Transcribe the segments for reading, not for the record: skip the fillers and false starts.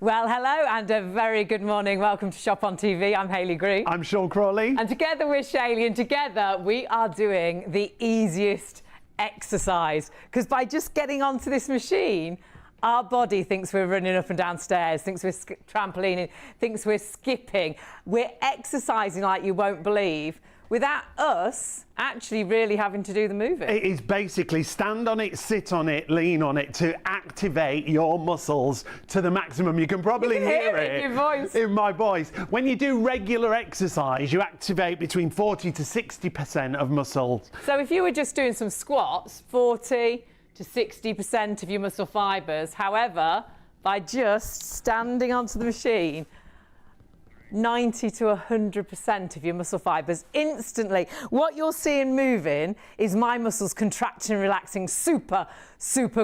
Well, hello and a very good morning. Welcome to Shop on TV. I'm Hayley Green. I'm Sean Crawley. And together we're Shaylee, and together we are doing the easiest exercise. Because by just getting onto this machine, our body thinks we're running up and down stairs, thinks we're trampolining, thinks we're skipping. We're exercising like you won't believe, without us actually really having to do the moving. It is basically stand on it, sit on it, lean on it to activate your muscles to the maximum. You can probably hear it in your voice. In my voice. When you do regular exercise, you activate between 40 to 60% of muscles. So if you were just doing some squats, 40 to 60% of your muscle fibres. However, by just standing onto the machine, 90 to 100% of your muscle fibres instantly. What you're seeing moving is my muscles contracting and relaxing super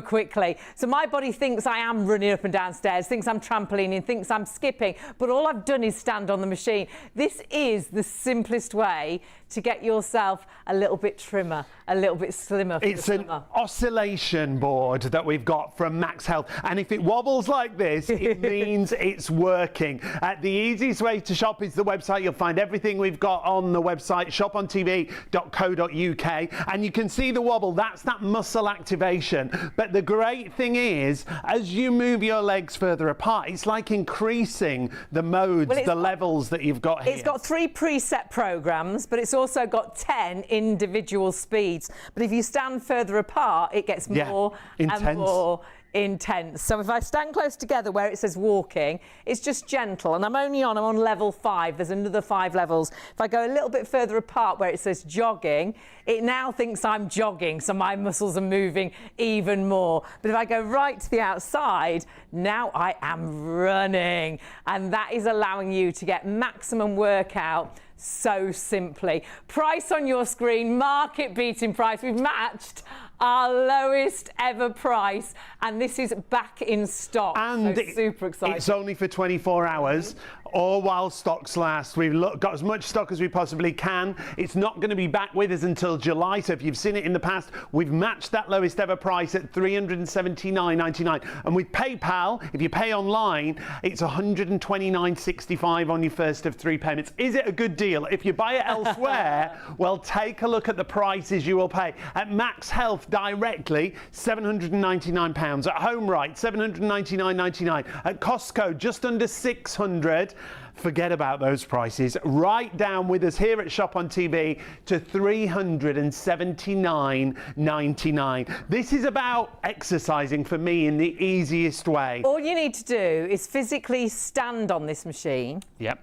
quickly. So my body thinks I am running up and down stairs, thinks I'm trampolining, thinks I'm skipping, but all I've done is stand on the machine. This is the simplest way to get yourself a little bit trimmer, a little bit slimmer for It's an oscillation board that we've got from Max Health, and if it wobbles like this, it means it's working. The easiest way to shop is the website. You'll find everything we've got on the website, shopontv.co.uk, and you can see the wobble. That's that muscle activation. But the great thing is, as you move your legs further apart, it's like increasing the modes, the levels that you've got here. It's got 3 preset programs, but it's also got 10 individual speeds. But if you stand further apart, it gets more and more intense. So if I stand close together where it says walking, it's just gentle, and I'm on level 5. There's another 5 levels. If I go a little bit further apart where it says jogging, it now thinks I'm jogging, so my muscles are moving even more. But if I go right to the outside, now I am running, and that is allowing you to get maximum workout so simply. Price on your screen, market beating price. We've matched our lowest ever price, and this is back in stock. And so super exciting. It's only for 24 hours, or while stocks last. We've got as much stock as we possibly can. It's not going to be back with us until July, so if you've seen it in the past, we've matched that lowest ever price at $379.99. And with PayPal, if you pay online, it's $129.65 on your first of 3 payments. Is it a good deal? If you buy it elsewhere, well, take a look at the prices you will pay. At Max Health directly, £799. At Home Right, £799.99. At Costco, just under £600. Forget about those prices. Right down with us here at Shop on TV to $379.99. This is about exercising for me in the easiest way. All you need to do is physically stand on this machine. Yep.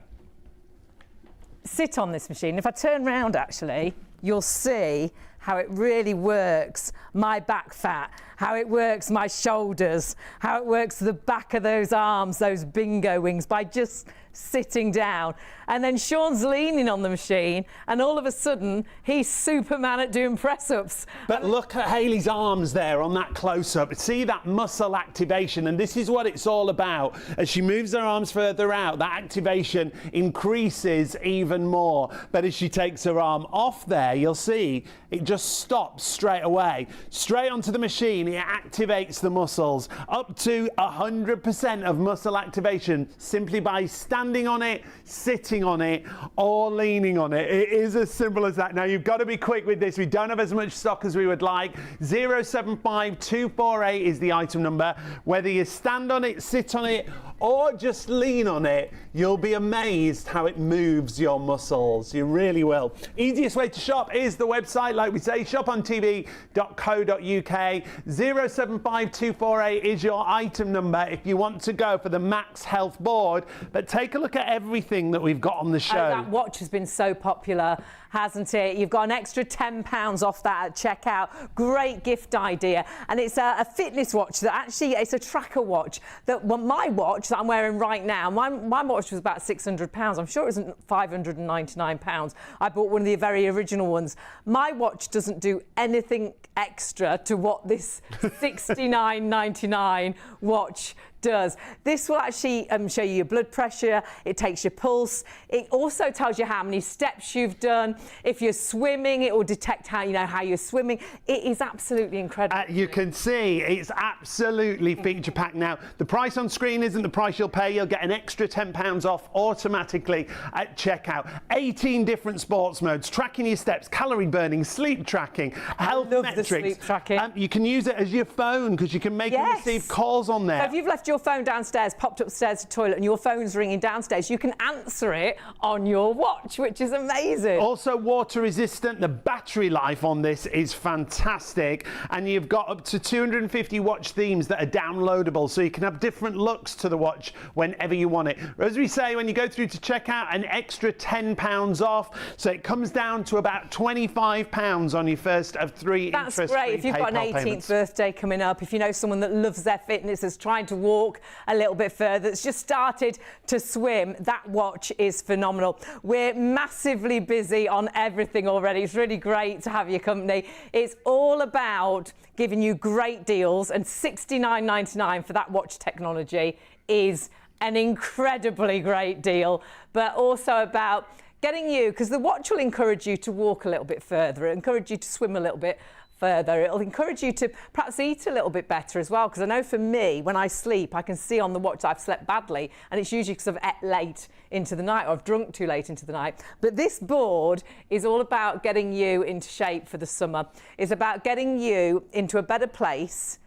Sit on this machine. If I turn round, actually, you'll see how it really works my back fat, how it works my shoulders, how it works the back of those arms, those bingo wings, by just sitting down. And then Sean's leaning on the machine, and all of a sudden he's Superman at doing press-ups. But look at Hayley's arms there on that close-up. See that muscle activation, and this is what it's all about. As she moves her arms further out, that activation increases even more. But as she takes her arm off there, you'll see it just stops straight away. Straight onto the machine, it activates the muscles up to 100% of muscle activation simply by standing on it, sitting on it, or leaning on it. It is as simple as that. Now, you've got to be quick with this. We don't have as much stock as we would like. 075248 is the item number. Whether you stand on it, sit on it, or just lean on it, you'll be amazed how it moves your muscles. You really will. Easiest way to shop is the website, like we say, shopontv.co.uk. 075248 is your item number if you want to go for the Max Health board. But take a look at everything that we've got on the show. That watch has been so popular, hasn't it? You've got an extra £10 off that at checkout. Great gift idea. And it's a fitness watch that actually, it's a tracker watch. That my watch that I'm wearing right now, my watch was about £600. I'm sure it wasn't £599. I bought one of the very original ones. My watch doesn't do anything extra to what this £69.99 watch does. This will actually show you your blood pressure. It takes your pulse. It also tells you how many steps you've done. If you're swimming, it will detect how you're swimming. It is absolutely incredible. You can see it's absolutely feature packed. Now, the price on screen isn't the price you'll pay. You'll get an extra £10 off automatically at checkout. 18 different sports modes, tracking your steps, calorie burning, sleep tracking, health metrics. The sleep tracking. You can use it as your phone because you can make and receive calls on there. So if you've left your phone downstairs, popped upstairs to the toilet, and your phone's ringing downstairs, you can answer it on your watch, which is amazing. Also water resistant. The battery life on this is fantastic, and you've got up to 250 watch themes that are downloadable, so you can have different looks to the watch whenever you want it. As we say, when you go through to checkout, an extra £10 off, so it comes down to about £25 on your first of 3 interest-free That's great if you've got an 18th birthday coming up, if you know someone that loves their fitness, is trying to walk a little bit further, that's just started to swim, that watch is phenomenal. We're massively busy on everything already. It's really great to have your company. It's all about giving you great deals, and $69.99 for that watch technology is an incredibly great deal, but also about getting you, because the watch will encourage you to walk a little bit further, it'll encourage you to swim a little bit further, it'll encourage you to perhaps eat a little bit better as well, because I know for me, when I sleep, I can see on the watch that I've slept badly, and it's usually because I've ate late into the night or I've drunk too late into the night. But this board is all about getting you into shape for the summer. It's about getting you into a better place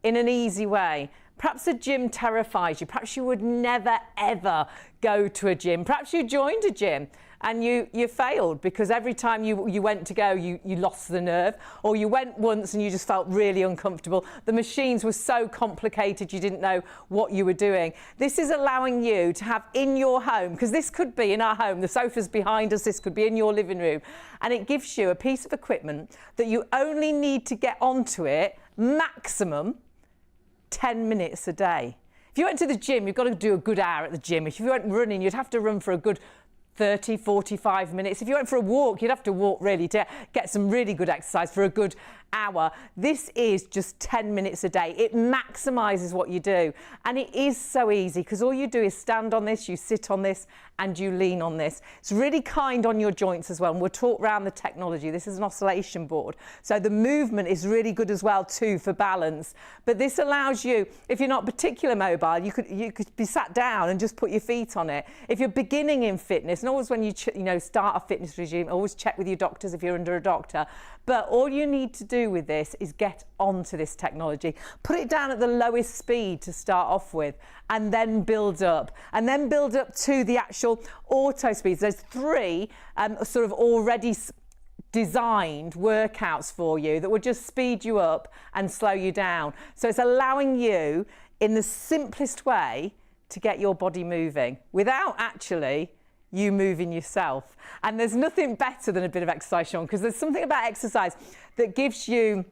in an easy way. Perhaps a gym terrifies you. Perhaps you would never, ever go to a gym. Perhaps you joined a gym and you failed because every time you went to go, you lost the nerve, or you went once and you just felt really uncomfortable. The machines were so complicated you didn't know what you were doing. This is allowing you to have in your home, because this could be in our home, the sofa's behind us, this could be in your living room, and it gives you a piece of equipment that you only need to get onto it maximum 10 minutes a day. If you went to the gym, you've got to do a good hour at the gym. If you went running, you'd have to run for a good 30, 45 minutes. If you went for a walk, you'd have to walk really to get some really good exercise for a good hour. This is just 10 minutes a day. It maximises what you do. And it is so easy because all you do is stand on this, you sit on this, and you lean on this. It's really kind on your joints as well. And we'll talk around the technology. This is an oscillation board. So the movement is really good as well too for balance. But this allows you, if you're not particularly mobile, you could be sat down and just put your feet on it. If you're beginning in fitness, and always when you start a fitness regime, always check with your doctors if you're under a doctor. But all you need to do with this is get onto this technology. Put it down at the lowest speed to start off with, and then build up. And then build up to the actual auto speeds. There's 3 sort of already designed workouts for you that will just speed you up and slow you down. So it's allowing you, in the simplest way, to get your body moving without actually you moving yourself. And there's nothing better than a bit of exercise, Sean, because there's something about exercise that gives you,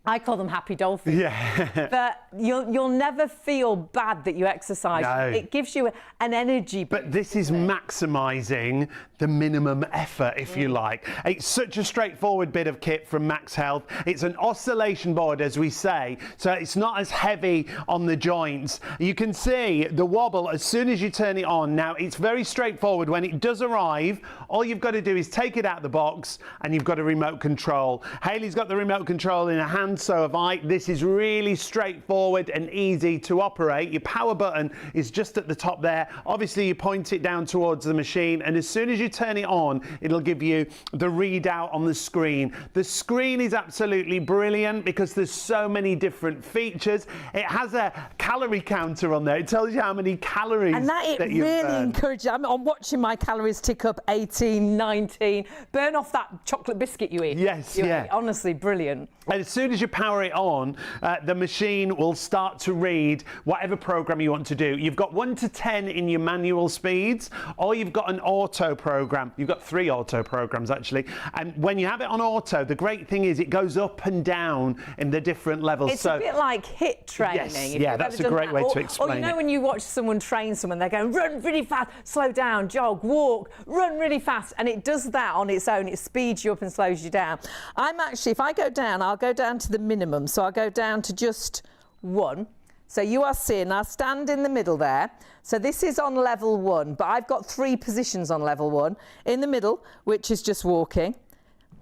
I call them happy dolphins. Yeah. But you'll never feel bad that you exercise. No. It gives you an energy. But this is maximising the minimum effort, if you like. It's such a straightforward bit of kit from Max Health. It's an oscillation board, as we say, so it's not as heavy on the joints. You can see the wobble as soon as you turn it on. Now, it's very straightforward. When it does arrive, all you've got to do is take it out of the box and you've got a remote control. Hayley's got the remote control in her hand, so have I. This is really straightforward and easy to operate. Your power button is just at the top there. Obviously, you point it down towards the machine, and as soon as you turn it on, it'll give you the readout on the screen. The screen is absolutely brilliant because there's so many different features. It has a calorie counter on there. It tells you how many calories and that you've really burned. Encourages. I'm watching my calories tick up 18, 19. Burn off that chocolate biscuit you eat. Yes, yeah. Honestly, brilliant. And as soon as you power it on, the machine will start to read whatever program you want to do. You've got 1 to 10 in your manual speeds, or you've got an auto program. You've got 3 auto programs actually. And when you have it on auto, the great thing is it goes up and down in the different levels. It's a bit like HIIT training. Yes, yeah, that's a great way to explain it. Or you know when you watch someone train someone, they're going, run really fast, slow down, jog, walk, run really fast. And it does that on its own. It speeds you up and slows you down. I'm actually, if I go down, I'll go down to the minimum. So I'll go down to just 1. So you are seeing, I'll stand in the middle there. So this is on level 1, but I've got 3 positions on level 1. In the middle, which is just walking.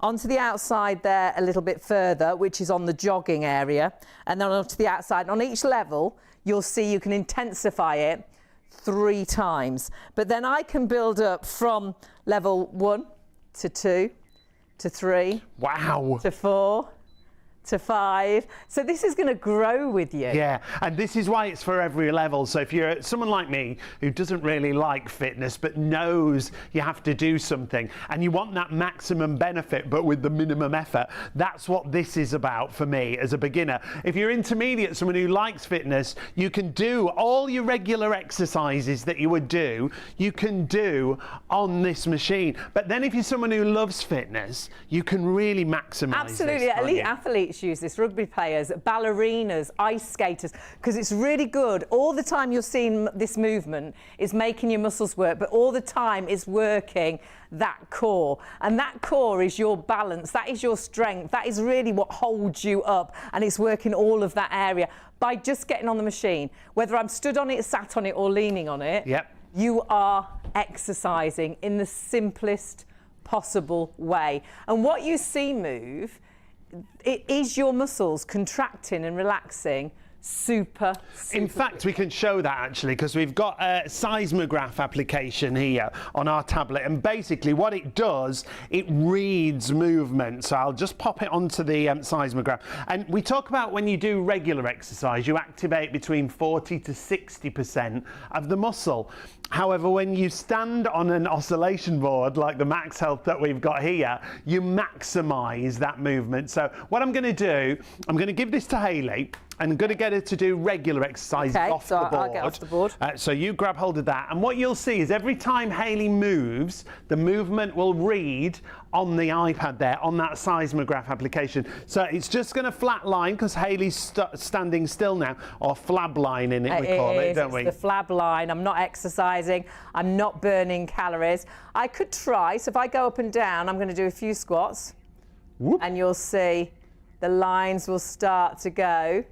Onto the outside there a little bit further, which is on the jogging area. And then onto the outside. And on each level, you'll see you can intensify it 3 times. But then I can build up from level 1 to 2 to 3. Wow. To 4. To 5. So this is going to grow with you. Yeah, and this is why it's for every level. So if you're someone like me who doesn't really like fitness but knows you have to do something and you want that maximum benefit but with the minimum effort, that's what this is about for me as a beginner. If you're intermediate, someone who likes fitness, you can do all your regular exercises that you would do, you can do on this machine. But then if you're someone who loves fitness, you can really maximize Absolutely. this, Elite athletes use this, rugby players, ballerinas, ice skaters, because it's really good. All the time you're seeing this movement is making your muscles work, but all the time it's working that core. And that core is your balance, that is your strength, that is really what holds you up, and it's working all of that area. By just getting on the machine, whether I'm stood on it, sat on it, or leaning on it, you are exercising in the simplest possible way. And what you see move, it is your muscles contracting and relaxing super In fact, we can show that actually, because we've got a seismograph application here on our tablet, and basically what it does, it reads movement. So I'll just pop it onto the seismograph. And we talk about when you do regular exercise, you activate between 40 to 60% of the muscle. However, when you stand on an oscillation board like the Max Health that we've got here, you maximize that movement. So what I'm going to do, I'm going to give this to Hayley. I'm going to get her to do regular exercises off the board. I'll get off the board. So you grab hold of that. And what you'll see is every time Hayley moves, the movement will read on the iPad there, on that seismograph application. So it's just going to flat line, because Hayley's standing still now, or flab line in it, we call it, don't we? It's the flab line. I'm not exercising. I'm not burning calories. I could try. So if I go up and down, I'm going to do a few squats. Whoop. And you'll see the lines will start to go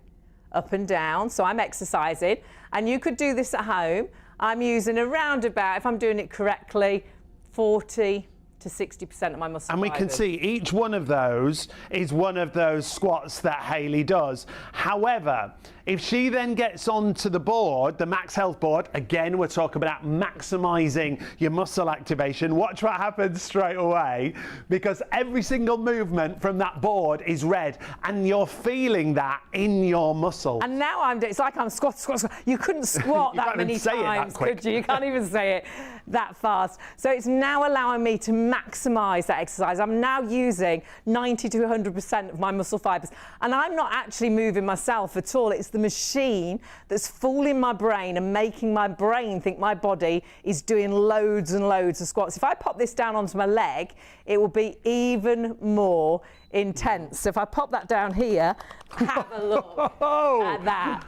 up and down. So I'm exercising, and you could do this at home. I'm using around about, if I'm doing it correctly, 40 to 60% of my muscle And we fibers. can see each one of those is one of those squats that Hayley does. However, if she then gets onto the board, the Max Health board, again, we're talking about maximizing your muscle activation. Watch what happens straight away, because every single movement from that board is red, and you're feeling that in your muscle. And now I'm doing, it's like I'm squat. You couldn't squat that many times, could you? You can't even say it that fast. So it's now allowing me to maximize that exercise. I'm now using 90 to 100% of my muscle fibers, and I'm not actually moving myself at all. It's the machine that's fooling my brain and making my brain think my body is doing loads and loads of squats. If I pop this down onto my leg, it will be even more intense. So if I pop that down here, have a look at that.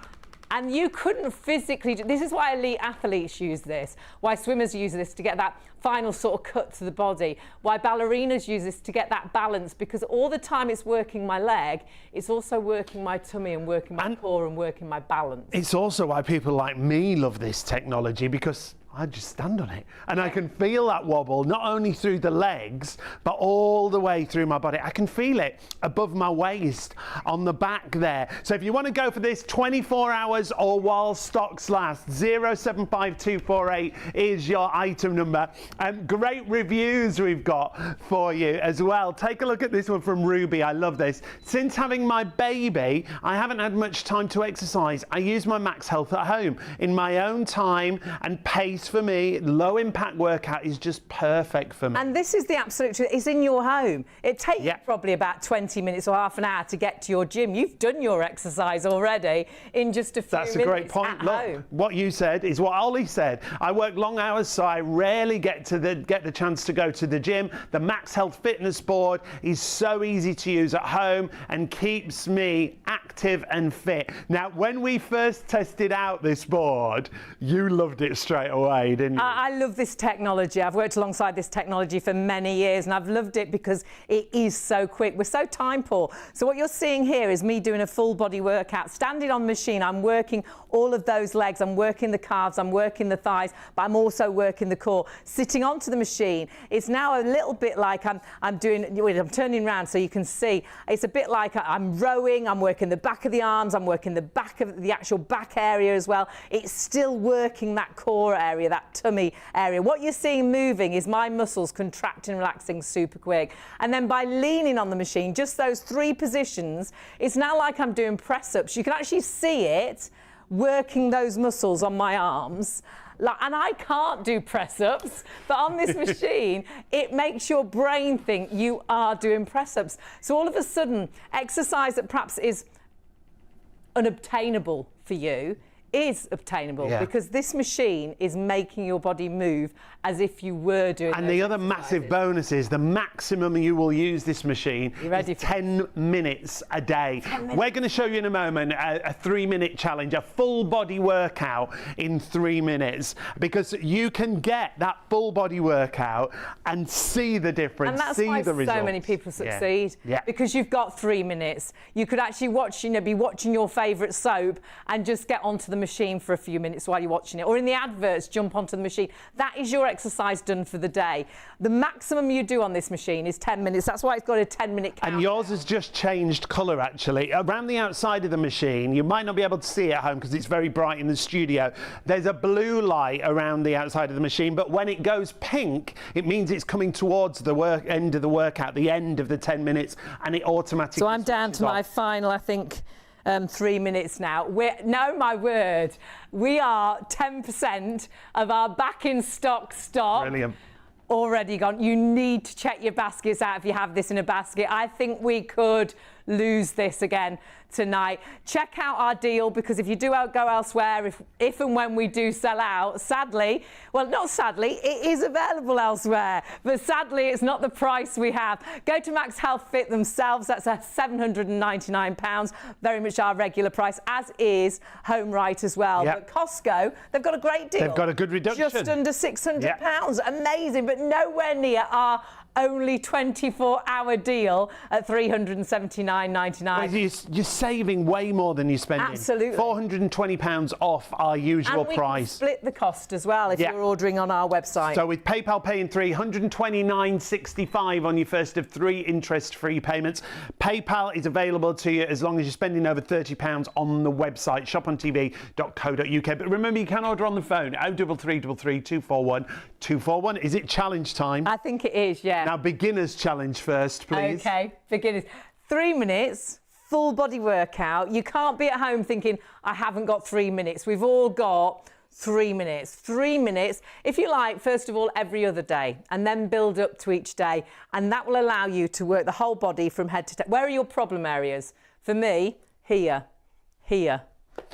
And you couldn't physically do, this is why elite athletes use this, why swimmers use this to get that final sort of cut to the body, why ballerinas use this to get that balance, because all the time it's working my leg, it's also working my tummy and working my core and working my balance. It's also why people like me love this technology, because I just stand on it and I can feel that wobble, not only through the legs, but all the way through my body. I can feel it above my waist, on the back there. So if you want to go for this 24 hours or while stocks last, 075248 is your item number. And great reviews we've got for you as well. Take a look at this one from Ruby. I love this. Since having my baby, I haven't had much time to exercise. I use my Max Health at home in my own time and pace. For me, low impact workout is just perfect for me. And this is the absolute truth. It's in your home. It takes probably about 20 minutes or half an hour to get to your gym. You've done your exercise already in just a few minutes. That's a great point. Look, home. What you said is what Ollie said. I work long hours, so I rarely get the chance to go to the gym. The Max Health Fitness Board is so easy to use at home and keeps me active and fit. Now, when we first tested out this board, you loved it straight away. away, didn't you? I love this technology. I've worked alongside this technology for many years, and I've loved it because it is so quick. We're so time poor. So what you're seeing here is me doing a full body workout. Standing on the machine, I'm working all of those legs. I'm working the calves, I'm working the thighs, but I'm also working the core. Sitting onto the machine, it's now a little bit like I'm turning around so you can see. It's a bit like I'm rowing, I'm working the back of the arms, I'm working the back of the actual back area as well. It's still working that core area, that tummy area. What you're seeing moving is my muscles contracting, relaxing super quick. And then by leaning on the machine, just those 3 positions, it's now like I'm doing press-ups. You can actually see it working those muscles on my arms. And I can't do press-ups, but on this machine, it makes your brain think you are doing press-ups. So all of a sudden, exercise that perhaps is unobtainable for you is obtainable because this machine is making your body move as if you were doing. And the other massive bonus is the maximum you will use this machine is 10 minutes a day. We're going to show you in a moment a 3-minute challenge, a full body workout in 3 minutes, because you can get that full body workout and see the difference, and that's see why the results. So many people succeed because you've got 3 minutes. You could actually watch, be watching your favourite soap and just get onto the machine for a few minutes while you're watching it, or in the adverts jump onto the machine. That is your exercise done for the day. The maximum you do on this machine is 10 minutes. That's why it's got a 10-minute count. And yours has just changed colour actually. Around the outside of the machine, you might not be able to see it at home because it's very bright in the studio. There's a blue light around the outside of the machine, but when it goes pink, it means it's coming towards the end of the workout, the end of the 10 minutes, and it automatically. So I'm down to my final, I think, 3 minutes now. No, my word, we are 10% of our back in stock. Brilliant. Already gone. You need to check your baskets out if you have this in a basket. I think we could lose this again tonight. Check out our deal, because if you do go elsewhere, if and when we do sell out, sadly, well, not sadly, it is available elsewhere, but sadly it's not the price we have. Go to Max Health Fit themselves. That's £799, very much our regular price, as is Home Right as well. But Costco, they've got a great deal. They've got a good reduction. Just under £600. Amazing, but nowhere near our only 24-hour deal at £379.99. Well, you're saving way more than you're spending. Absolutely. £420 off our usual price. Can split the cost as well if you're ordering on our website. So with PayPal Pay in 3, £129.65 on your first of 3 interest-free payments. PayPal is available to you as long as you're spending over £30 on the website, shopontv.co.uk. But remember, you can order on the phone, 03333 241 241. Is it challenge time? I think it is, yeah. Now, beginners challenge first, please. Okay, beginners. 3 minutes, full body workout. You can't be at home thinking, I haven't got 3 minutes. We've all got 3 minutes. 3 minutes, if you like, first of all, every other day, and then build up to each day. And that will allow you to work the whole body from head to toe. Where are your problem areas? For me, here, here,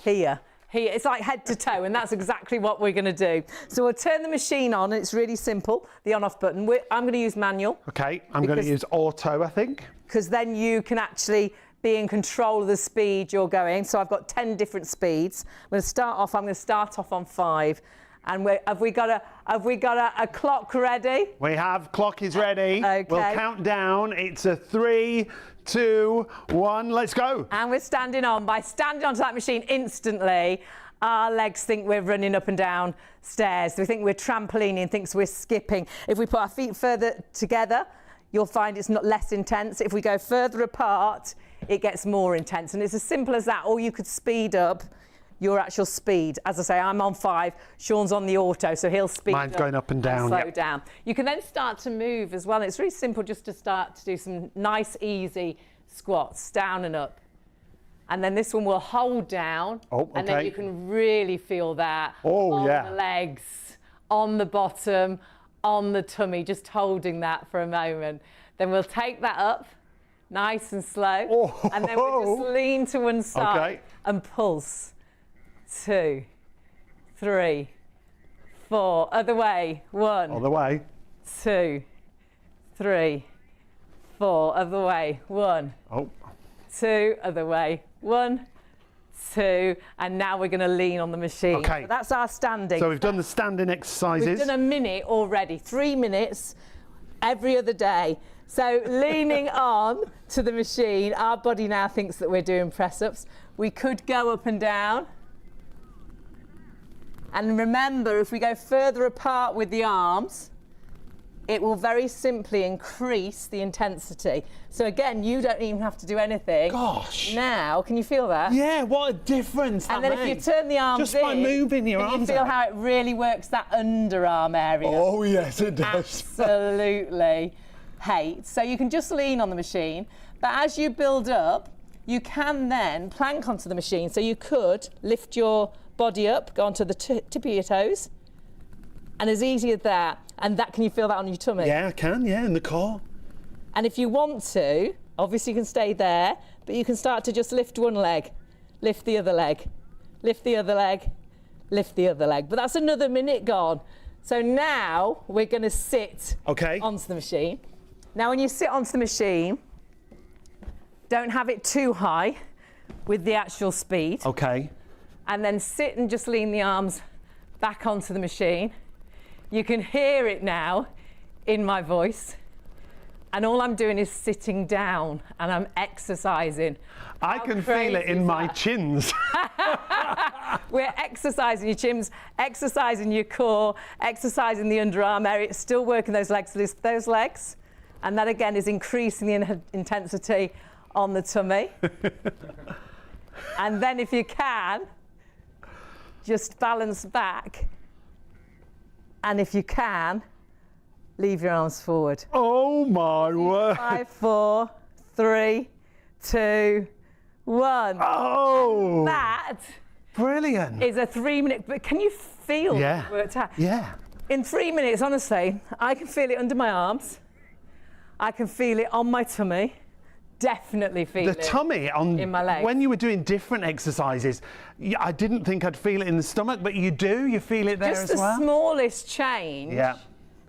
here. Here, it's like head to toe, and that's exactly what we're going to do. So we'll turn the machine on, and it's really simple, the on-off button. I'm going to use manual. Okay, I'm going to use auto, I think. Because then you can actually be in control of the speed you're going. So I've got 10 different speeds. I'm going to start off on 5. And have we got a clock ready? We have. Clock is ready. Okay. We'll count down. It's a 3, 2, 1. Let's go. And we're standing on. By standing onto that machine instantly, our legs think we're running up and down stairs. We think we're trampolining, thinks we're skipping. If we put our feet further together, you'll find it's not less intense. If we go further apart, it gets more intense. And it's as simple as that. Or you could speed up your actual speed. As I say, I'm on 5, Sean's on the auto, so he'll speed Mine's going up and down. Slow down. You can then start to move as well. It's really simple just to start to do some nice, easy squats, down and up. And then this one will hold down. Oh, okay. And then you can really feel that on the legs, on the bottom, on the tummy, just holding that for a moment. Then we'll take that up, nice and slow. And then we'll just lean to one side and pulse. 2, 3, 4. Other way. 1. Other way. 2, 3, 4. Other way. 1. 2. Other way. 1, 2, and now we're going to lean on the machine. Okay. So that's our standing. So we've done the standing exercises. We've done a minute already, 3 minutes every other day. So leaning on to the machine, our body now thinks that we're doing press-ups. We could go up and down. And remember, if we go further apart with the arms, it will very simply increase the intensity. So again, you don't even have to do anything. Gosh. Now, can you feel that? Yeah, what a difference that And then if makes. you turn the arms just by moving your can arms you feel out. how it really works that underarm area? Oh, yes, it does. Absolutely. So you can just lean on the machine, but as you build up, you can then plank onto the machine. So you could lift your body up, go onto the tip of your toes, and as easy as that. And that, can you feel that on your tummy? Yeah, I can, yeah, in the core. And if you want to, obviously you can stay there, but you can start to just lift one leg, lift the other leg, lift the other leg, lift the other leg. But that's another minute gone. So now we're going to sit onto the machine. Now when you sit onto the machine, don't have it too high with the actual speed. Okay. And then sit and just lean the arms back onto the machine. You can hear it now in my voice. And all I'm doing is sitting down and I'm exercising. I can feel it in my chins. We're exercising your chins, exercising your core, exercising the underarm area. It's still working those legs, lift those legs. And that again is increasing the intensity on the tummy. And then if you can, just balance back. And if you can, leave your arms forward. Oh my word. 5, 4, 3, 2, 1. Oh! That brilliant. is a 3-minute, but can you feel it worked out? Yeah. In 3 minutes, honestly, I can feel it under my arms. I can feel it on my tummy. Definitely feel it. The tummy in my legs. When you were doing different exercises, I didn't think I'd feel it in the stomach, but you do. You feel it there just as well. Just the smallest change. Yeah.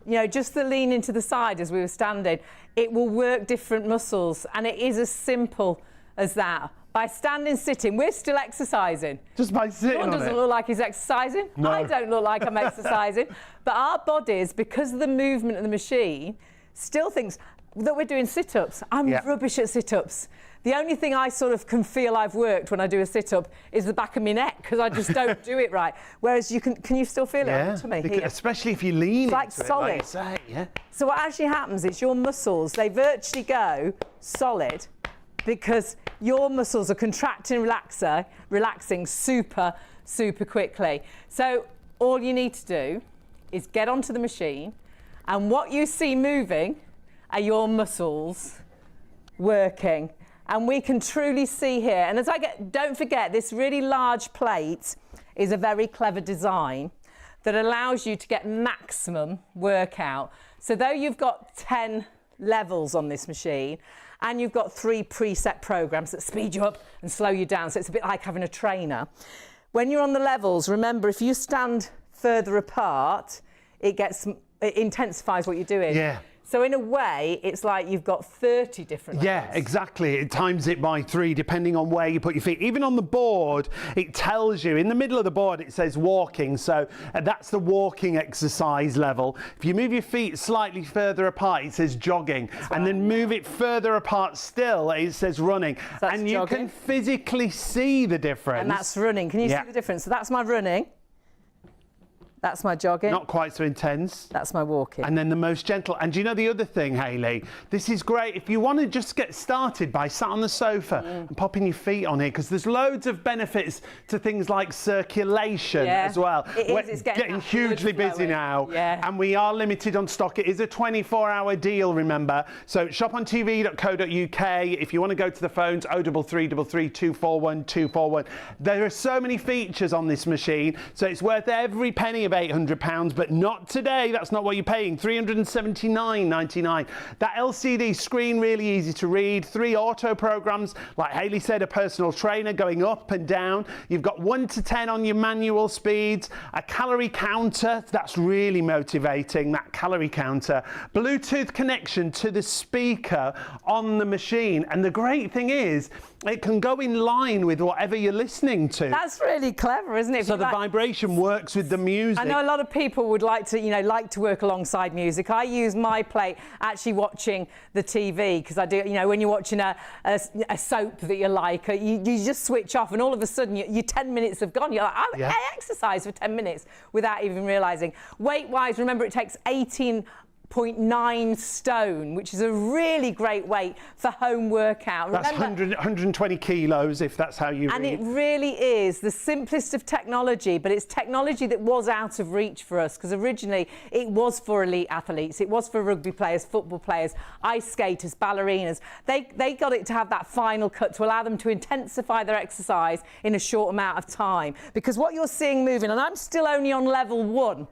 You know, just the lean into the side as we were standing, it will work different muscles, and it is as simple as that. By standing, sitting, we're still exercising. Just by sitting John on doesn't it. look like he's exercising. No. I don't look like I'm exercising. But our bodies, because of the movement of the machine, still thinks that we're doing sit-ups. I'm rubbish at sit-ups. The only thing I sort of can feel I've worked when I do a sit-up is the back of my neck, because I just don't do it right. Whereas you can you still feel it on to me here? Especially if you lean it's like into solid. It, like you say, yeah. So what actually happens is your muscles, they virtually go solid because your muscles are contracting, relaxing super, super quickly. So all you need to do is get onto the machine, and what you see moving are your muscles working. And we can truly see here, and don't forget, this really large plate is a very clever design that allows you to get maximum workout. So though you've got 10 levels on this machine, and you've got 3 preset programs that speed you up and slow you down, so it's a bit like having a trainer. When you're on the levels, remember, if you stand further apart, it intensifies what you're doing. Yeah. So in a way, it's like you've got 30 different levels. Yeah, exactly. It times it by 3 depending on where you put your feet. Even on the board, it tells you, in the middle of the board, it says walking. So that's the walking exercise level. If you move your feet slightly further apart, it says jogging. And then move it further apart still, it says running. So and you jogging. can physically see the difference. And that's running. Can you see the difference? So that's my running. That's my jogging. Not quite so intense. That's my walking. And then the most gentle. And do you know the other thing, Hayley? This is great if you want to just get started by sat on the sofa and popping your feet on here, because there's loads of benefits to things like circulation as well. It's getting hugely busy now. And we are limited on stock. It is a 24-hour deal, remember. So shopontv.co.uk. If you want to go to the phones, 0333 241 241. There are so many features on this machine, so it's worth every penny of £800, but not today. That's not what you're paying. £379.99. That LCD screen, really easy to read. 3 auto programs, like Hayley said, a personal trainer going up and down. You've got 1 to 10 on your manual speeds, a calorie counter. That's really motivating, that calorie counter. Bluetooth connection to the speaker on the machine. And the great thing is, it can go in line with whatever you're listening to. That's really clever, isn't it? So the vibration works with the music. I know a lot of people would like to work alongside music. I use my plate actually watching the TV, because I do, when you're watching a soap that you like, you just switch off and all of a sudden your 10 minutes have gone. You're like, I exercise for 10 minutes without even realising. Weight-wise, remember it takes 18.9 stone, which is a really great weight for home workout. That's 120 kilos, if that's how you read. And it really is the simplest of technology, but it's technology that was out of reach for us, because originally it was for elite athletes. It was for rugby players, football players, ice skaters, ballerinas. They got it to have that final cut to allow them to intensify their exercise in a short amount of time. Because what you're seeing moving, and I'm still only on level 1,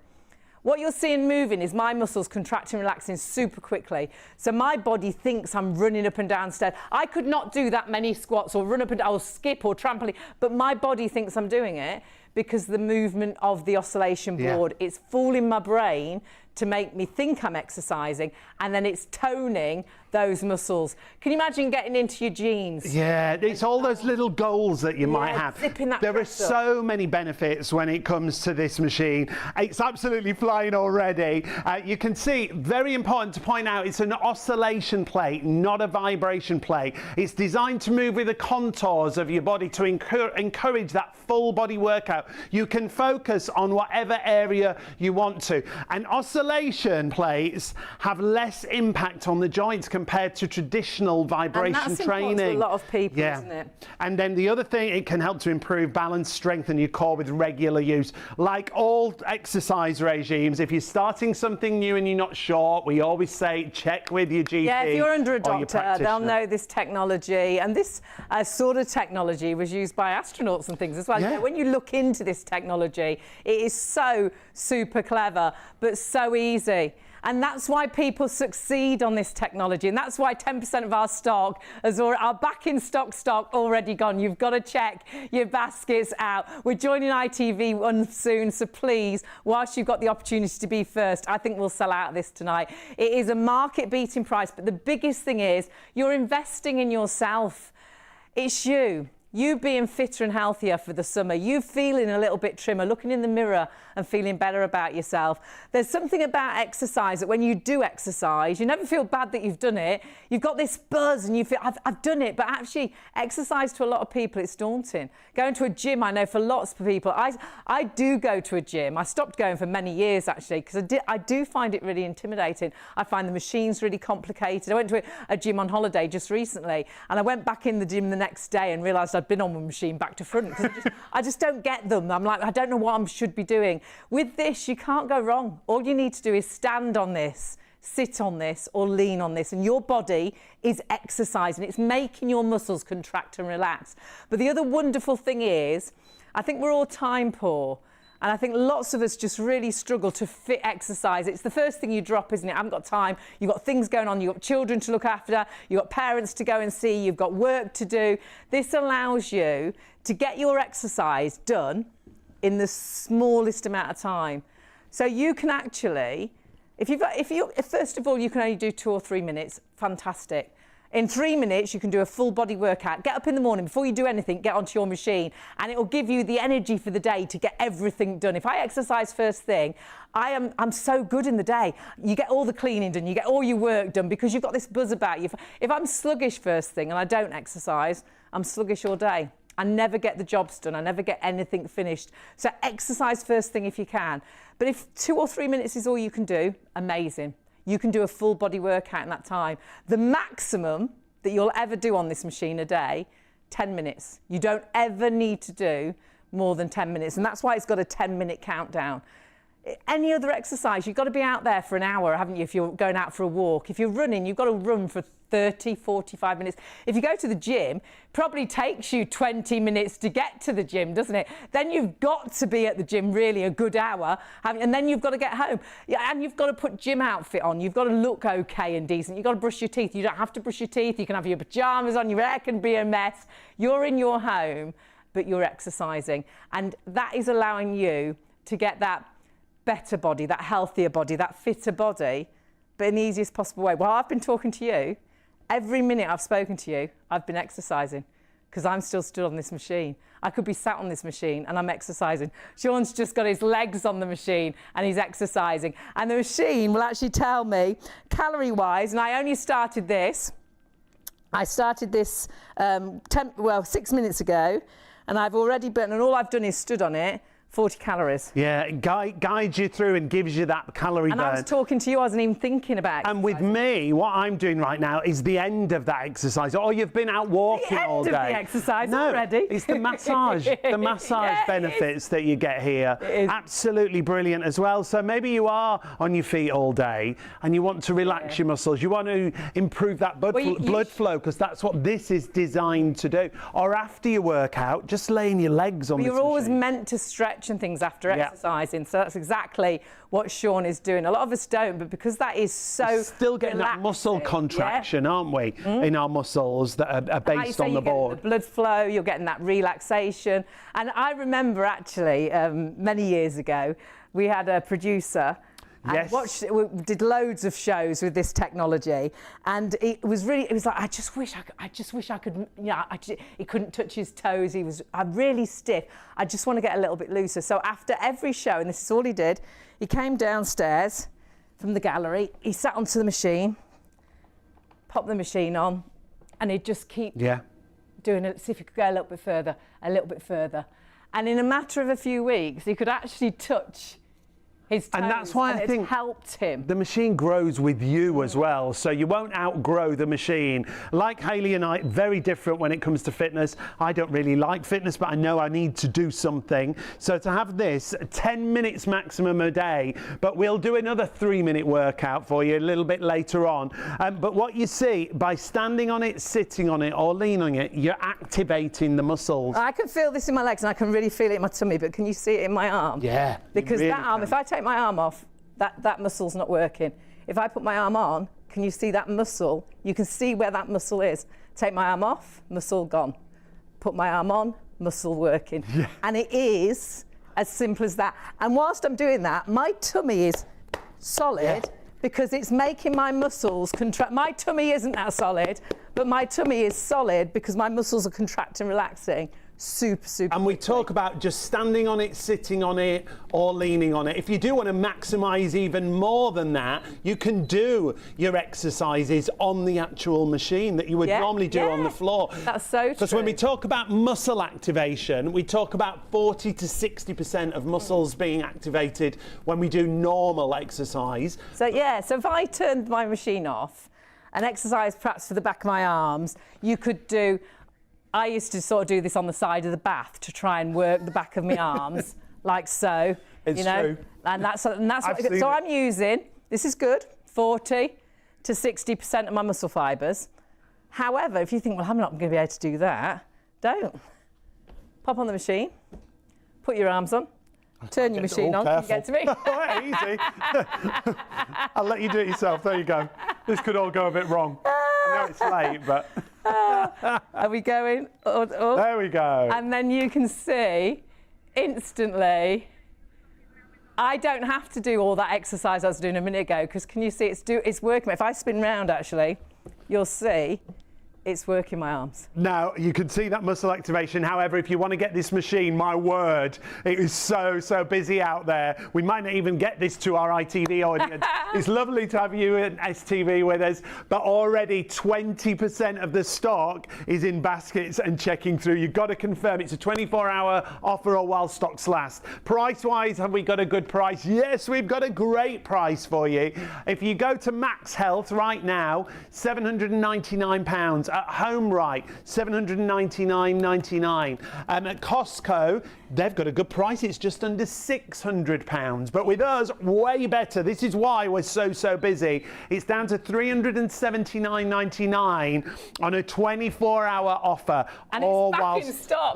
what you're seeing moving is my muscles contracting, relaxing super quickly. So my body thinks I'm running up and down stairs. I could not do that many squats or run up and down or skip or trampoline, but my body thinks I'm doing it because the movement of the oscillation board, it's fooling my brain to make me think I'm exercising, and then it's toning those muscles. Can you imagine getting into your jeans? Yeah, it's all those little goals that you might have. There are so many benefits when it comes to this machine. It's absolutely flying already. You can see, very important to point out, it's an oscillation plate, not a vibration plate. It's designed to move with the contours of your body to encourage that full body workout. You can focus on whatever area you want to. And oscillation plates have less impact on the joints compared to traditional vibration and that's training. To a lot of people, isn't it? And then the other thing, it can help to improve balance, strengthen your core with regular use. Like all exercise regimes, if you're starting something new and you're not sure, we always say check with your GP. Yeah, if you're under a doctor, they'll know this technology, and this sort of technology was used by astronauts and things as well. Yeah. When you look into this technology, it is so super clever, but so easy. And that's why people succeed on this technology. And that's why 10% of our stock are back in stock already gone. You've got to check your baskets out. We're joining ITV1 soon, so please, whilst you've got the opportunity to be first, I think we'll sell out of this tonight. It is a market-beating price, but the biggest thing is you're investing in yourself. It's you. You being fitter and healthier for the summer, you feeling a little bit trimmer, looking in the mirror and feeling better about yourself. There's something about exercise that when you do exercise, you never feel bad that you've done it. You've got this buzz and you feel, I've done it. But actually, exercise to a lot of people, it's daunting. Going to a gym, I know for lots of people, I do go to a gym. I stopped going for many years, actually, because I do find it really intimidating. I find the machines really complicated. I went to a gym on holiday just recently, and I went back in the gym the next day and realised I'd been on my machine back to front, because I just don't get them. I'm like, I don't know what I should be doing. With this, you can't go wrong. All you need to do is stand on this, sit on this, or lean on this, and your body is exercising. It's making your muscles contract and relax. But the other wonderful thing is, I think we're all time poor. And I think lots of us just really struggle to fit exercise. It's the first thing you drop, isn't it? I haven't got time. You've got things going on. You've got children to look after. You've got parents to go and see. You've got work to do. This allows you to get your exercise done in the smallest amount of time. So you can actually, if first of all, you can only do 2 or 3 minutes, fantastic. In 3 minutes, you can do a full body workout. Get up in the morning, before you do anything, get onto your machine, and it will give you the energy for the day to get everything done. If I exercise first thing, I'm so good in the day. You get all the cleaning done, you get all your work done, because you've got this buzz about you. If I'm sluggish first thing and I don't exercise, I'm sluggish all day. I never get the jobs done. I never get anything finished. So exercise first thing if you can. But if 2 or 3 minutes is all you can do, amazing. You can do a full body workout in that time. The maximum that you'll ever do on this machine a day, 10 minutes. You don't ever need to do more than 10 minutes. And that's why it's got a 10-minute countdown. Any other exercise, you've got to be out there for an hour, haven't you, if you're going out for a walk. If you're running, you've got to run for 30, 45 minutes. If you go to the gym, probably takes you 20 minutes to get to the gym, doesn't it? Then you've got to be at the gym really a good hour, and then you've got to get home. Yeah, and you've got to put gym outfit on. You've got to look okay and decent. You've got to brush your teeth. You don't have to brush your teeth. You can have your pyjamas on. Your hair can be a mess. You're in your home, but you're exercising. And that is allowing you to get that better body, that healthier body, that fitter body, but in the easiest possible way. While I've been talking to you, every minute I've spoken to you, I've been exercising because I'm still stood on this machine. I could be sat on this machine and I'm exercising. Sean's just got his legs on the machine and he's exercising. And the machine will actually tell me calorie-wise, and I only started this. I started this 6 minutes ago, and I've already been, and all I've done is stood on it, 40 calories. Yeah, it guides you through and gives you that calorie burn. And I was talking to you, I wasn't even thinking about it. And with me, what I'm doing right now is the end of that exercise. Or you've been out walking all day. The end of the exercise no, already. It's the massage, Yeah, benefits that you get here. Absolutely brilliant as well. So maybe you are on your feet all day and you want to relax your muscles. You want to improve that blood flow, because that's what this is designed to do. Or after your workout, just laying your legs on this machine. You're always meant to stretch and things after exercising, so that's exactly what Sean is doing. A lot of us don't, but because that is so we're still getting relaxing, that muscle contraction, aren't we, in our muscles that are based on the board. The blood flow, you're getting that relaxation. And I remember actually many years ago, we had a producer. Yes. We did loads of shows with this technology, and it was like, I just wish I could, he couldn't touch his toes. He was really stiff. I just want to get a little bit looser. So after every show, and this is all he did, he came downstairs from the gallery, he sat onto the machine, popped the machine on, and he'd just keep doing it, see if he could go a little bit further. And in a matter of a few weeks, he could actually touch his toes, and that's why I think helped him. The machine grows with you as well, so you won't outgrow the machine. Like Hayley and I, very different when it comes to fitness. I don't really like fitness, but I know I need to do something. So to have this 10 minutes maximum a day, but we'll do another 3-minute workout for you a little bit later on. But what you see, by standing on it, sitting on it, or leaning on it, you're activating the muscles. I can feel this in my legs and I can really feel it in my tummy, but can you see it in my arm? Yeah. Because really that arm, if I take my arm off, that muscle's not working. If I put my arm on, can you see that muscle? You can see where that muscle is. Take my arm off, muscle gone. Put my arm on, muscle working. Yeah. And it is as simple as that. And whilst I'm doing that, my tummy is solid because it's making my muscles contract. My tummy isn't that solid, but my tummy is solid because my muscles are contracting, relaxing. Super. And we talk about just standing on it, sitting on it, or leaning on it. If you do want to maximise even more than that, you can do your exercises on the actual machine that you would normally do on the floor. That's so true. Because when we talk about muscle activation, we talk about 40 to 60% of muscles being activated when we do normal exercise. So if I turned my machine off and exercise perhaps for the back of my arms, you could do. I used to sort of do this on the side of the bath to try and work the back of my arms, like so. It's true. And that's what. So I'm using. This is good. 40 to 60% of my muscle fibres. However, if you think, well, I'm not going to be able to do that, don't. Pop on the machine. Put your arms on. Turn your machine on. You get to me. Easy. I'll let you do it yourself. There you go. This could all go a bit wrong. I know it's late, but. Are we going? There we go. And then you can see instantly. I don't have to do all that exercise I was doing a minute ago because can you see it's working? If I spin round, actually, you'll see. It's working my arms. Now, you can see that muscle activation. However, if you want to get this machine, my word, it is so busy out there. We might not even get this to our ITV audience. It's lovely to have you at STV with us, but already 20% of the stock is in baskets and checking through. You've got to confirm it's a 24-hour offer or while stocks last. Price-wise, have we got a good price? Yes, we've got a great price for you. If you go to Max Health right now, £799. At Home Right, £799.99. At Costco, they've got a good price. It's just under £600. But with us, way better. This is why we're so busy. It's down to £379.99 on a 24-hour offer. And it's back in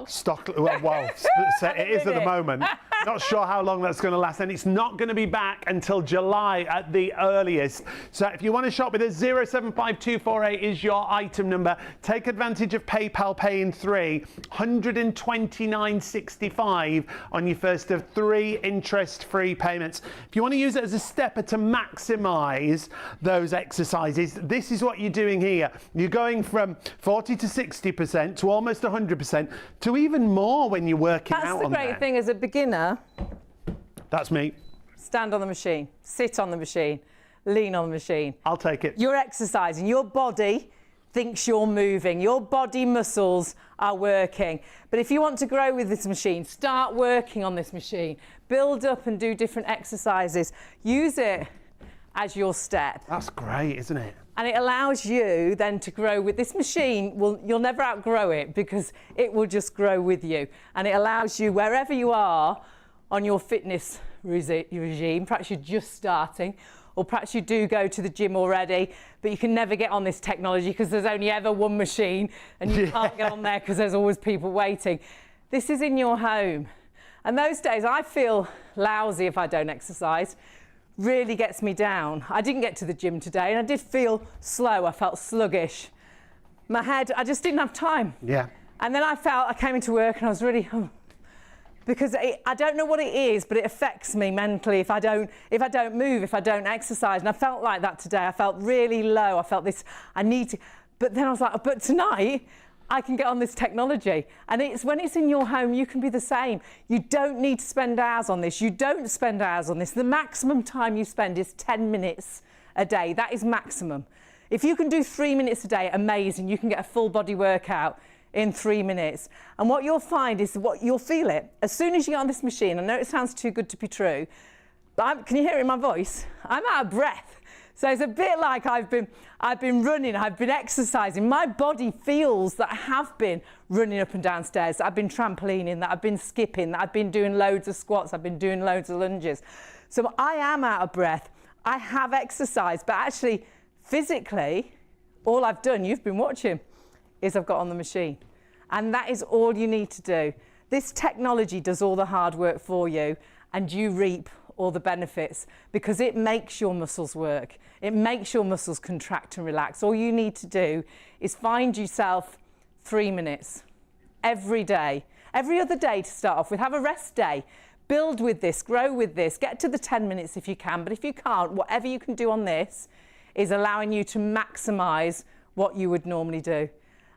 stock. Well, it is at the moment. Not sure how long that's going to last, and it's not going to be back until July at the earliest. So if you want to shop with us, 075248 is your item number. Take advantage of PayPal Pay in 3, £129.65 on your first of 3 interest-free payments. If you want to use it as a stepper to maximise those exercises, this is what you're doing here. You're going from 40 to 60% to almost 100% to even more when you're working out on there. That's the great thing as a beginner. That's me. Stand on the machine, sit on the machine, lean on the machine. I'll take it. You're exercising. Your body thinks you're moving. Your body muscles are working. But if you want to grow with this machine, start working on this machine. Build up and do different exercises. Use it as your step. That's great, isn't it? And it allows you then to grow with this machine. You'll never outgrow it because it will just grow with you. And it allows you, wherever you are on your fitness regime, perhaps you're just starting, or perhaps you do go to the gym already, but you can never get on this technology because there's only ever one machine and you can't get on there because there's always people waiting. This is in your home. And those days I feel lousy if I don't exercise. Really gets me down. I didn't get to the gym today and I did feel slow. I felt sluggish. My head, I just didn't have time. Yeah. And then I came into work and I was really, because I don't know what it is, but it affects me mentally if I don't move, if I don't exercise. And I felt like that today. I felt really low. I felt this, I need to, but then I was like, but tonight, I can get on this technology. And it's when it's in your home, you can be the same. You don't need to spend hours on this. You don't spend hours on this. The maximum time you spend is 10 minutes a day. That is maximum. If you can do 3 minutes a day, amazing. You can get a full body workout in 3 minutes. And what you'll find is you'll feel it. As soon as you get on this machine, I know it sounds too good to be true, but can you hear it in my voice? I'm out of breath. So it's a bit like I've been running, I've been exercising. My body feels that I have been running up and down stairs, that I've been trampolining, that I've been skipping, that I've been doing loads of squats, I've been doing loads of lunges. So I am out of breath. I have exercised, but actually, physically, all I've done, you've been watching, is I've got on the machine. And that is all you need to do. This technology does all the hard work for you, and you reap all the benefits because it makes your muscles work. It makes your muscles contract and relax. All you need to do is find yourself 3 minutes every day, every other day to start off with. Have a rest day. Build with this, grow with this, get to the 10 minutes if you can. But if you can't, whatever you can do on this is allowing you to maximise what you would normally do.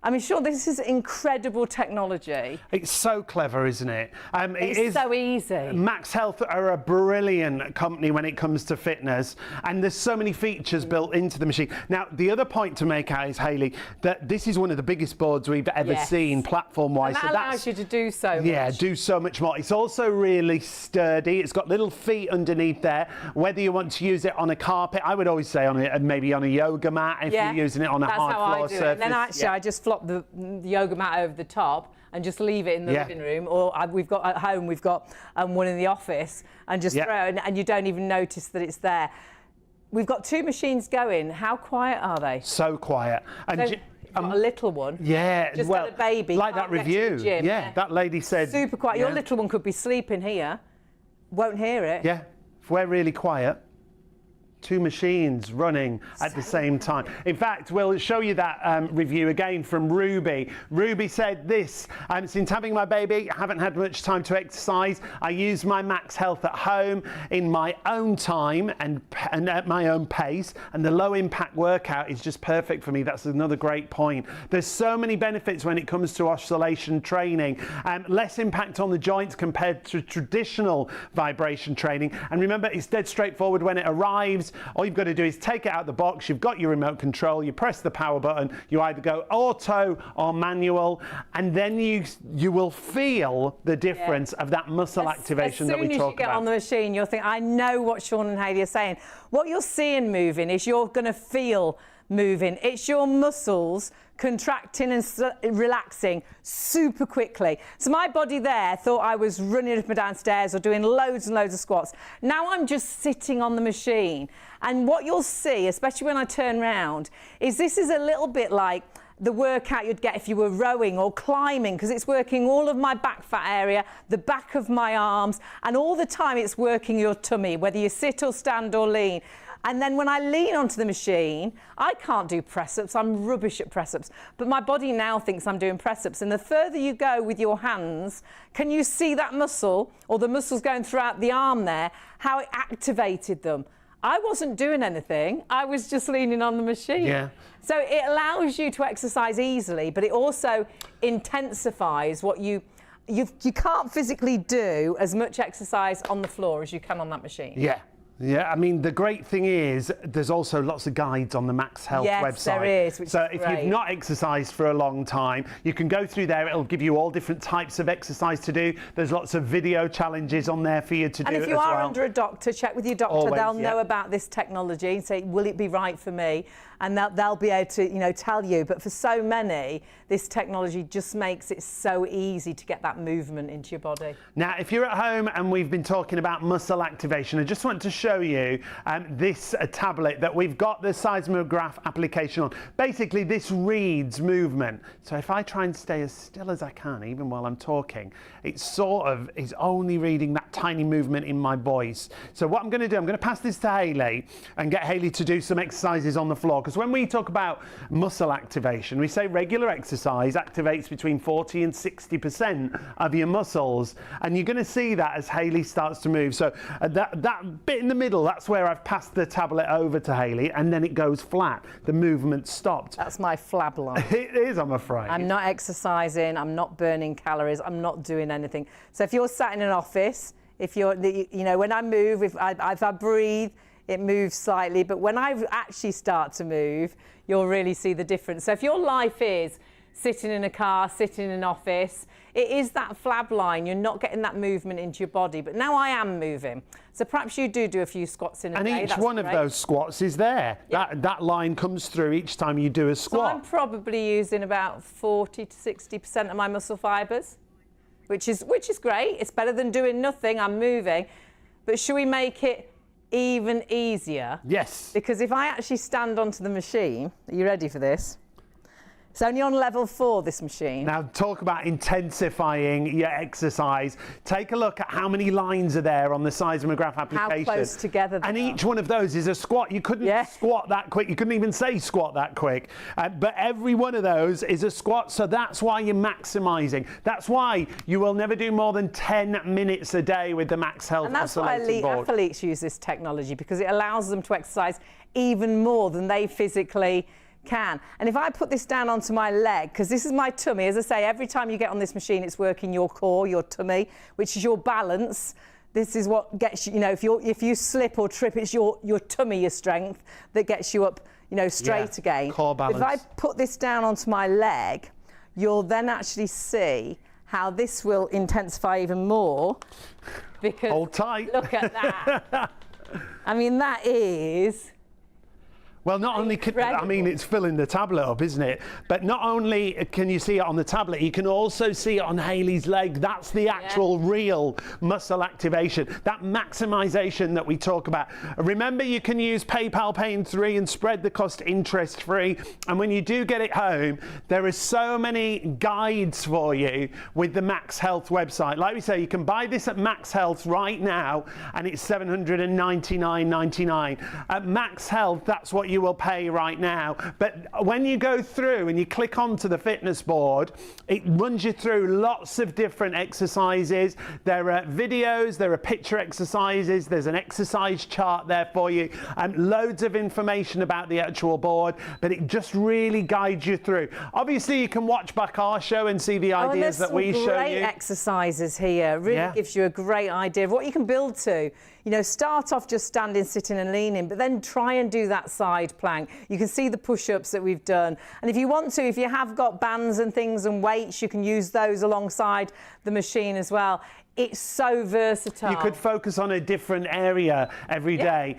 I mean, sure, this is incredible technology. It's so clever, isn't it? It's so easy. Max Health are a brilliant company when it comes to fitness, and there's so many features built into the machine. Now, the other point to make out is, Hayley, that this is one of the biggest boards we've ever seen platform-wise. And that allows you to do so much. Yeah, do so much more. It's also really sturdy. It's got little feet underneath there. Whether you want to use it on a carpet, I would always say on it, maybe on a yoga mat if you're using it on a hard floor surface. And then actually, I just flop the yoga mat over the top and just leave it in the living room, or we've got at home, we've got one in the office, and just throw it, and you don't even notice that it's there. We've got 2 machines going. How quiet are they? So quiet. And you've got a little one. Yeah, just had a baby. Like that review. Yeah, that lady said. Super quiet. Your little one could be sleeping here, won't hear it. Yeah, if we're really quiet. 2 machines running at the same time. In fact, we'll show you that review again from Ruby. Ruby said this: since having my baby, I haven't had much time to exercise. I use my Max Health at home in my own time and at my own pace, and the low impact workout is just perfect for me. That's another great point. There's so many benefits when it comes to oscillation training. Less impact on the joints compared to traditional vibration training. And remember, it's dead straightforward when it arrives. All you've got to do is take it out of the box. You've got your remote control. You press the power button. You either go auto or manual, and then you will feel the difference of that muscle activation that we talk about. As soon as you get on the machine, you'll think, I know what Sean and Hayley are saying. What you're seeing moving is you're going to feel moving. It's your muscles contracting and relaxing super quickly. So my body there thought I was running up and downstairs or doing loads and loads of squats. Now I'm just sitting on the machine. And what you'll see, especially when I turn round, is this is a little bit like the workout you'd get if you were rowing or climbing, because it's working all of my back fat area, the back of my arms, and all the time it's working your tummy, whether you sit or stand or lean. And then when I lean onto the machine, I can't do press-ups. I'm rubbish at press-ups. But my body now thinks I'm doing press-ups. And the further you go with your hands, can you see that muscle, or the muscles going throughout the arm there, how it activated them? I wasn't doing anything. I was just leaning on the machine. Yeah. So it allows you to exercise easily, but it also intensifies what you can't physically do as much exercise on the floor as you can on that machine. Yeah. Yeah, I mean, the great thing is there's also lots of guides on the Max Health website. Yes, there is, which so is if great. you've not exercised for a long time, you can go through there. It'll give you all different types of exercise to do. There's lots of video challenges on there for you to do as well. And if you are under a doctor, check with your doctor. Always, they'll know about this technology and say, will it be right for me? And they'll be able to, tell you. But for so many, this technology just makes it so easy to get that movement into your body. Now, if you're at home and we've been talking about muscle activation, I just want to show you this tablet that we've got the seismograph application on. Basically, this reads movement. So if I try and stay as still as I can, even while I'm talking, it sort of is only reading that tiny movement in my voice. So what I'm going to do, I'm going to pass this to Hayley and get Hayley to do some exercises on the floor. Because when we talk about muscle activation, we say regular exercise activates between 40 and 60% of your muscles. And you're going to see that as Hayley starts to move. So that bit in the middle, that's where I've passed the tablet over to Hayley, and then it goes flat. The movement stopped. That's my flab line. It is, I'm afraid. I'm not exercising, I'm not burning calories, I'm not doing anything. So if you're sat in an office, if you're, when I move, if I breathe, it moves slightly, but when I actually start to move, you'll really see the difference. So if your life is sitting in a car, sitting in an office, it is that flab line. You're not getting that movement into your body, but now I am moving. So perhaps you do a few squats in a day. And each one of those squats is there. Yeah. That line comes through each time you do a squat. So I'm probably using about 40 to 60% of my muscle fibres, which is great. It's better than doing nothing. I'm moving. But should we make it even easier? Yes. Because if I actually stand onto the machine, are you ready for this? It's only on level 4, this machine. Now, talk about intensifying your exercise. Take a look at how many lines are there on the seismograph application. How close together they And are. each one of those is a squat. You couldn't squat that quick. You couldn't even say squat that quick. But every one of those is a squat, so that's why you're maximising. That's why you will never do more than 10 minutes a day with the Max Health And that's why elite athletes use this technology, because it allows them to exercise even more than they physically can. And if I put this down onto my leg, because this is my tummy, as I say, every time you get on this machine, it's working your core, your tummy, which is your balance. This is what gets you, if you slip or trip, it's your tummy, your strength, that gets you up, straight again. Core balance. If I put this down onto my leg, you'll then actually see how this will intensify even more. Because hold tight. Look at that. I mean, that is... Well, not only it's filling the tablet up, isn't it? But not only can you see it on the tablet, you can also see it on Hayley's leg. That's the actual real muscle activation, that maximization that we talk about. Remember, you can use PayPal Pay in 3 and spread the cost interest-free. And when you do get it home, there are so many guides for you with the Max Health website. Like we say, you can buy this at Max Health right now, and it's $799.99. At Max Health, that's what you will pay right now. But when you go through and you click onto the fitness board, it runs you through lots of different exercises. There are videos, there are picture exercises, there's an exercise chart there for you, and loads of information about the actual board, but it just really guides you through. Obviously, you can watch back our show and see the ideas that we show you. Great exercises here. Really gives you a great idea of what you can build to. Start off just standing, sitting and leaning, but then try and do that side plank. You can see the push-ups that we've done. And if you want to, if you have got bands and things and weights, you can use those alongside the machine as well. It's so versatile. You could focus on a different area every day.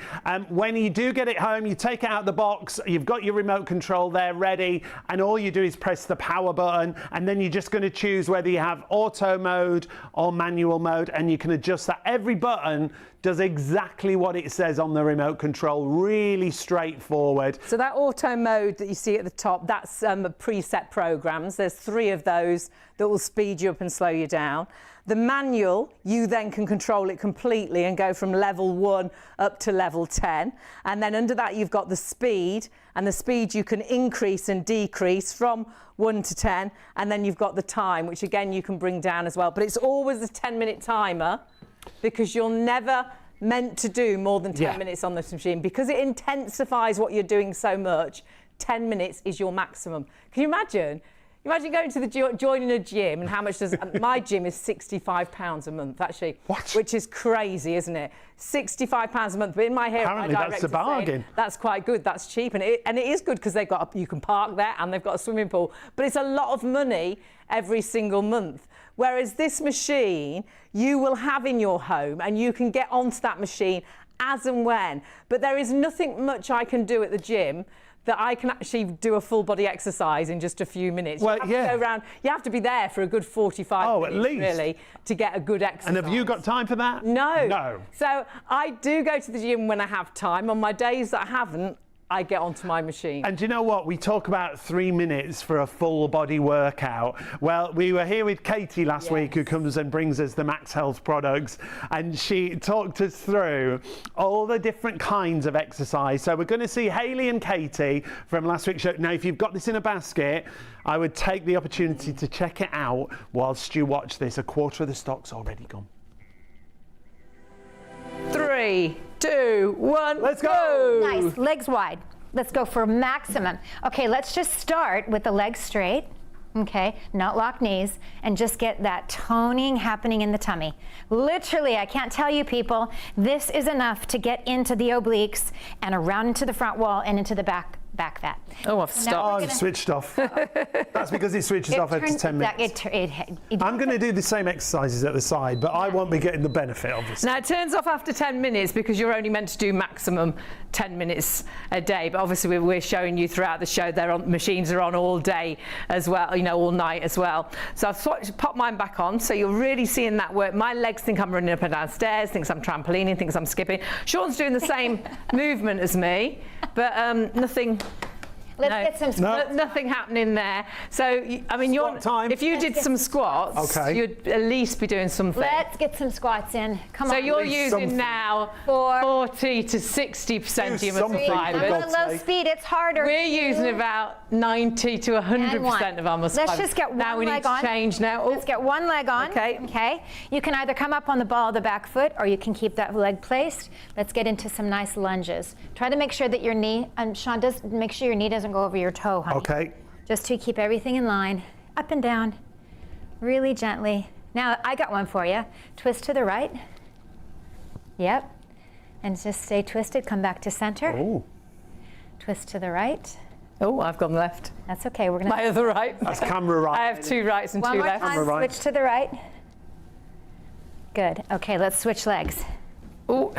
When you do get it home, you take it out of the box, you've got your remote control there ready, and all you do is press the power button, and then you're just going to choose whether you have auto mode or manual mode, and you can adjust that. Every button does exactly what it says on the remote control, really straightforward. So that auto mode that you see at the top, that's preset programs. There's 3 of those that will speed you up and slow you down. The manual, you then can control it completely and go from level 1 up to level 10. And then under that, you've got the speed, and the speed you can increase and decrease from 1 to 10. And then you've got the time, which again, you can bring down as well. But it's always a 10-minute timer, because you're never meant to do more than 10 minutes on this machine, because it intensifies what you're doing so much. 10 minutes is your maximum. Can you imagine? Imagine going to the joining a gym, and how much does my gym is £65 a month actually. What? Which is crazy, isn't it? £65 a month. But in my hair, apparently my that's a bargain. saying, that's quite good. That's cheap, and it is good because they've got you can park there and they've got a swimming pool. But it's a lot of money every single month. Whereas this machine, you will have in your home, and you can get onto that machine as and when. But there is nothing much I can do at the gym that I can actually do a full body exercise in just a few minutes. Well, you have to go around, you have to be there for a good 45 minutes, at least. really, to get a good exercise. And have you got time for that? No. No. So I do go to the gym when I have time. On my days that I haven't, I get onto my machine. And do you know what? We talk about 3 minutes for a full body workout. Well, we were here with Katie last week, who comes and brings us the Max Health products, and she talked us through all the different kinds of exercise. So we're going to see Hayley and Katie from last week's show. Now, if you've got this in a basket, I would take the opportunity to check it out whilst you watch this. A quarter of the stock's already gone. 3, 2, 1, let's go! Nice, legs wide. Let's go for maximum. Okay, let's just start with the legs straight, okay, not lock knees, and just get that toning happening in the tummy. Literally, I can't tell you people, this is enough to get into the obliques and around into the front wall and into the back fat. Oh, I've stopped. Oh, I've switched off. That's because it switches off after 10 minutes. I'm going to do the same exercises at the side, but I won't be getting the benefit, obviously. Now, it turns off after 10 minutes because you're only meant to do maximum 10 minutes a day. But obviously, we're showing you throughout the show, machines are on all day as well, you know, all night as well. So I've popped mine back on, so you're really seeing that work. My legs think I'm running up and down stairs, thinks I'm trampolining, thinks I'm skipping. Sean's doing the same movement as me, but nothing. Let's get some nothing happening there. So, I mean, if you did some squats, you'd at least be doing something. Let's get some squats in. Come on. So you're using now 40 to 60% of your muscle fibers. On low speed, it's harder. We're using about 90 to 100% of our muscle fibers. Let's just get one leg on. Now we need to change now. Let's get one leg on. Okay. You can either come up on the ball of the back foot, or you can keep that leg placed. Let's get into some nice lunges. Try to make sure that your knee, and Sean, make sure your knee doesn't go over your toe, honey. Okay. Just to keep everything in line, up and down, really gently. Now, I got one for you. Twist to the right. Yep. And just stay twisted, come back to center. Oh. Twist to the right. Oh, I've gone left. That's okay, we're gonna. My other right. That's camera right. I have 2 rights and 2 lefts. One more time, switch to the right. Good, okay, let's switch legs. Ooh.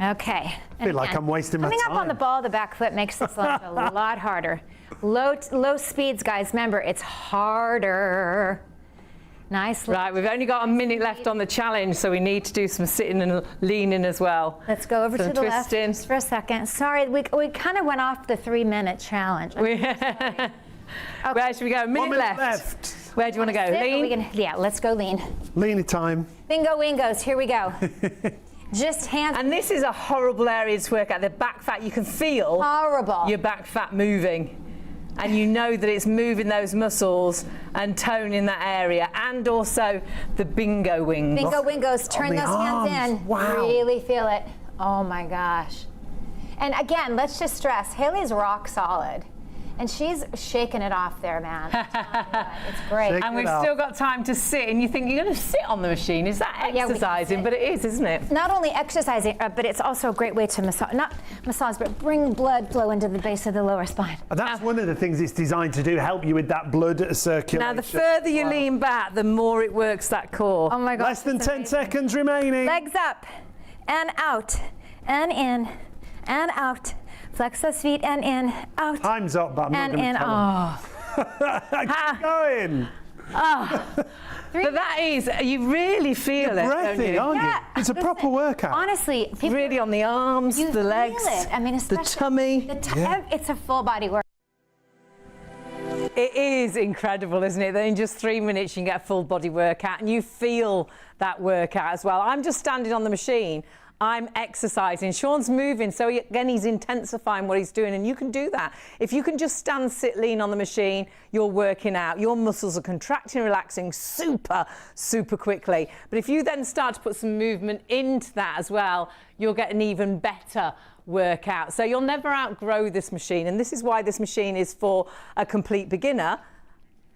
Okay. I feel like I'm wasting my time. Coming up on the ball of the back foot makes this lunge a lot harder. Low speeds, guys. Remember, it's harder. Nice. Right, we've only got a minute left on the challenge, so we need to do some sitting and leaning as well. Let's go over to the left twisting. just for a second. Sorry, we kind of went off the 3-minute challenge. Okay. Where should we go? A minute left. Where do you want to go? Lean? Yeah, let's go lean. Leany time. Bingo wingos, here we go. Just hands. And this is a horrible area to work at. The back fat, you can feel your back fat moving. And you know that it's moving those muscles and toning that area. And also the bingo wings. Bingo wingos, turn those hands in. Wow. Really feel it. Oh my gosh. And again, let's just stress, Hayley's rock solid. And she's shaking it off there, man. It's great. And we've still got time to sit, and you think you're going to sit on the machine. Is that exercising? But it is, isn't it? Not only exercising, but it's also a great way to not massage, but bring blood flow into the base of the lower spine. That's one of the things it's designed to do, help you with that blood circulation. Now, the further you lean back, the more it works that core. Oh my God. Less than 10 seconds remaining. Legs up and out and in and out. Flex those feet and in, out. Time's up, but I'm not going to tell Keep going. But that is, you really feel it, breathy, don't you? aren't you? It's a proper workout. Honestly, people Really on the arms, you the legs, feel it. I mean, the tummy. It's a full body workout. It is incredible, isn't it? That in just 3 minutes you can get a full body workout and you feel that workout as well. I'm just standing on the machine. I'm exercising. Sean's moving, so again, he's intensifying what he's doing, and you can do that. If you can just stand, sit, lean on the machine, you're working out. Your muscles are contracting, relaxing super, super quickly. But if you then start to put some movement into that as well, you'll get an even better workout. So you'll never outgrow this machine, and this is why this machine is for a complete beginner.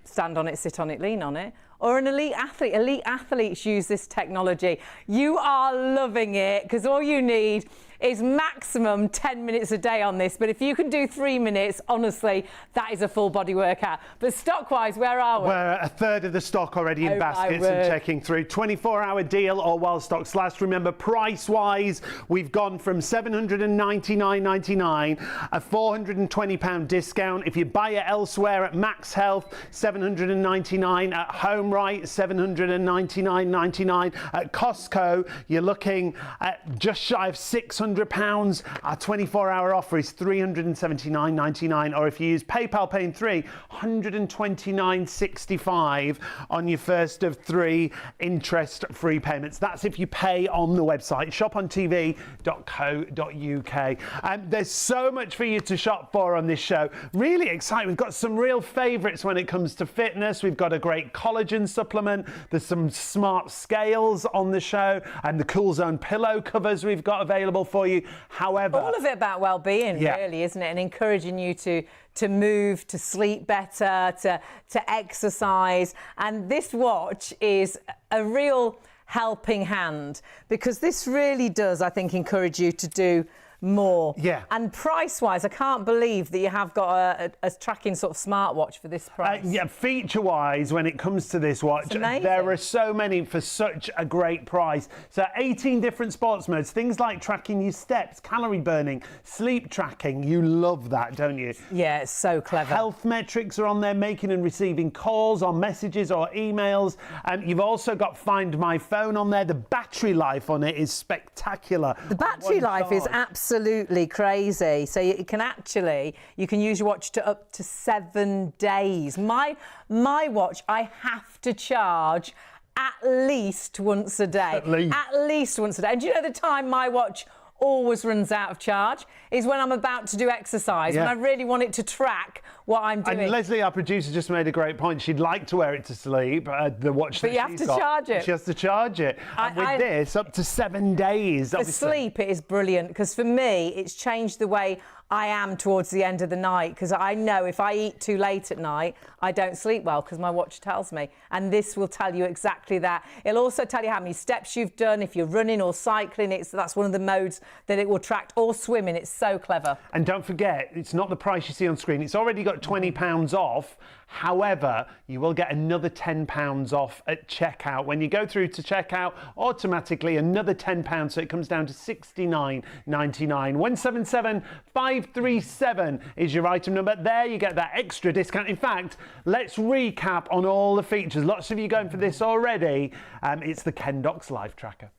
Stand on it, sit on it, lean on it. Or an elite athlete. Elite athletes use this technology. You are loving it because all you need is maximum 10 minutes a day on this. But if you can do 3 minutes, honestly, that is a full body workout. But stock-wise, where are we? We're a third of the stock already in baskets and checking through. 24-hour deal or while stocks last. Remember, price-wise, we've gone from $799.99, a £420 discount. If you buy it elsewhere at Max Health, $799. At Home Right, $799.99. At Costco, you're looking at just shy of £600. Our 24-hour offer is $379.99, or if you use PayPal Pay in 3, $129.65 on your first of 3 interest-free payments. That's if you pay on the website, shopontv.co.uk. There's so much for you to shop for on this show. Really exciting. We've got some real favourites when it comes to fitness. We've got a great collagen supplement. There's some smart scales on the show, and the Cool Zone pillow covers we've got available for you. However, all of it about well-being, really, isn't it? And encouraging you to move, to sleep better, to exercise. And this watch is a real helping hand, because this really does, I think, encourage you to do more. And price-wise, I can't believe that you have got a tracking sort of smartwatch for this price. Feature-wise, when it comes to this watch, there are so many for such a great price. So 18 different sports modes, things like tracking your steps, calorie burning, sleep tracking. You love that, don't you? Yeah, it's so clever. Health metrics are on there, making and receiving calls on messages or emails. You've also got Find My Phone on there. The battery life on it is spectacular. The battery life is absolutely crazy. So you can use your watch to up to 7 days. My watch, I have to charge at least once a day. At least once a day. And do you know the time my watch always runs out of charge is when I'm about to do exercise, when I really want it to track what I'm doing. And Leslie, our producer, just made a great point. She'd like to wear it to sleep, the watch but you have to charge it. She has to charge it. And with this, up to 7 days. For sleep, it is brilliant, because for me, it's changed the way I am towards the end of the night, because I know if I eat too late at night, I don't sleep well, because my watch tells me. And this will tell you exactly that. It'll also tell you how many steps you've done, if you're running or cycling. That's one of the modes that it will track, or swimming. It's so clever. And don't forget, it's not the price you see on screen. It's already got £20 off. However, you will get another £10 off at checkout. When you go through to checkout, automatically another £10, so it comes down to $69.99. 177537 is your item number. There you get that extra discount. In fact, let's recap on all the features. Lots of you going for this already. It's the Kendox Life Tracker.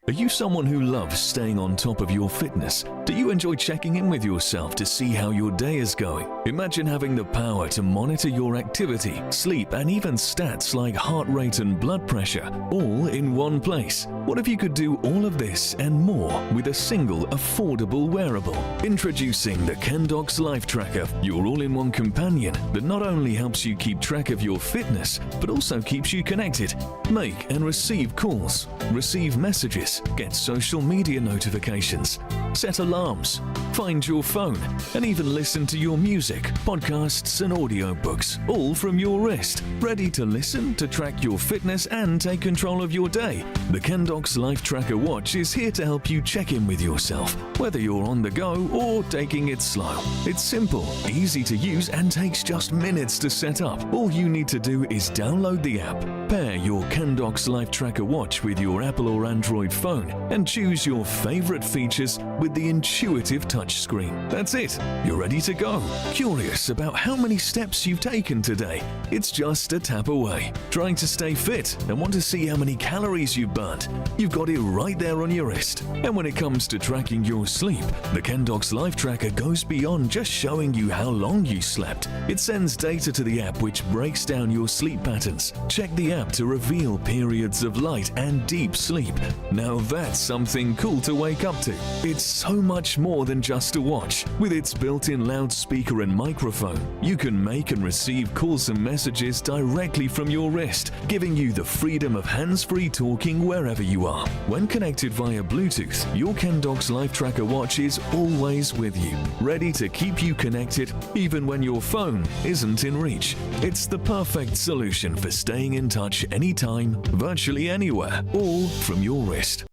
Are you someone who loves staying on top of your fitness? Do you enjoy checking in with yourself to see how your day is going? Imagine having the power to monitor your activity, sleep, and even stats like heart rate and blood pressure, all in one place. What if you could do all of this and more with a single affordable wearable? Introducing the Kendox Life Tracker, your all-in-one companion that not only helps you keep track of your fitness, but also keeps you connected. Make and receive calls, receive messages, fitness, get social media notifications, set alarms, find your phone, and even listen to your music, podcasts and audiobooks, all from your wrist. Ready to listen, to track your fitness and take control of your day? The Kendox Life Tracker Watch is here to help you check in with yourself, whether you're on the go or taking it slow. It's simple, easy to use and takes just minutes to set up. All you need to do is download the app, pair your Kendox Life Tracker Watch with your Apple or Android phone and choose your favorite features with the intuitive touchscreen. That's it. You're ready to go. Curious about how many steps you've taken today? It's just a tap away. Trying to stay fit and want to see how many calories you've burnt? You've got it right there on your wrist. And when it comes to tracking your sleep, the Kendox Life Tracker goes beyond just showing you how long you slept. It sends data to the app which breaks down your sleep patterns. Check the app to reveal periods of light and deep sleep. Now that's something cool to wake up to. It's so much more than just a watch. With its built-in loudspeaker and microphone, you can make and receive calls and messages directly from your wrist, giving you the freedom of hands-free talking wherever you are. When connected via Bluetooth, your Kendox Life Tracker Watch is always with you, ready to keep you connected even when your phone isn't in reach. It's the perfect solution for staying in touch anytime, virtually anywhere, all from your wrist.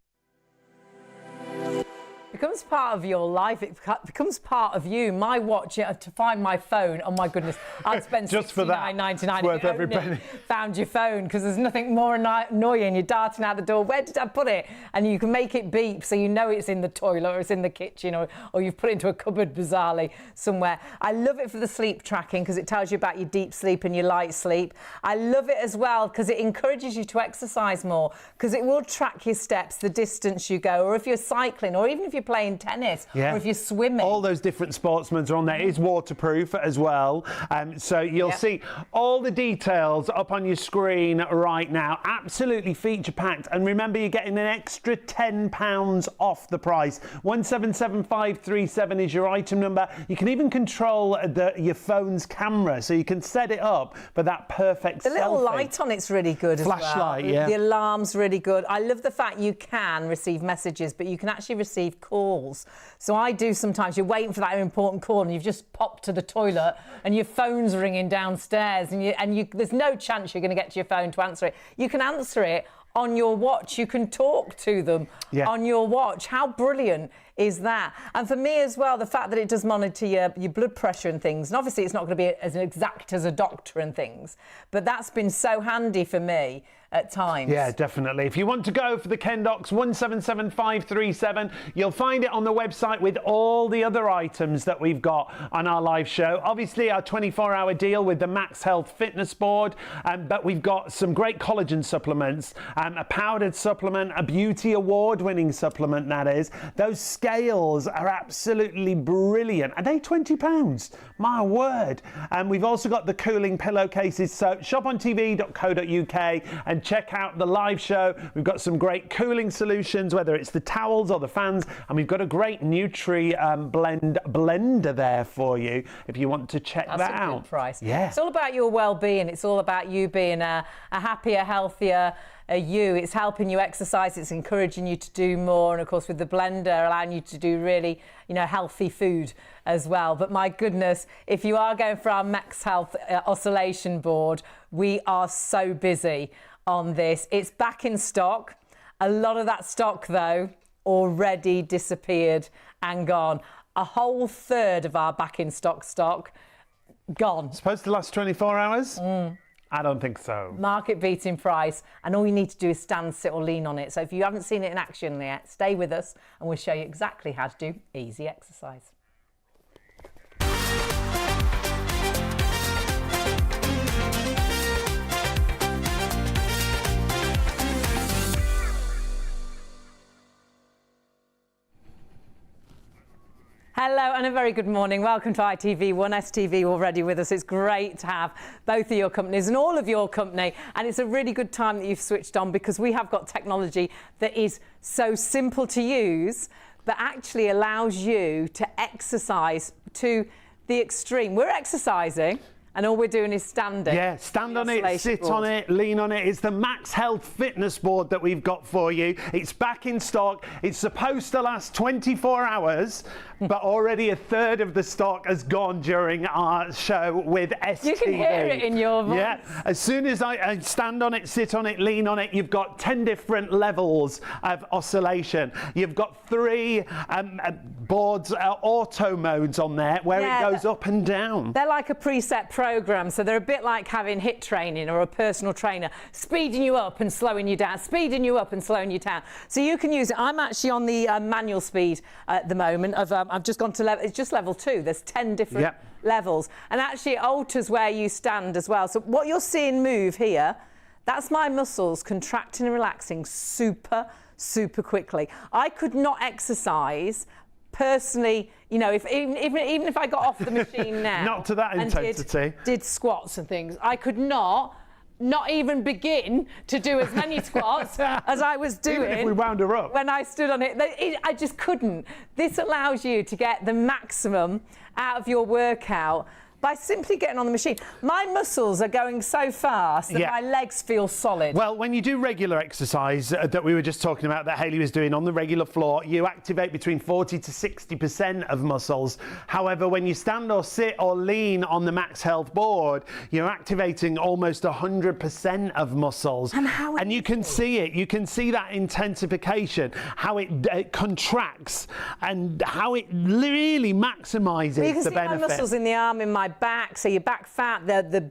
Becomes part of your life. It becomes part of you. My watch, to find my phone, oh my goodness, I'd spend just for that, $69.99 worth every penny. Found your phone, because there's nothing more annoying. You're darting out the door. Where did I put it? And you can make it beep, so you know it's in the toilet or it's in the kitchen, or you've put it into a cupboard bizarrely somewhere. I love it for the sleep tracking because it tells you about your deep sleep and your light sleep. I love it as well because it encourages you to exercise more, because it will track your steps, the distance you go, or if you're cycling, or even if you're playing tennis, or if you're swimming. All those different sportsmen are on there. It is waterproof as well. So you'll see all the details up on your screen right now. Absolutely feature packed. And remember, you're getting an extra £10 off the price. 177537 is your item number. You can even control your phone's camera, so you can set it up for that perfect The little selfie. light on it's really good as well. Flashlight, The alarm's really good. I love the fact you can receive messages, but you can actually receive calls. So I do sometimes, you're waiting for that important call and you've just popped to the toilet and your phone's ringing downstairs and there's no chance you're going to get to your phone to answer it. You can answer it on your watch. You can talk to them on your watch. How brilliant is that? And for me as well, the fact that it does monitor your blood pressure and things, and obviously it's not going to be as exact as a doctor and things, but that's been so handy for me at times. Yeah, definitely. If you want to go for the Kendox 177537, you'll find it on the website with all the other items that we've got on our live show. Obviously, our 24-hour deal with the Max Health Fitness Board, but we've got some great collagen supplements, a powdered supplement, a beauty award-winning supplement, that is. Those scales are absolutely brilliant. Are they £20? My word. And we've also got the cooling pillowcases. So shopontv.co.uk and check out the live show. We've got some great cooling solutions, whether it's the towels or the fans, and we've got a great Nutri blender there for you if you want to check that out. That's a good price. Yeah. It's all about your well-being. It's all about you being a happier, healthier you. It's helping you exercise. It's encouraging you to do more, and of course with the blender allowing you to do really, healthy food as well. But my goodness, if you are going for our Max Health oscillation board, we are so busy on this. It's back in stock. A lot of that stock though already disappeared and gone. A whole third of our back in stock gone. Supposed to last 24 hours? I don't think so. Market beating price, and all you need to do is stand, sit or lean on it. So if you haven't seen it in action yet, stay with us and we'll show you exactly how to do easy exercise. Hello and a very good morning. Welcome to ITV1 STV already with us. It's great to have both of your companies and all of your company, and it's a really good time that you've switched on because we have got technology that is so simple to use but actually allows you to exercise to the extreme. We're exercising And all we're doing is standing. Yeah, stand on it, sit on it, lean on it. It's the Max Health fitness board that we've got for you. It's back in stock. It's supposed to last 24 hours, but already a third of the stock has gone during our show with STV. You can hear it in your voice. Yeah, as soon as I stand on it, sit on it, lean on it, you've got 10 different levels of oscillation. You've got 3 boards, auto modes on there where it goes up and down. They're like a preset program, so they're a bit like having HIIT training or a personal trainer, speeding you up and slowing you down, speeding you up and slowing you down. So you can use it. I'm actually on the manual speed at the moment. I've just gone to level. It's just level 2. There's 10 different levels, and actually it alters where you stand as well. So what you're seeing move here, that's my muscles contracting and relaxing super quickly. I could not exercise personally, you know, even if I got off the machine now, not to that intensity, did squats and things, I could not even begin to do as many squats as I was doing. Even if we wound her up. When I stood on it, I just couldn't. This allows you to get the maximum out of your workout by simply getting on the machine. My muscles are going so fast that my legs feel solid. Well, when you do regular exercise that we were just talking about, that Hayley was doing on the regular floor, you activate between 40 to 60% of muscles. However, when you stand or sit or lean on the Max Health board, you're activating almost 100% of muscles. And you can see it. You can see that intensification, how it contracts and how it really maximizes the benefit. You can see my muscles in the arm, in my back, so your back fat, the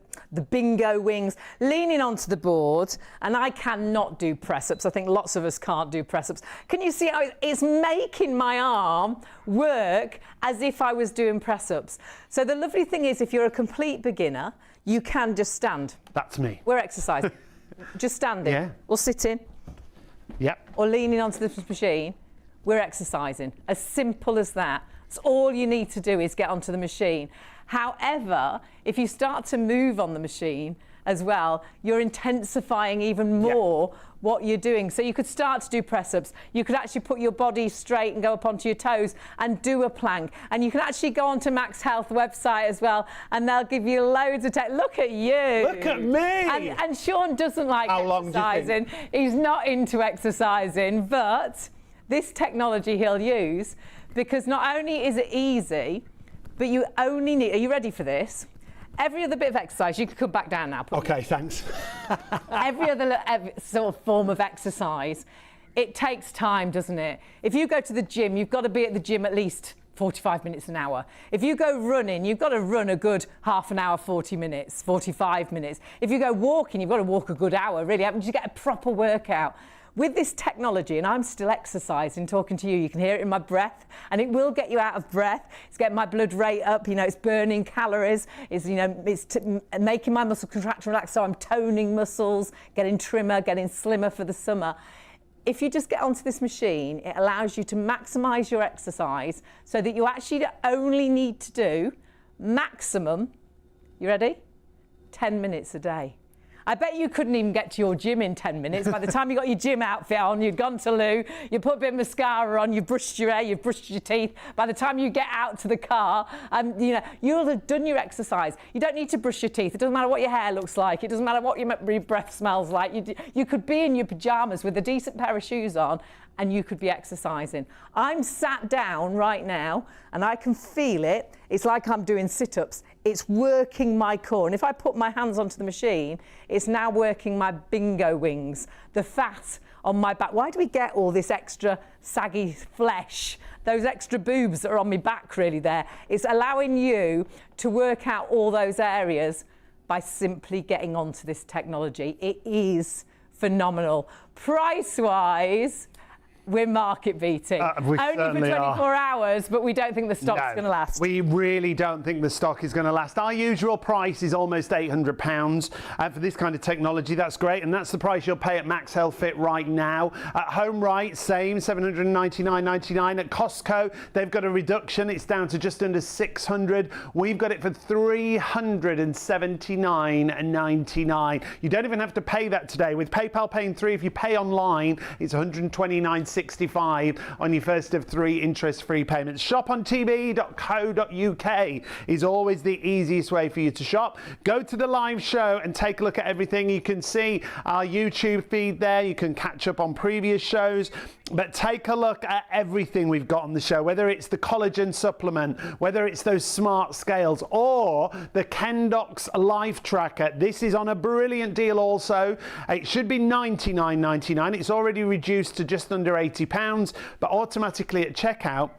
bingo wings, leaning onto the board, and I cannot do press-ups. I think lots of us can't do press-ups. Can you see how it's making my arm work as if I was doing press-ups? So the lovely thing is, if you're a complete beginner, you can just stand. That's me. We're exercising. Just standing or sitting or leaning onto the machine. We're exercising. As simple as that. That's all you need to do is get onto the machine. However, if you start to move on the machine as well, you're intensifying even more what you're doing. So you could start to do press-ups. You could actually put your body straight and go up onto your toes and do a plank. And you can actually go onto Max Health website as well, and they'll give you loads of Look at you. Look at me. And Sean doesn't like exercising. He's not into exercising, but this technology he'll use, because not only is it easy, but you only need, are you ready for this? Every other bit of exercise, you can come back down now, please. Okay, thanks. Every other sort of form of exercise, it takes time, doesn't it? If you go to the gym, you've got to be at the gym at least 45 minutes an hour. If you go running, you've got to run a good half an hour, 40 minutes, 45 minutes. If you go walking, you've got to walk a good hour, really, haven't you? To get a proper workout. With this technology, and I'm still exercising, talking to you, you can hear it in my breath, and it will get you out of breath. It's getting my blood rate up, you know, it's burning calories, it's, you know, it's making my muscle contract and relax, so I'm toning muscles, getting trimmer, getting slimmer for the summer. If you just get onto this machine, it allows you to maximise your exercise so that you actually only need to do maximum, you ready? 10 minutes a day. I bet you couldn't even get to your gym in 10 minutes. By the time you got your gym outfit on, you've gone to loo, you put a bit of mascara on, you've brushed your hair, you've brushed your teeth. By the time you get out to the car, you know, you'll have done your exercise. You don't need to brush your teeth. It doesn't matter what your hair looks like. It doesn't matter what your breath smells like. You could be in your pyjamas with a decent pair of shoes on, and you could be exercising. I'm sat down right now and I can feel it. It's like I'm doing sit-ups. It's working my core. And if I put my hands onto the machine, it's now working my bingo wings, the fat on my back. Why do we get all this extra saggy flesh? Those extra boobs that are on my back really there. It's allowing you to work out all those areas by simply getting onto this technology. It is phenomenal. Price-wise, we're market beating. We only for 24 hours, but we don't think the stock's going to last. We really don't think the stock is going to last. Our usual price is almost £800 for this kind of technology. That's great, and that's the price you'll pay at Max Health Fit right now. At Home Right, same, $799.99. At Costco, they've got a reduction. It's down to just under $600. We've got it for $379.99. You don't even have to pay that today. With PayPal paying $3, if you pay online, it's $129.60. $1,965 on your first of 3 interest-free payments. shopontv.co.uk is always the easiest way for you to shop. Go to the live show and take a look at everything. You can see our YouTube feed there. You can catch up on previous shows, but take a look at everything we've got on the show, whether it's the collagen supplement, whether it's those smart scales, or the Kendox Life Tracker. This is on a brilliant deal also. It should be $99.99. It's already reduced to just under £80, but automatically at checkout,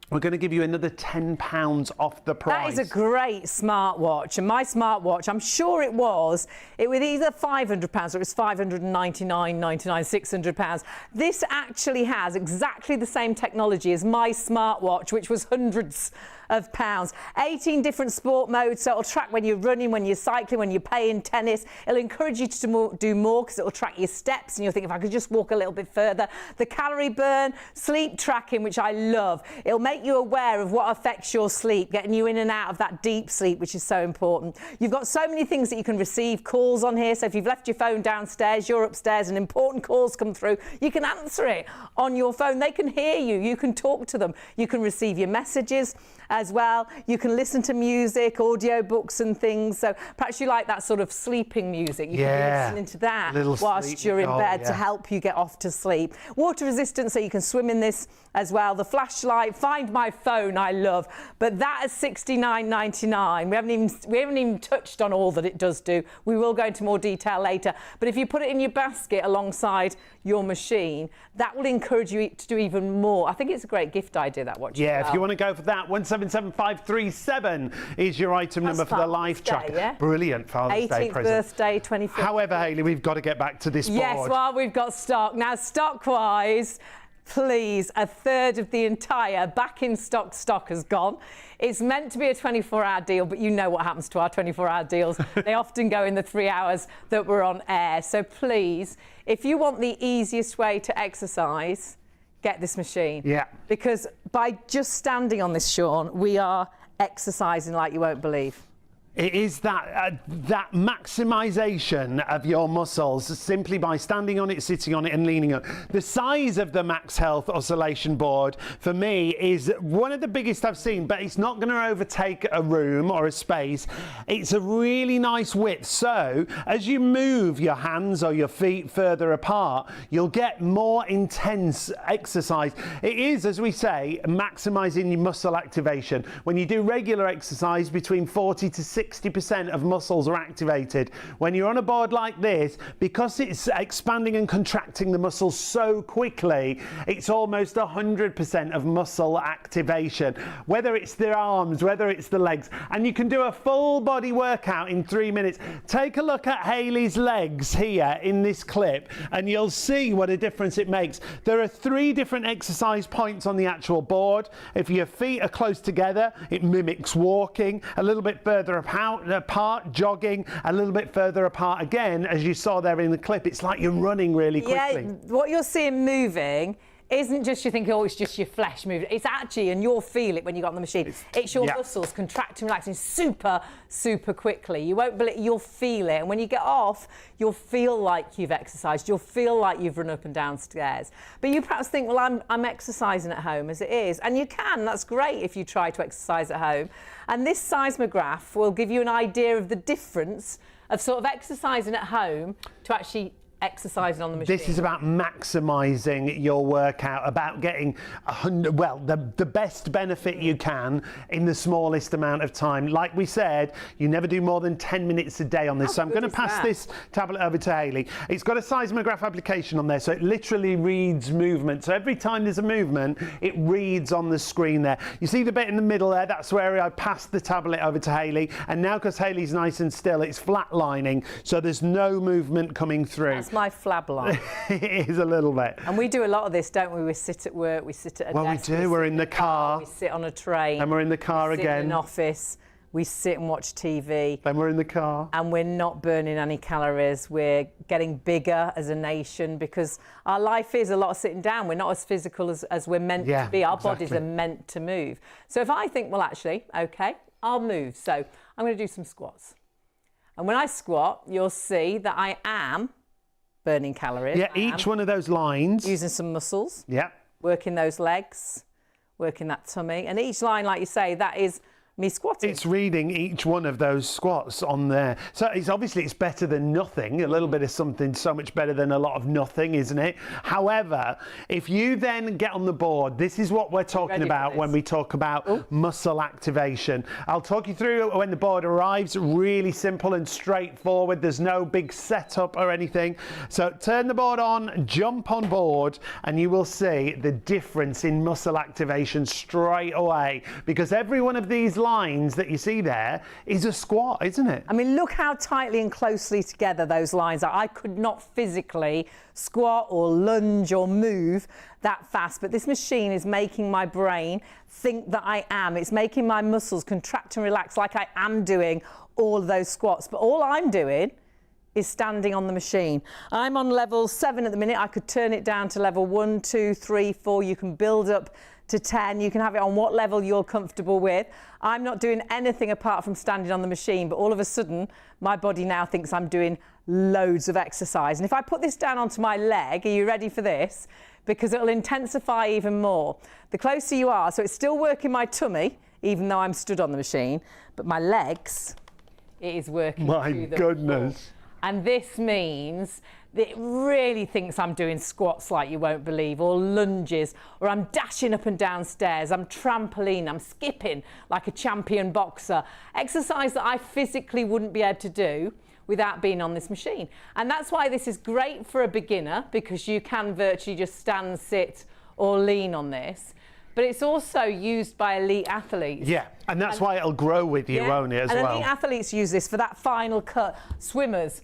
we're going to give you another £10 off the price. That is a great smartwatch. And my smartwatch, I'm sure it was either £500 or it was £599.99, £600. This actually has exactly the same technology as my smartwatch, which was hundreds of pounds. 18 different sport modes, so it'll track when you're running, when you're cycling, when you're playing tennis. It'll encourage you to do more because it'll track your steps and you'll think, if I could just walk a little bit further. The calorie burn, sleep tracking, which I love. It'll make you aware of what affects your sleep, getting you in and out of that deep sleep, which is so important. You've got so many things that you can receive calls on here. So if you've left your phone downstairs, you're upstairs and important calls come through, you can answer it on your phone. They can hear you. You can talk to them. You can receive your messages as well. You can listen to music, audio books and things. So perhaps you like that sort of sleeping music. You can be listening to that whilst you're in bed to help you get off to sleep. Water resistant, so you can swim in this as well. The flashlight, Find My Phone, I love. But that is $69.99. We haven't even touched on all that it does do. We will go into more detail later. But if you put it in your basket alongside your machine, that will encourage you to do even more. I think it's a great gift idea, that watch. Yeah, if you want to go for that, 177537 is your item number for the Life Tracker. Yeah? Brilliant Father's Day 18th present. birthday, 25th. However, Hayley, we've got to get back to this board. Yes, well, we've got stock. Now, stock-wise, please, a third of the entire back-in-stock stock has gone. It's meant to be a 24-hour deal, but you know what happens to our 24-hour deals. They often go in the 3 hours that we're on air. So please, if you want the easiest way to exercise, get this machine. Yeah. Because by just standing on this, Sean, we are exercising like you won't believe. It is that maximisation of your muscles simply by standing on it, sitting on it and leaning on it. The size of the Max Health oscillation board for me is one of the biggest I've seen, but it's not going to overtake a room or a space. It's a really nice width, so as you move your hands or your feet further apart, you'll get more intense exercise. It is, as we say, maximising your muscle activation. When you do regular exercise, between 40 to 60% of muscles are activated. When you're on a board like this, because it's expanding and contracting the muscles so quickly, it's almost 100% of muscle activation, whether it's the arms, whether it's the legs, and you can do a full body workout in 3 minutes. Take a look at Hayley's legs here in this clip and you'll see what a difference it makes. There are 3 different exercise points on the actual board. If your feet are close together, it mimics walking. A little bit further apart, jogging, a little bit further apart again, as you saw there in the clip, it's like you're running really quickly. Yeah, what you're seeing moving isn't just you think, oh, it's just your flesh moving. It's actually, and you'll feel it when you got on the machine, it's your muscles contracting, relaxing super, super quickly. You won't believe, you'll feel it. And when you get off, you'll feel like you've exercised. You'll feel like you've run up and down stairs. But you perhaps think, well, I'm exercising at home as it is. And you can, that's great if you try to exercise at home. And this seismograph will give you an idea of the difference of sort of exercising at home to actually exercising on the machine. This is about maximising your workout, about getting the best benefit you can in the smallest amount of time. Like we said, you never do more than 10 minutes a day on this. So I'm going to pass this tablet over to Hayley. It's got a seismograph application on there, so it literally reads movement. So every time there's a movement, it reads on the screen there. You see the bit in the middle there? That's where I passed the tablet over to Hayley. And now, because Hayley's nice and still, it's flatlining, so there's no movement coming through. That's my flab line. It is a little bit. And we do a lot of this, don't we? We sit at work, we sit at a desk. Well, we do. We're in the car. We sit on a train. And we're in the car we sit again. in an office. We sit and watch TV. Then we're in the car. And we're not burning any calories. We're getting bigger as a nation because our life is a lot of sitting down. We're not as physical as we're meant to be. Our bodies are meant to move. So if I think, well, actually, okay, I'll move. So I'm going to do some squats. And when I squat, you'll see that I am burning calories. Yeah, each one of those lines. Using some muscles. Yeah. Working those legs, working that tummy. And each line, like you say, that is me squatting. It's reading each one of those squats on there. So it's better than nothing. A little bit of something so much better than a lot of nothing, isn't it? However, if you then get on the board, this is what we're talking about when we talk about muscle activation. I'll talk you through when the board arrives. Really simple and straightforward. There's no big setup or anything. So turn the board on, jump on board, and you will see the difference in muscle activation straight away, because every one of these lines that you see there is a squat, isn't it? I mean, look how tightly and closely together those lines are. I could not physically squat or lunge or move that fast, but this machine is making my brain think that I am. It's making my muscles contract and relax like I am doing all of those squats, but all I'm doing is standing on the machine. I'm on level 7 at the minute. I could turn it down to level 1, 2, 3, 4. You can build up to 10. You can have it on what level you're comfortable with. I'm not doing anything apart from standing on the machine, but all of a sudden my body now thinks I'm doing loads of exercise. And if I put this down onto my leg, are you ready for this? Because it'll intensify even more. The closer you are, so it's still working my tummy, even though I'm stood on the machine, but my legs, it is working. My goodness. And this means that it really thinks I'm doing squats like you won't believe, or lunges, or I'm dashing up and down stairs, I'm trampoline, I'm skipping like a champion boxer. Exercise that I physically wouldn't be able to do without being on this machine. And that's why this is great for a beginner, because you can virtually just stand, sit, or lean on this. But it's also used by elite athletes. Yeah, and that's why it'll grow with you, won't it, as well? And elite athletes use this for that final cut. Swimmers,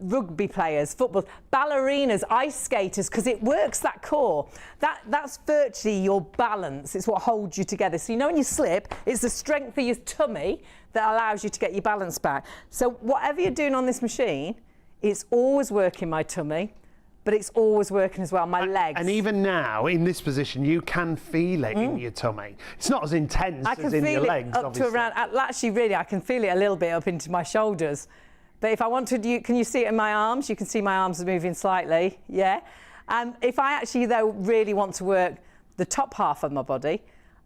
rugby players, football, ballerinas, ice skaters, because it works that core. That's virtually your balance. It's what holds you together. So you know when you slip, it's the strength of your tummy that allows you to get your balance back. So whatever you're doing on this machine, it's always working my tummy, but it's always working as well, my legs. And even now, in this position, you can feel it in your tummy. It's not as intense as in your legs, up obviously. to around, actually really, I can feel it a little bit up into my shoulders. But if I wanted, can you see it in my arms? You can see my arms are moving slightly, yeah? And if I actually, though, really want to work the top half of my body,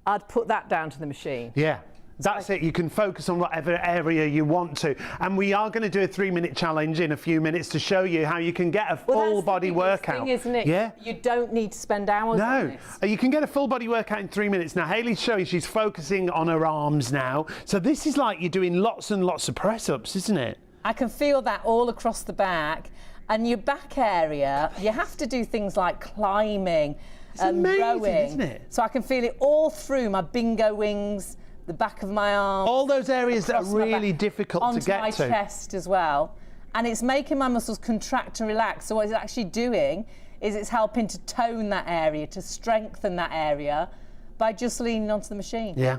I'd put that down to the machine. Yeah. That's it. You can focus on whatever area you want to. And we are going to do a 3-minute challenge in a few minutes to show you how you can get a full body workout. Thing, isn't it? Yeah. You don't need to spend hours on this. You can get a full body workout in 3 minutes. Now, Hayley's showing she's focusing on her arms now. So this is like you're doing lots and lots of press-ups, isn't it? I can feel that all across the back. And your back area, you have to do things like climbing and rowing. Isn't it? So I can feel it all through my bingo wings, the back of my arm. All those areas that are really difficult to get to. Onto my chest as well. And it's making my muscles contract and relax. So what it's actually doing is it's helping to tone that area, to strengthen that area by just leaning onto the machine. Yeah.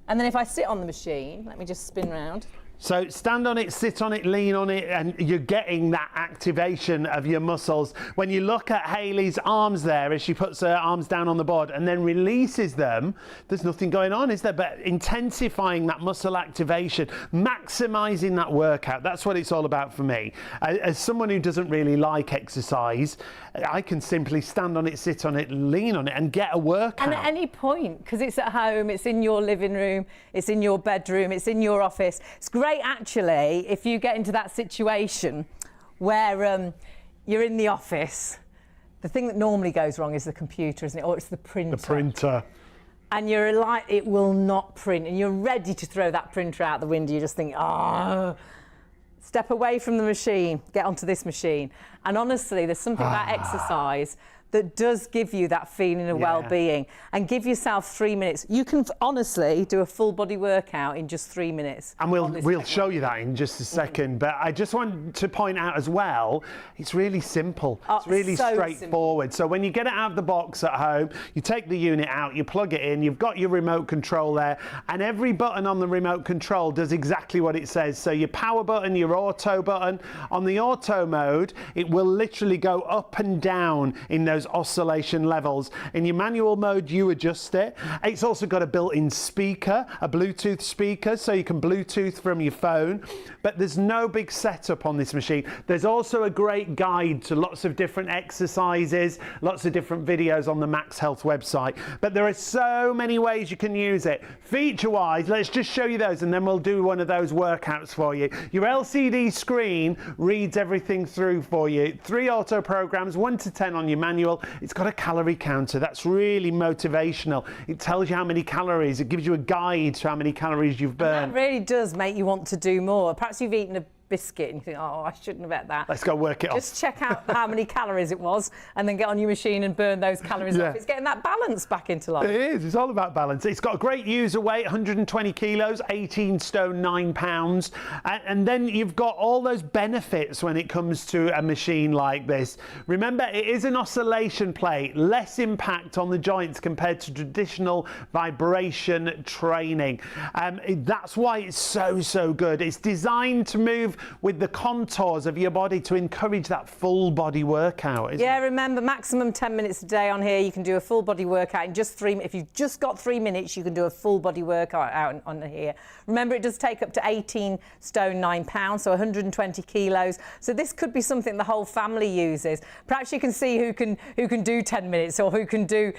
And then if I sit on the machine, let me just spin round. So stand on it, sit on it, lean on it, and you're getting that activation of your muscles. When you look at Hayley's arms there, as she puts her arms down on the board and then releases them, there's nothing going on, is there? But intensifying that muscle activation, maximising that workout, that's what it's all about for me. As someone who doesn't really like exercise, I can simply stand on it, sit on it, lean on it, and get a workout. And at any point, because it's at home, it's in your living room, it's in your bedroom, it's in your office. It's great, actually, if you get into that situation where you're in the office. The thing that normally goes wrong is the computer, isn't it? Or it's the printer. The printer. And you're like, it will not print, and you're ready to throw that printer out the window. You just think, oh. Step away from the machine, get onto this machine. And honestly, there's something about exercise that does give you that feeling of well-being, and give yourself 3 minutes. You can honestly do a full body workout in just 3 minutes. And we'll show you that in just a second. But I just want to point out as well, it's really simple. It's really so straightforward. So when you get it out of the box at home, you take the unit out, you plug it in, you've got your remote control there, and every button on the remote control does exactly what it says. So your power button, your auto button, on the auto mode, it will literally go up and down in those those oscillation levels. In your manual mode, you adjust it. It's also got a built-in speaker, a Bluetooth speaker, so you can Bluetooth from your phone. But there's no big setup on this machine. There's also a great guide to lots of different exercises, lots of different videos on the Max Health website. But there are so many ways you can use it. Feature-wise, let's just show you those and then we'll do one of those workouts for you. Your LCD screen reads everything through for you. 3 auto programs, 1 to 10 on your manual. It's got a calorie counter. That's really motivational. It tells you how many calories. It gives you a guide to how many calories you've burned. And that really does make you want to do more. Perhaps you've eaten a biscuit and you think, oh, I shouldn't have ate that. Let's go work it off. Just check out how many calories it was and then get on your machine and burn those calories off. It's getting that balance back into life. It is. It's all about balance. It's got a great user weight, 120 kilos, 18 stone, 9 pounds. And then you've got all those benefits when it comes to a machine like this. Remember, it is an oscillation plate, less impact on the joints compared to traditional vibration training. That's why it's so good. It's designed to move with the contours of your body to encourage that full body workout. Remember, maximum 10 minutes a day on here. You can do a full body workout in just 3 minutes. If you've just got 3 minutes, you can do a full body workout out on here. Remember, it does take up to 18 stone 9 pounds, so 120 kilos. So this could be something the whole family uses. Perhaps you can see who can do 10 minutes or who can do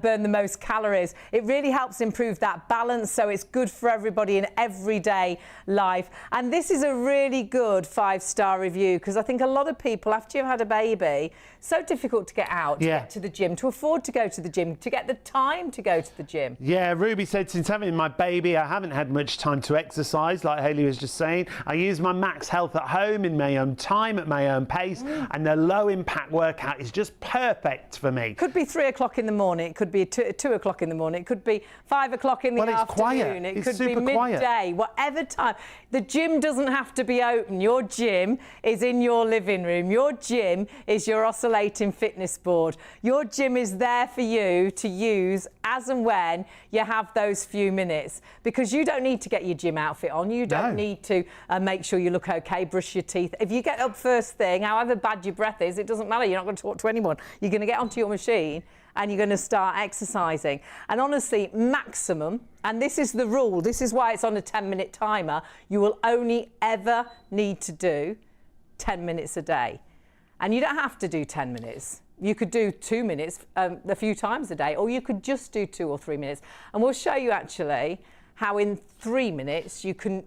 burn the most calories. It really helps improve that balance, so it's good for everybody in everyday life. And this is a really good 5-star review, because I think a lot of people, after you've had a baby, so difficult to get out, to get to the gym, to afford to go to the gym, to get the time to go to the gym. Yeah, Ruby said, since having my baby, I haven't had much time to exercise, like Hayley was just saying. I use my Max Health at home in my own time, at my own pace, and the low impact workout is just perfect for me. Could be 3 o'clock in the morning, it could be 2 o'clock in the morning, it could be 5 o'clock in the afternoon, quiet. It It's could be super midday, quiet. whatever time. The gym doesn't have to be open. Your gym is in your living room. Your gym is your oscillating fitness board. Your gym is there for you to use as and when you have those few minutes, because you don't need to get your gym outfit on. You don't need to make sure you look okay, brush your teeth. If you get up first thing, however bad your breath is, it doesn't matter. You're not going to talk to anyone. You're going to get onto your machine and you're going to start exercising. And honestly, maximum, and this is the rule, this is why it's on a 10-minute timer, you will only ever need to do 10 minutes a day. And you don't have to do 10 minutes. You could do 2 minutes a few times a day, or you could just do 2 or 3 minutes. And we'll show you actually how in 3 minutes you can,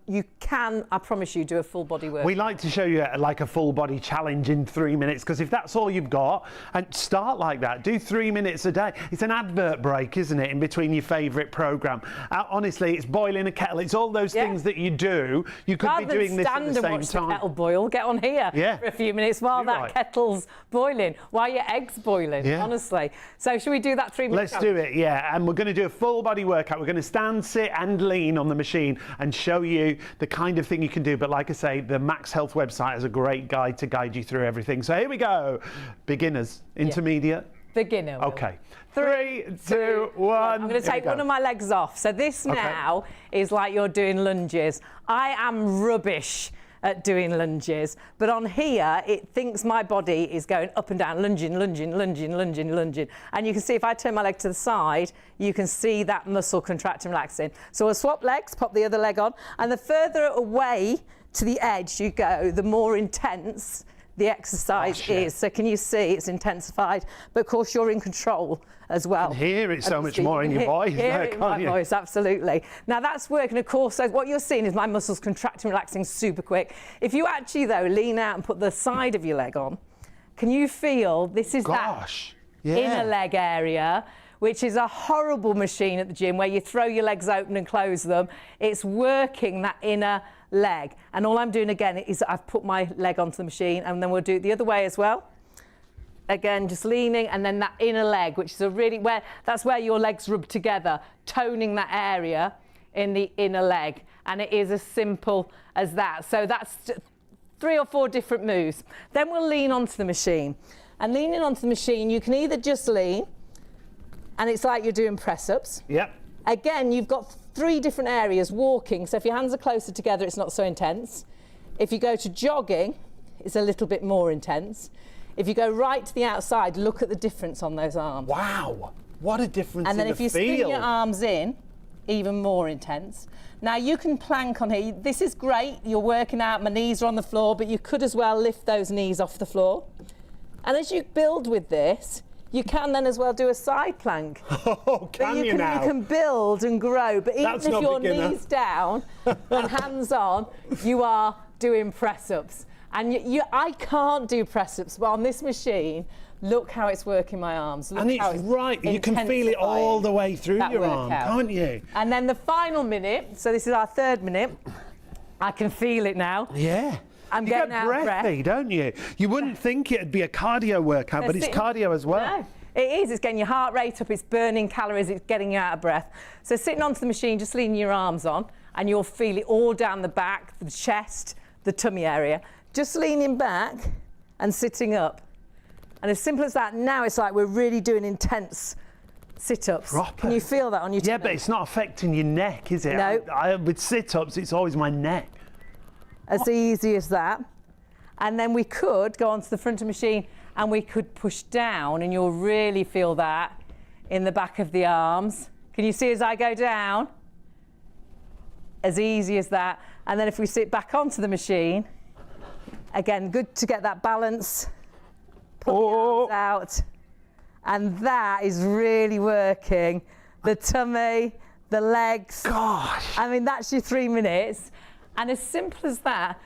I promise you, do a full body workout. We like to show you like a full body challenge in 3 minutes, because if that's all you've got, and start like that, do 3 minutes a day. It's an advert break, isn't it, in between your favourite programme. Honestly, it's boiling a kettle. It's all those things that you do. You could be doing this at the same time. Rather than stand and watch the kettle boil, get on here for a few minutes while that kettle's boiling, while your egg's boiling, honestly. So should we do that 3 minutes? Let's do it, and we're going to do a full body workout. We're going to stand, sit and lean on the machine and show you the kind of thing you can do. But like I say, the Max Health website has a great guide to guide you through everything. So here we go. Beginners, intermediate. Beginner. Okay. 3, 2, 1. I'm going to take one of my legs off. So this now is like you're doing lunges. I am rubbish at doing lunges, but on here it thinks my body is going up and down, lunging. And you can see if I turn my leg to the side, you can see that muscle contract and relaxing. So we'll swap legs, pop the other leg on, and the further away to the edge you go, the more intense the exercise is. So can you see it's intensified? But of course you're in control as well. And hear it so much more in your voice. Hear it in my voice, absolutely. Now that's working, of course. So what you're seeing is my muscles contracting, relaxing super quick. If you actually though lean out and put the side of your leg on, can you feel this is that inner leg area, which is a horrible machine at the gym where you throw your legs open and close them. It's working that inner leg. And all I'm doing again is I've put my leg onto the machine, and then we'll do it the other way as well. Again, just leaning, and then that inner leg, which is that's where your legs rub together, toning that area in the inner leg. And it is as simple as that. So that's 3 or 4 different moves. Then we'll lean onto the machine. And leaning onto the machine, you can either just lean, and it's like you're doing press-ups. Yep. Again, you've got 3 different areas. Walking, so if your hands are closer together, it's not so intense. If you go to jogging, it's a little bit more intense. If you go right to the outside, look at the difference on those arms. Wow, what a difference and then in if you the feel. spin your arms in, even more intense. Now you can plank on here. This is great, you're working out, my knees are on the floor, but you could as well lift those knees off the floor. And as you build with this, you can then as well do a side plank. Oh, can you now? You can build and grow, but even That's if not your beginner. knees down and hands on, you are doing press-ups. And I can't do press-ups, but on this machine, look how it's working my arms. Look And it's how right, you can feel it all the way through your arm, can't you? And then the final minute, so this is our third minute, I can feel it now. Yeah. I'm you getting get out of breath. breathy, don't you? You wouldn't think it'd be a cardio workout, but it's cardio as well. No, it is. It's getting your heart rate up, it's burning calories, it's getting you out of breath. So sitting onto the machine, just leaning your arms on, and you'll feel it all down the back, the chest, the tummy area. Just leaning back and sitting up. And as simple as that, now it's like we're really doing intense sit-ups. Can you feel that on your tummy? Yeah, but it's not affecting your neck, is it? No. With sit-ups, it's always my neck. As easy as that. And then we could go onto the front of the machine and we could push down, and you'll really feel that in the back of the arms. Can you see as I go down? As easy as that. And then if we sit back onto the machine, again, good to get that balance. Put the arms out. And that is really working. The tummy, the legs. Gosh. I mean, that's your 3 minutes. And as simple as that,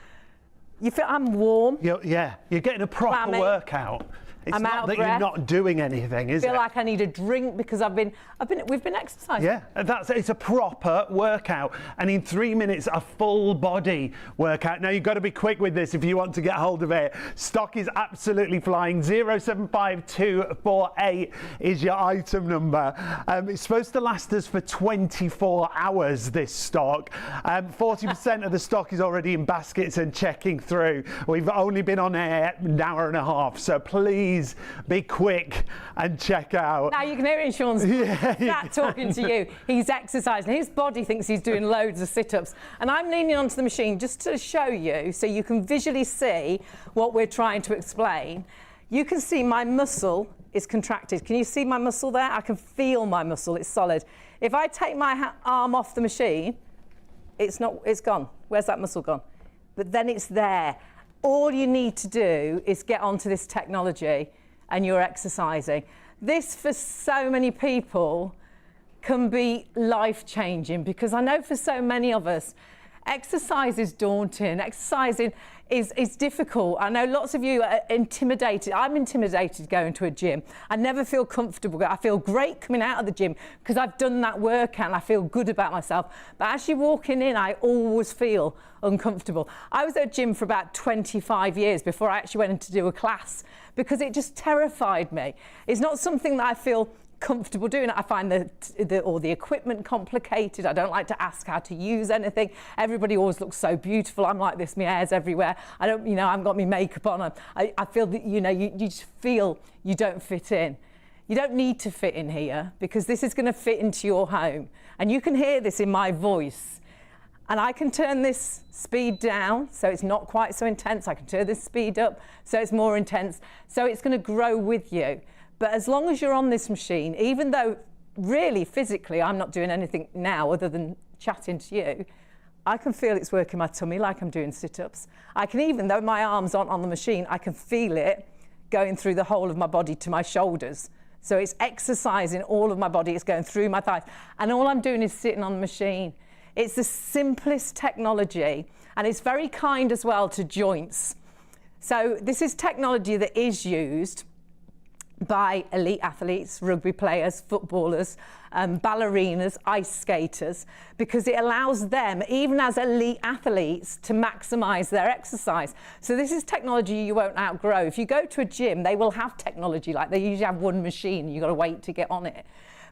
you feel I'm warm. You're getting a proper Clammy. workout. It's I'm not out of that breath. you're not doing anything, is it? I feel like I need a drink because we've been exercising. Yeah, it's a proper workout, and in 3 minutes, a full body workout. Now you've got to be quick with this if you want to get hold of it. Stock is absolutely flying. 075248 is your item number. It's supposed to last us for 24 hours, this stock. 40% of the stock is already in baskets and checking through. We've only been on air an hour and a half, so please be quick and check out. Now you can hear it in Sean's sat talking to you. He's exercising. His body thinks he's doing loads of sit-ups. And I'm leaning onto the machine just to show you so you can visually see what we're trying to explain. You can see my muscle is contracted. Can you see my muscle there? I can feel my muscle. It's solid. If I take my arm off the machine, it's gone. Where's that muscle gone? But then it's there. All you need to do is get onto this technology and you're exercising. This, for so many people, can be life-changing, because I know for so many of us, exercise is daunting. Exercising is difficult. I know lots of you are intimidated. I'm intimidated going to a gym. I never feel comfortable. I feel great coming out of the gym because I've done that workout and I feel good about myself. But as you're walking in, I always feel uncomfortable. I was at a gym for about 25 years before I actually went in to do a class because it just terrified me. It's not something that I feel comfortable doing. I find the equipment complicated. I don't like to ask how to use anything. Everybody always looks so beautiful. I'm like this, my hair's everywhere. I don't, I haven't got my makeup on. I feel that, you just feel you don't fit in. You don't need to fit in here because this is going to fit into your home. And you can hear this in my voice. And I can turn this speed down so it's not quite so intense. I can turn this speed up so it's more intense. So it's going to grow with you. But as long as you're on this machine, even though really physically I'm not doing anything now other than chatting to you, I can feel it's working my tummy like I'm doing sit-ups. I can, even though my arms aren't on the machine, I can feel it going through the whole of my body to my shoulders. So it's exercising all of my body, it's going through my thighs. And all I'm doing is sitting on the machine. It's the simplest technology, and it's very kind as well to joints. So this is technology that is used by elite athletes, rugby players, footballers, ballerinas, ice skaters, because it allows them, even as elite athletes, to maximise their exercise. So this is technology you won't outgrow. If you go to a gym, they will have technology, like they usually have one machine, you've got to wait to get on it.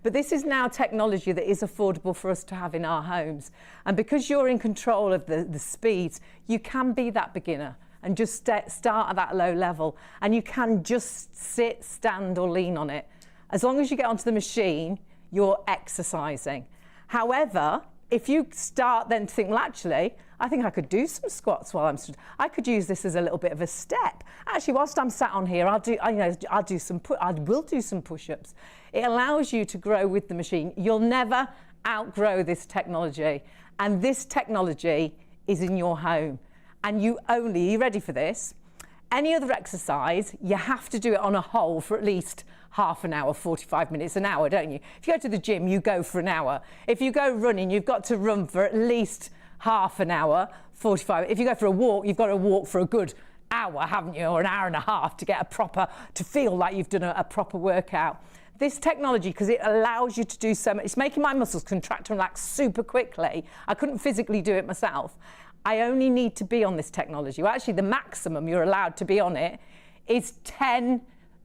But this is now technology that is affordable for us to have in our homes. And because you're in control of the speeds, you can be that beginner and just start at that low level. And you can just sit, stand or lean on it. As long as you get onto the machine, you're exercising. However, if you start then to think, well, actually, I think I could do some squats while I'm stood. I could use this as a little bit of a step. Actually, whilst I'm sat on here, I will do some push-ups. It allows you to grow with the machine. You'll never outgrow this technology, and this technology is in your home. And are you ready for this? Any other exercise, you have to do it on a whole for at least half an hour, 45 minutes, an hour, don't you? If you go to the gym, you go for an hour. If you go running, you've got to run for at least half an hour, 45. If you go for a walk, you've got to walk for a good hour, haven't you? Or an hour and a half to get to feel like you've done a proper workout. This technology, because it allows you to do so much, it's making my muscles contract and relax super quickly. I couldn't physically do it myself. I only need to be on this technology. Well, actually, the maximum you're allowed to be on it is 10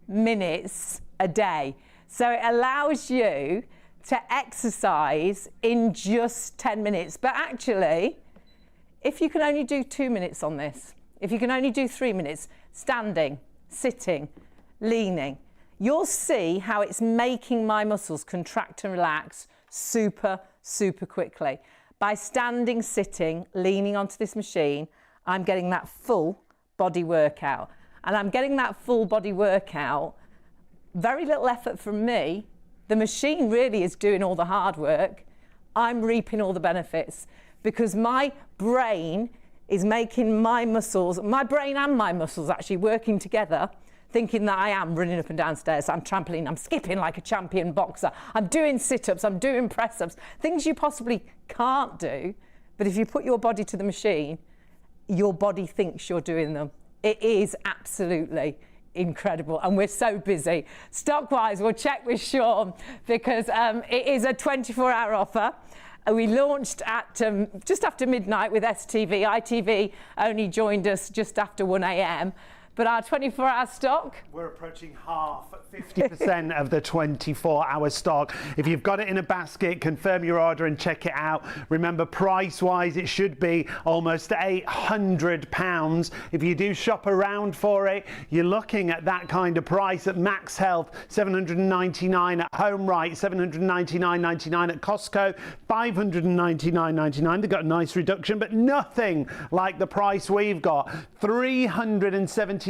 minutes a day. So it allows you to exercise in just 10 minutes. But actually, if you can only do 2 minutes on this, if you can only do 3 minutes, standing, sitting, leaning, you'll see how it's making my muscles contract and relax super, super quickly. By standing, sitting, leaning onto this machine, I'm getting that full body workout. And I'm getting that full body workout, very little effort from me. The machine really is doing all the hard work. I'm reaping all the benefits because my brain is making my brain and my muscles actually working together, thinking that I am running up and down stairs, I'm trampoline, I'm skipping like a champion boxer, I'm doing sit-ups, I'm doing press-ups, things you possibly can't do, but if you put your body to the machine, your body thinks you're doing them. It is absolutely incredible, and we're so busy. Stock-wise, we'll check with Sean, because it is a 24-hour offer. We launched at just after midnight with STV. ITV only joined us just after 1 a.m. But our 24-hour stock? We're approaching half, 50% of the 24-hour stock. If you've got it in a basket, confirm your order and check it out. Remember, price-wise, it should be almost £800. If you do shop around for it, you're looking at that kind of price at Max Health, $799 at Home Right, $799.99 at Costco, $599.99. They've got a nice reduction, but nothing like the price we've got. $379.99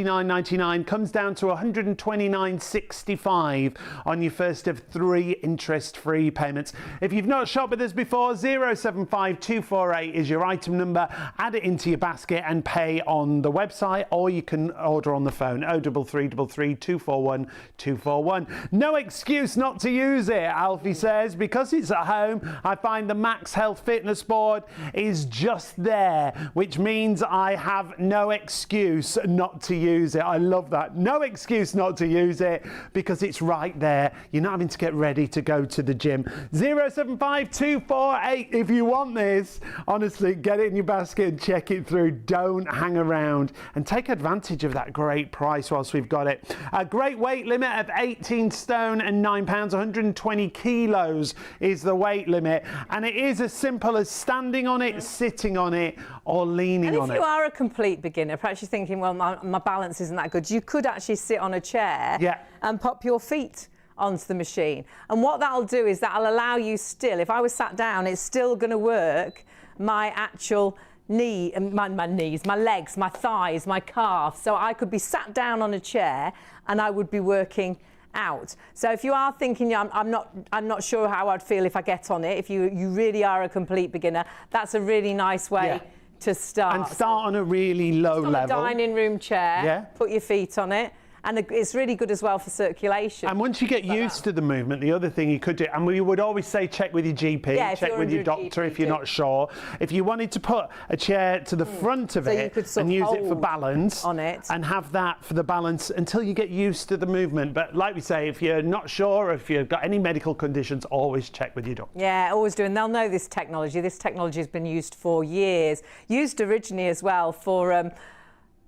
comes down to $129.65 on your first of 3 interest-free payments. If you've not shopped with us before, 075248 is your item number. Add it into your basket and pay on the website, or you can order on the phone, 0333 241 241. No excuse not to use it, Alfie says, because it's at home. I find the Max Health Fitness Board is just there, which means I have no excuse not to use it. I love that. No excuse not to use it because it's right there. You're not having to get ready to go to the gym. 075248 if you want this. Honestly, get it in your basket and check it through. Don't hang around and take advantage of that great price whilst we've got it. A great weight limit of 18 stone and 9 pounds, 120 kilos is the weight limit, and it is as simple as standing on it, sitting on it, or leaning on it. If you are a complete beginner, perhaps you're thinking, well, my balance isn't that good, you could actually sit on a chair and pop your feet onto the machine. And what that'll do is that'll allow you still, if I was sat down, it's still going to work my actual knee, my knees, my legs, my thighs, my calves. So I could be sat down on a chair and I would be working out. So if you are thinking, I'm not sure how I'd feel if I get on it, if you really are a complete beginner, that's a really nice way to start. And start on a really low level. A dining room chair, put your feet on it. And it's really good as well for circulation. And once you get used to the movement, the other thing you could do, and we would always say check with your GP, check with your doctor if you're not sure. If you wanted to put a chair to the front of it and use it for balance on it, and have that for the balance until you get used to the movement. But like we say, if you're not sure, if you've got any medical conditions, always check with your doctor. Yeah, always do. And they'll know this technology. This technology has been used for years. Used originally as well for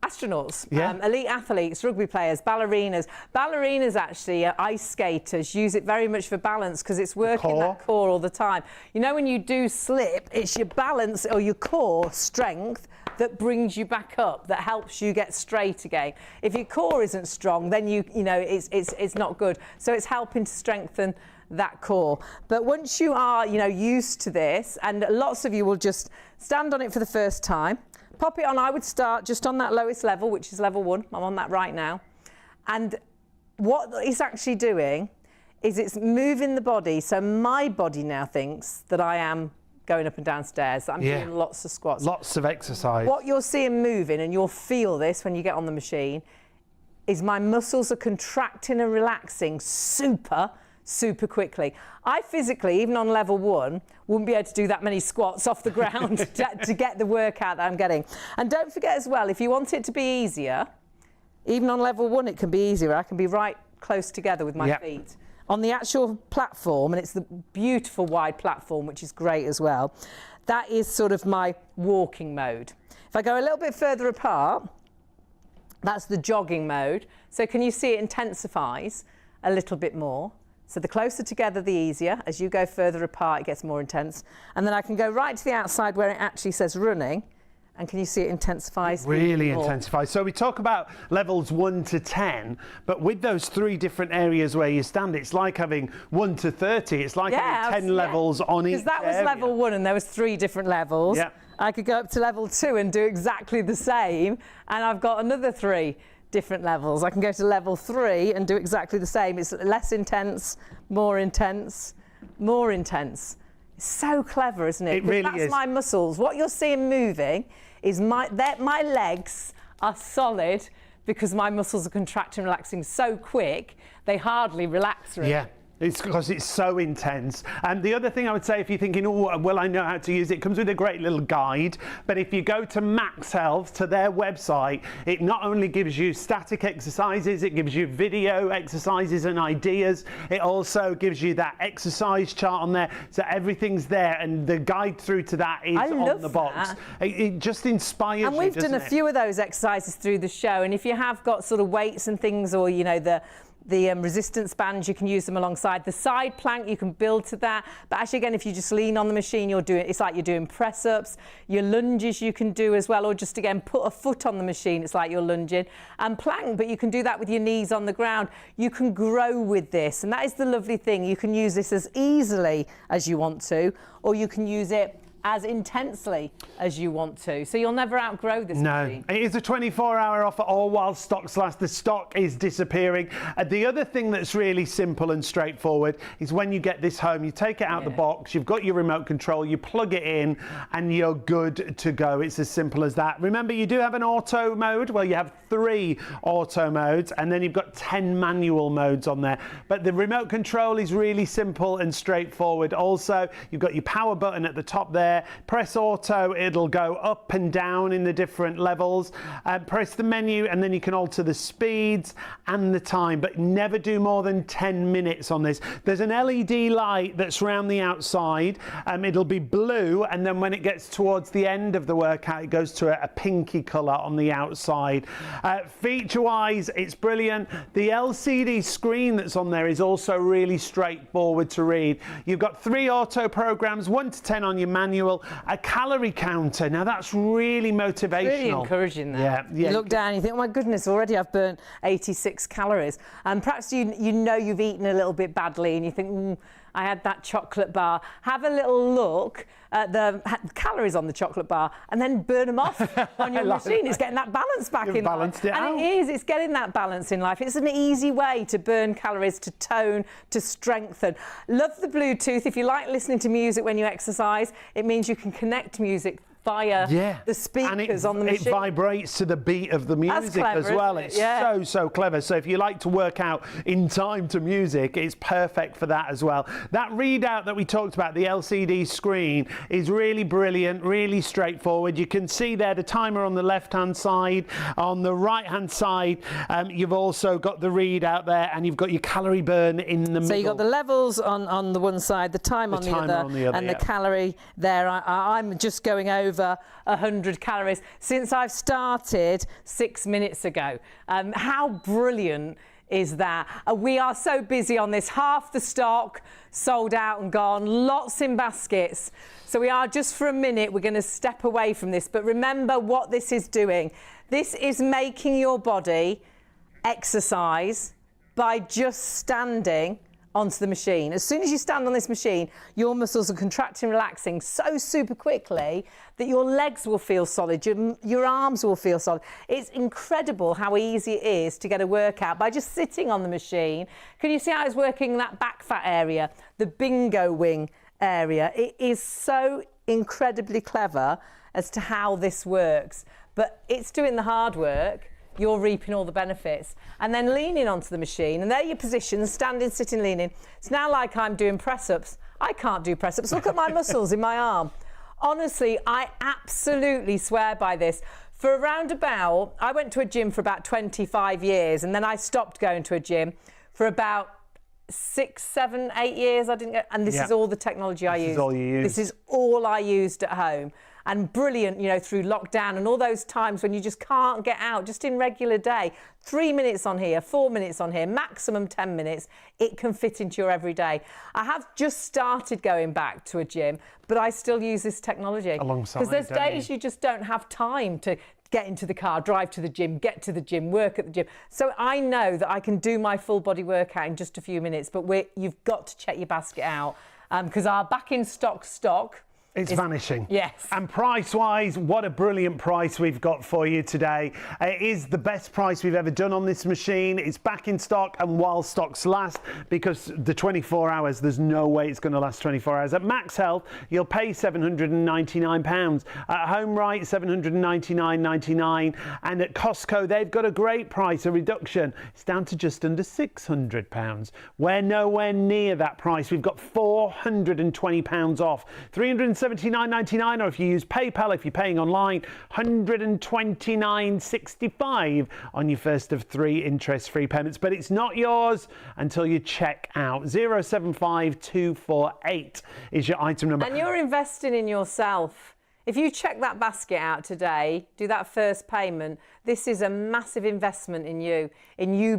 astronauts, elite athletes, rugby players, ballerinas. Ballerinas, actually, ice skaters, use it very much for balance because it's working that core all the time. You know, when you do slip, it's your balance or your core strength that brings you back up, that helps you get straight again. If your core isn't strong, then you know it's not good. So it's helping to strengthen that core. But once you are, used to this, and lots of you will just stand on it for the first time, pop it on. I would start just on that lowest level, which is level 1. I'm on that right now. And what it's actually doing is it's moving the body. So my body now thinks that I am going up and down stairs. I'm doing lots of squats. Lots of exercise. What you're seeing moving, and you'll feel this when you get on the machine, is my muscles are contracting and relaxing super quickly. I physically, even on level 1, wouldn't be able to do that many squats off the ground to get the workout that I'm getting. And don't forget as well, if you want it to be easier, even on level 1 it can be easier. I can be right close together with my feet. On the actual platform, and it's the beautiful wide platform, which is great as well, that is sort of my walking mode. If I go a little bit further apart, that's the jogging mode. So can you see it intensifies a little bit more? So the closer together, the easier. As you go further apart, it gets more intense. And then I can go right to the outside where it actually says running. And can you see it intensifies? Really intensifies. So we talk about levels 1 to 10, but with those 3 different areas where you stand, it's like having 1 to 30. It's like having 10 levels on each area. Because that was level 1 and there was 3 different levels. Yeah. I could go up to level 2 and do exactly the same. And I've got another 3 different levels. I can go to level 3 and do exactly the same. It's less intense, more intense, more intense. It's so clever, isn't it? It really that's is. my muscles. What you're seeing moving is my legs are solid because my muscles are contracting, relaxing so quick, they hardly relax. Really. Yeah. It's because it's so intense. And the other thing I would say, if you're thinking, oh, well, I know how to use it, it comes with a great little guide. But if you go to Max Health, to their website, it not only gives you static exercises, it gives you video exercises and ideas. It also gives you that exercise chart on there. So everything's there. And the guide through to that is on the box. It just inspires you. And we've done a few of those exercises through the show. And if you have got sort of weights and things, or, the resistance bands, you can use them alongside. The side plank, you can build to that. But actually, again, if you just lean on the machine, it's like you're doing press-ups. Your lunges you can do as well, or just, again, put a foot on the machine. It's like you're lunging. And plank, but you can do that with your knees on the ground. You can grow with this, and that is the lovely thing. You can use this as easily as you want to, or you can use it as intensely as you want to. So you'll never outgrow this machine. It is a 24-hour offer, all while stocks last. The stock is disappearing. The other thing that's really simple and straightforward is when you get this home, you take it out the box, you've got your remote control, you plug it in, and you're good to go. It's as simple as that. Remember, you do have an auto mode. Well, you have 3 auto modes, and then you've got 10 manual modes on there. But the remote control is really simple and straightforward. Also, you've got your power button at the top there. Press auto, it'll go up and down in the different levels. Press the menu, and then you can alter the speeds and the time, but never do more than 10 minutes on this. There's an LED light that's around the outside. It'll be blue, and then when it gets towards the end of the workout, it goes to a pinky colour on the outside. Feature-wise, it's brilliant. The LCD screen that's on there is also really straightforward to read. You've got 3 auto programs, 1 to 10 on your manual, a calorie counter. Now that's really motivational. Really encouraging that. Yeah. You look down and you think, oh my goodness, already I've burnt 86 calories. And perhaps you know you've eaten a little bit badly and you think, I had that chocolate bar. Have a little look at the calories on the chocolate bar and then burn them off on your machine. It's getting that balance back in life. And it is, it's getting that balance in life. It's an easy way to burn calories, to tone, to strengthen. Love the Bluetooth. If you like listening to music when you exercise, it means you can connect music via the speakers on the machine. It vibrates to the beat of the music as well. It's so clever. So if you like to work out in time to music, it's perfect for that as well. That readout that we talked about, the LCD screen, is really brilliant, really straightforward. You can see there the timer on the left-hand side. On the right-hand side, you've also got the readout there, and you've got your calorie burn in the middle. So you've got the levels on the one side, the time on the other, and the calorie there. I'm just going over 100 calories since I've started 6 minutes ago. How brilliant is that? We are so busy on this. Half the stock sold out and gone, lots in baskets. So we are, just for a minute, we're going to step away from this. But remember what this is doing. This is making your body exercise by just standing onto the machine. As soon as you stand on this machine, your muscles are contracting, relaxing so super quickly that your legs will feel solid, your arms will feel solid. It's incredible how easy it is to get a workout by just sitting on the machine. Can you see how it's working that back fat area, the bingo wing area? It is so incredibly clever as to how this works, but it's doing the hard work. You're reaping all the benefits. And then leaning onto the machine, and there are your positions, standing, sitting, leaning. It's now like I'm doing press-ups. I can't do press-ups. Look at my muscles in my arm. Honestly, I absolutely swear by this. For around about, I went to a gym for about 25 years, and then I stopped going to a gym for about 6, 7, 8 years. I didn't go, and this is all the technology I used. This is all you use. This is all I used at home. And brilliant, you know, through lockdown and all those times when you just can't get out, just in regular day. 3 minutes on here, 4 minutes on here, maximum 10 minutes. It can fit into your everyday. I have just started going back to a gym, but I still use this technology. Alongside, because there's days you just don't have time to get into the car, drive to the gym, get to the gym, work at the gym. So I know that I can do my full body workout in just a few minutes, but you've got to check your basket out because our back in stock it's vanishing. Yes. And price-wise, what a brilliant price we've got for you today. It is the best price we've ever done on this machine. It's back in stock and while stocks last, because the 24 hours, there's no way it's going to last 24 hours. At Max Health, you'll pay £799. At Home Right, £799.99. And at Costco, they've got a great price, a reduction. It's down to just under £600. We're nowhere near that price. We've got £420 off. $379.99, or if you use PayPal, if you're paying online, $129.65 on your first of 3 interest-free payments. But it's not yours until you check out. 075248 is your item number. And you're investing in yourself. If you check that basket out today, do that first payment, this is a massive investment in you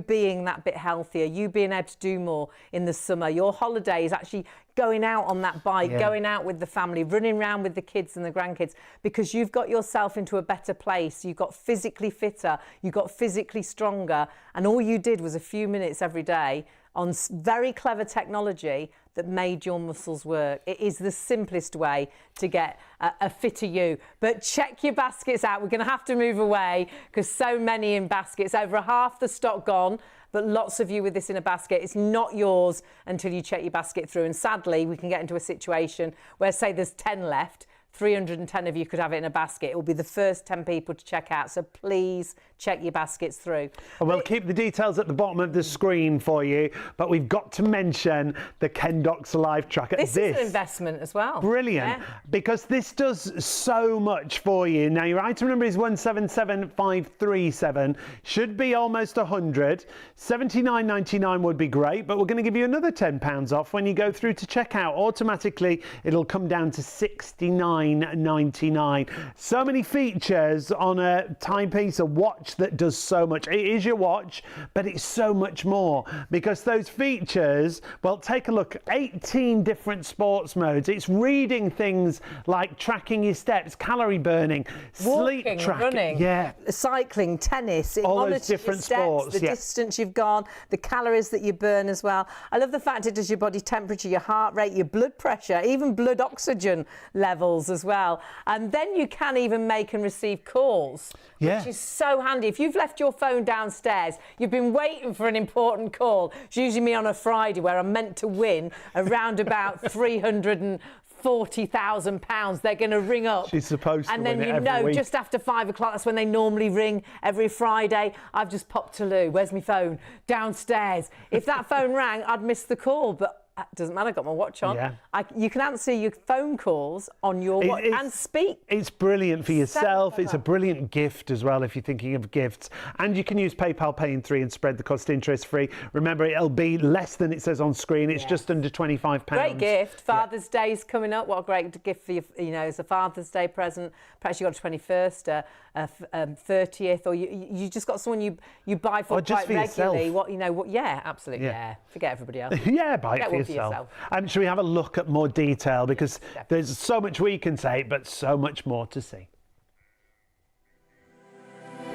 being that bit healthier, you being able to do more in the summer. Your holiday is actually going out on that bike, going out with the family, running around with the kids and the grandkids, because you've got yourself into a better place. You got physically fitter, you got physically stronger, and all you did was a few minutes every day on very clever technology that made your muscles work. It is the simplest way to get a fitter you. But check your baskets out. We're going to have to move away because so many in baskets. Over half the stock gone, but lots of you with this in a basket. It's not yours until you check your basket through. And sadly, we can get into a situation where, say, there's 10 left. 310 of you could have it in a basket. It will be the first 10 people to check out. So please check your baskets through. And we'll keep the details at the bottom of the screen for you, but we've got to mention the Kendox Live Tracker. This is an investment as well. Brilliant, because this does so much for you. Now, your item number is 177537. Should be almost 100. $79.99 would be great, but we're going to give you another £10 off when you go through to checkout. Automatically, it'll come down to $69.99. So many features on a timepiece, a watch that does so much. It is your watch, but it's so much more, because those features, well, take a look, 18 different sports modes. It's reading things like tracking your steps, calorie burning, sleep tracking, running, cycling, tennis. It all those different steps, sports, the distance you've gone, the calories that you burn as well. I love the fact it does your body temperature, your heart rate, your blood pressure, even blood oxygen levels as well. And then you can even make and receive calls, which is so handy. If you've left your phone downstairs, you've been waiting for an important call. It's usually me on a Friday where I'm meant to win around about £340,000. They're going to ring up. She's supposed to win it every week. And then, you know, just after 5 o'clock, that's when they normally ring every Friday. I've just popped to Lou. Where's my phone? Downstairs. If that phone rang, I'd miss the call, but it doesn't matter, I've got my watch on. You can answer your phone calls on your watch and speak. It's brilliant for yourself. It's a brilliant gift as well if you're thinking of gifts. And you can use PayPal Pay in 3 and spread the cost interest free. Remember, it'll be less than it says on screen. It's just under £25. Great gift. Father's Day's coming up. What a great gift for you, you know, as a Father's Day present. Perhaps you've got a 21st, 30th, or you just got someone you buy for quite regularly. Yourself. What, you know, what? Yeah, absolutely. Forget everybody else. Buy it for yourself. Should we have a look at more detail, because there's so much we can say, but so much more to see.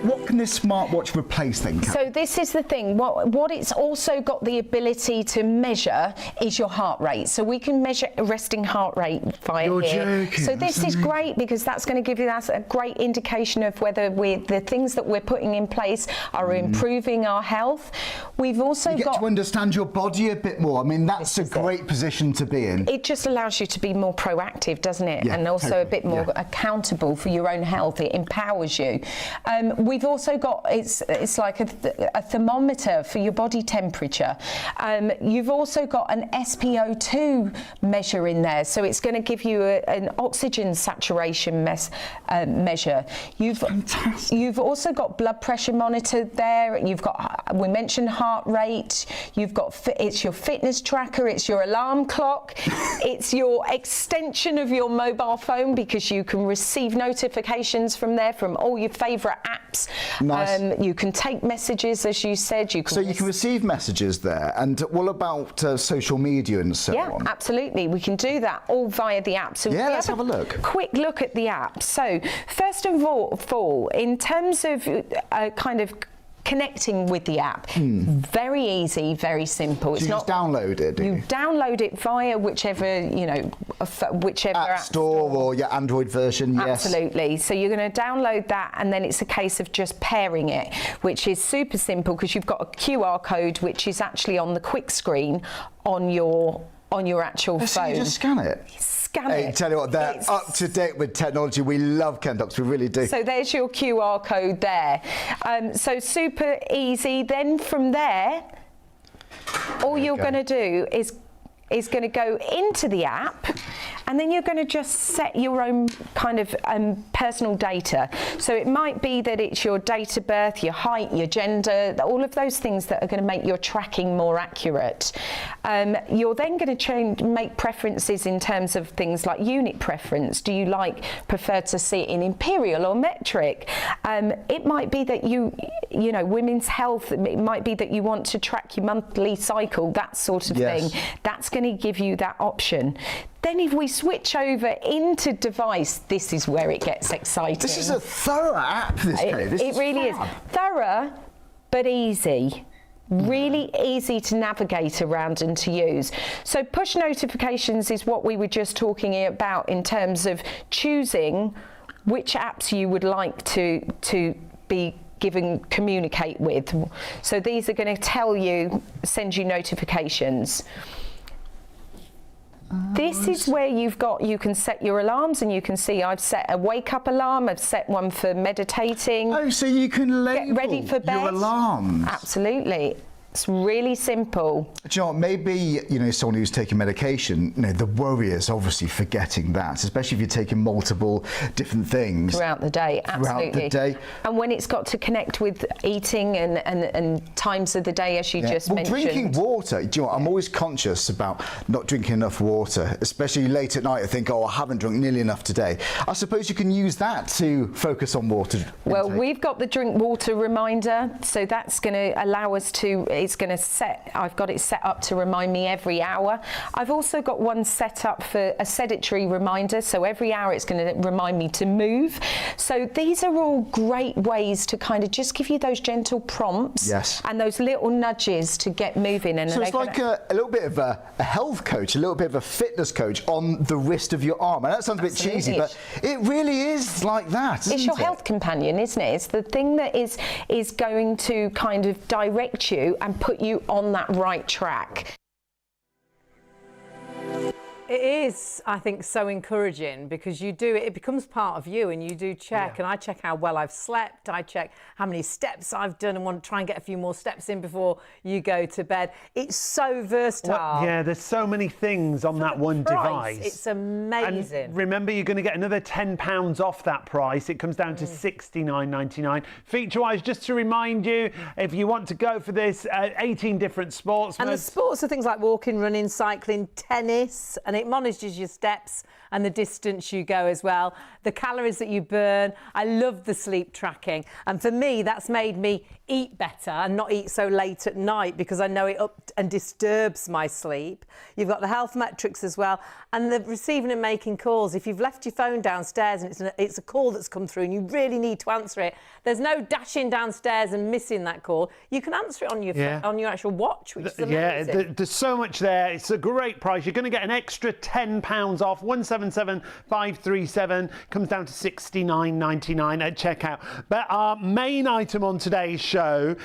What what can this smartwatch replace then, Kat? So this is the thing. What it's also got the ability to measure is your heart rate. So we can measure resting heart rate via You're here. joking. So this is great because that's going to give you a great indication of whether the things that we're putting in place are improving our health. We've also you get to understand your body a bit more. I mean, that's a great position to be in. It just allows you to be more proactive, doesn't it? Yeah, and also totally. a bit more accountable for your own health. It empowers you. We've also got, it's like a thermometer for your body temperature. You've also got an SpO2 measure in there, so it's going to give you an oxygen saturation measure. You've also got blood pressure monitored there. You've got, we mentioned heart rate. You've got, it's your fitness tracker. It's your alarm clock. It's your extension of your mobile phone because you can receive notifications from there from all your favourite apps. Nice. You can take messages, as you said. You can so you can receive messages there. And what about social media and so on? Yeah, absolutely. We can do that all via the app. So yeah, let's have a look. Quick look at the app. So first of all, in terms of kind of connecting with the app, very easy, very simple. So you just download it, do you? You download it via whichever, whichever app store or your Android version, yes. Absolutely. So you're going to download that, and then it's a case of just pairing it, which is super simple because you've got a QR code which is actually on the quick screen on your actual phone. So you just scan it? Hey, tell you what, they're up to date with technology. We love Kentox, we really do. So there's your QR code there. So super easy. Then from there, all you're going to do is going to go into the app, and then you're going to just set your own kind of personal data. So it might be that it's your date of birth, your height, your gender, all of those things that are going to make your tracking more accurate. You're then going to make preferences in terms of things like unit preference. Do you prefer to see it in imperial or metric? It might be that you know, women's health, it might be that you want to track your monthly cycle, that sort of thing. That's going to give you that option. Then if we switch over into device, this is where it gets exciting. This is a thorough app, this Kate. It really is. Thorough, but easy. Really easy to navigate around and to use. So push notifications is what we were just talking about in terms of choosing which apps you would like to be communicate with. So these are going to send you notifications. This is where you can set your alarms, and you can see I've set a wake-up alarm, I've set one for meditating. Oh, so you can label get ready for bed. your alarms. Absolutely. It's really simple. Do you know what, maybe, someone who's taking medication, the worry is obviously forgetting that, especially if you're taking multiple different things. Throughout the day, absolutely. Throughout the day. And when it's got to connect with eating and times of the day, as you just mentioned. Drinking water, do you know what, I'm always conscious about not drinking enough water, especially late at night. I think, I haven't drunk nearly enough today. I suppose you can use that to focus on water Well, intake. we've got the drink water reminder, so that's going to allow us to, I've got it set up to remind me every hour. I've also got one set up for a sedentary reminder, so every hour it's going to remind me to move. So these are all great ways to kind of just give you those gentle prompts and those little nudges to get moving. And so it's like a little bit of a health coach, a little bit of a fitness coach on the wrist of your arm. And that sounds a bit cheesy, but it really is like that, It's your health companion, isn't it? It's the thing that is going to kind of direct you and put you on that right track. It is, I think, so encouraging because you do it becomes part of you, and you do check. And I check how well I've slept, I check how many steps I've done and want to try and get a few more steps in before you go to bed. It's so versatile. Well, there's so many things on that one device. It's amazing. And remember, you're going to get another £10 off that price. It comes down to $69.99. Feature-wise, just to remind you, if you want to go for this, 18 different sports and modes. the sports are things like walking, running, cycling, tennis, and and it monitors your steps and the distance you go as well, the calories that you burn. I love the sleep tracking, and for me that's made me eat better and not eat so late at night because I know it up and disturbs my sleep. You've got the health metrics as well, and the receiving and making calls. If you've left your phone downstairs and it's a call that's come through and you really need to answer it, there's no dashing downstairs and missing that call. You can answer it on your on your actual watch, which is amazing. Yeah, there's so much there. It's a great price. You're going to get an extra £10 off. 177,537 comes down to £69.99 at checkout. But our main item on today's show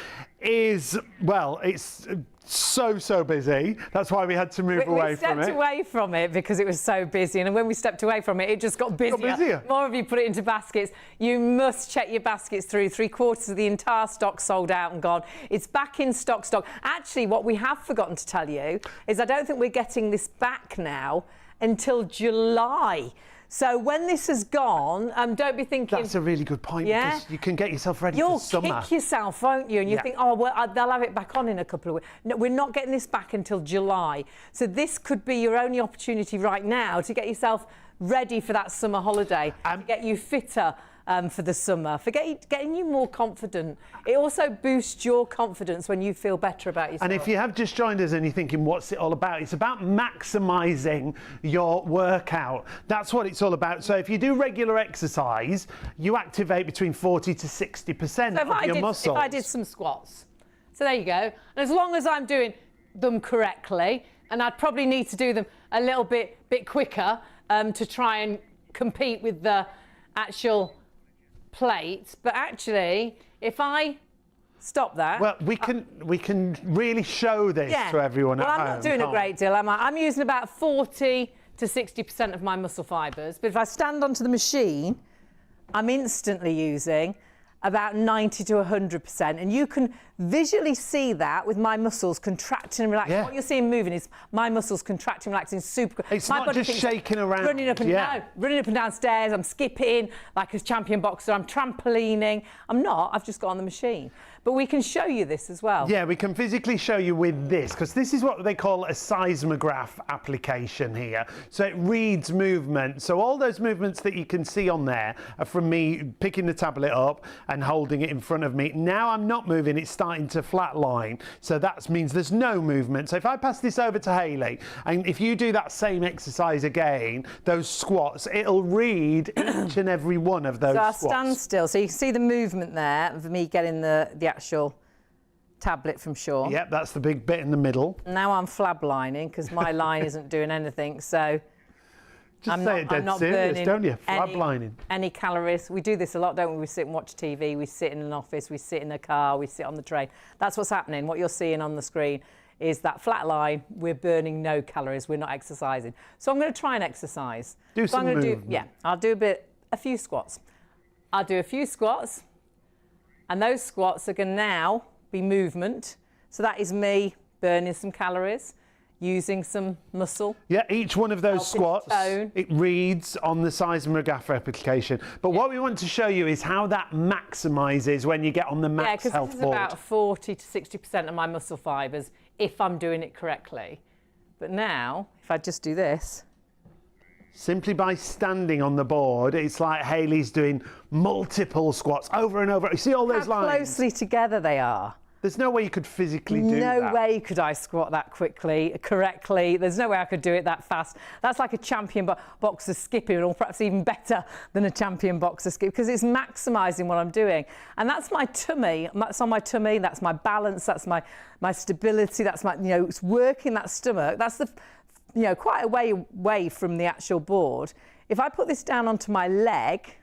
is, well, it's so busy. That's why we had to move away from it. We stepped away from it because it was so busy, and when we stepped away from it, it just got busier. More of you put it into baskets. You must check your baskets through. 3/4 of the entire stock sold out and gone. It's back in stock. Actually, what we have forgotten to tell you is I don't think we're getting this back now until July. So when this has gone, don't be thinking... That's a really good point, because you can get yourself ready for summer. You'll kick yourself, won't you? And you think, oh, well, they'll have it back on in a couple of weeks. No, we're not getting this back until July. So this could be your only opportunity right now to get yourself ready for that summer holiday, to get you fitter for the summer, for getting you more confident. It also boosts your confidence when you feel better about yourself. And if you have just joined us and you're thinking, what's it all about? It's about maximising your workout. That's what it's all about. So if you do regular exercise, you activate between 40 to 60% of your muscles. If I did some squats. So there you go. And as long as I'm doing them correctly, and I'd probably need to do them a little bit quicker to try and compete with the actual plate, but actually if I stop that, well, we can really show this to everyone at home. I'm not doing a great deal, am I? I'm using about 40 to 60% of my muscle fibers, but if I stand onto the machine, I'm instantly using about 90 to 100%, and you can visually see that with my muscles contracting and relaxing. What you're seeing moving is my muscles contracting, relaxing, super. It's not just shaking around. Running up and down, running up and down stairs. I'm skipping like a champion boxer. I'm trampolining. I'm not. I've just got on the machine. But we can show you this as well. Yeah, we can physically show you with this, because this is what they call a seismograph application here. So it reads movement. So all those movements that you can see on there are from me picking the tablet up and holding it in front of me. Now I'm not moving, it's starting to flatline. So that means there's no movement. So if I pass this over to Hayley, and if you do that same exercise again, those squats, it'll read each and every one of those squats. So I'll stand still. So you can see the movement there of me getting the actual tablet from Sean. Yep, that's the big bit in the middle. Now I'm flab lining because my line isn't doing anything. So I'm not serious, don't you? Flab lining. Any calories. We do this a lot, don't we? We sit and watch TV, we sit in an office, we sit in a car, we sit on the train. That's what's happening. What you're seeing on the screen is that flat line. We're burning no calories, we're not exercising. So I'm going to try and exercise. Do some movement. I'll do a few squats. I'll do a few squats, and those squats are going to now be movement. So that is me burning some calories, using some muscle. Yeah, each one of those squats, it reads on the seismograph application. But what we want to show you is how that maximises when you get on the Max Health board. Yeah, because this is about 40 to 60% of my muscle fibres if I'm doing it correctly. But now, if I just do this, simply by standing on the board, it's like Hayley's doing multiple squats over and over. You see all those lines? How closely together they are. There's no way you could physically do that. No way could I squat that correctly. There's no way I could do it that fast. That's like a champion boxer skipping, or perhaps even better than a champion boxer skip, because it's maximising what I'm doing. And that's my tummy. That's on my tummy. That's my balance. That's my stability. That's my, it's working that stomach. That's the, quite a way away from the actual board. If I put this down onto my leg,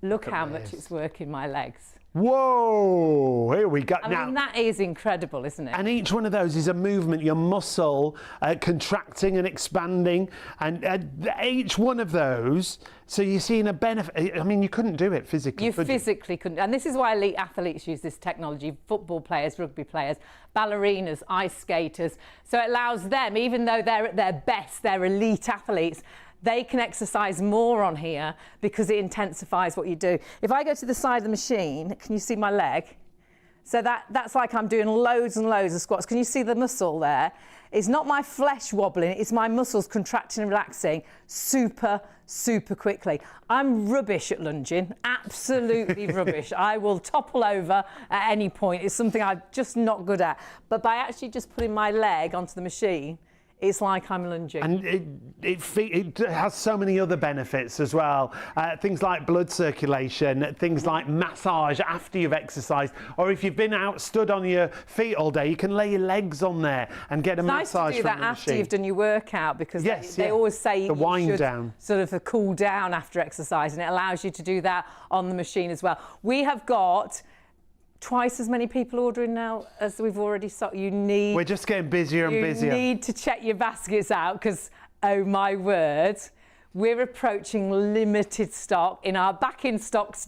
look how much it's working my legs. Whoa, here we go. I mean, that is incredible, isn't it? And each one of those is a movement, your muscle contracting and expanding, and each one of those, so you're seeing a benefit. I mean, you couldn't do it physically. You physically couldn't. And this is why elite athletes use this technology: football players, rugby players, ballerinas, ice skaters. So it allows them, even though they're at their best, they're elite athletes, they can exercise more on here because it intensifies what you do. If I go to the side of the machine, can you see my leg? So that's like I'm doing loads and loads of squats. Can you see the muscle there? It's not my flesh wobbling, it's my muscles contracting and relaxing super, super quickly. I'm rubbish at lunging, absolutely rubbish. I will topple over at any point. It's something I'm just not good at. But by actually just putting my leg onto the machine, it's like I'm lunging. And it has so many other benefits as well. Things like blood circulation, things like massage after you've exercised, or if you've been out stood on your feet all day, you can lay your legs on there and get a massage from the machine. It's nice to do that after you've done your workout, because they always say you should sort of cool down after exercise, and it allows you to do that on the machine as well. We have got twice as many people ordering now as we've already sold. We're just getting busier and busier. You need to check your baskets out, because, oh my word, we're approaching limited stock in our back in stock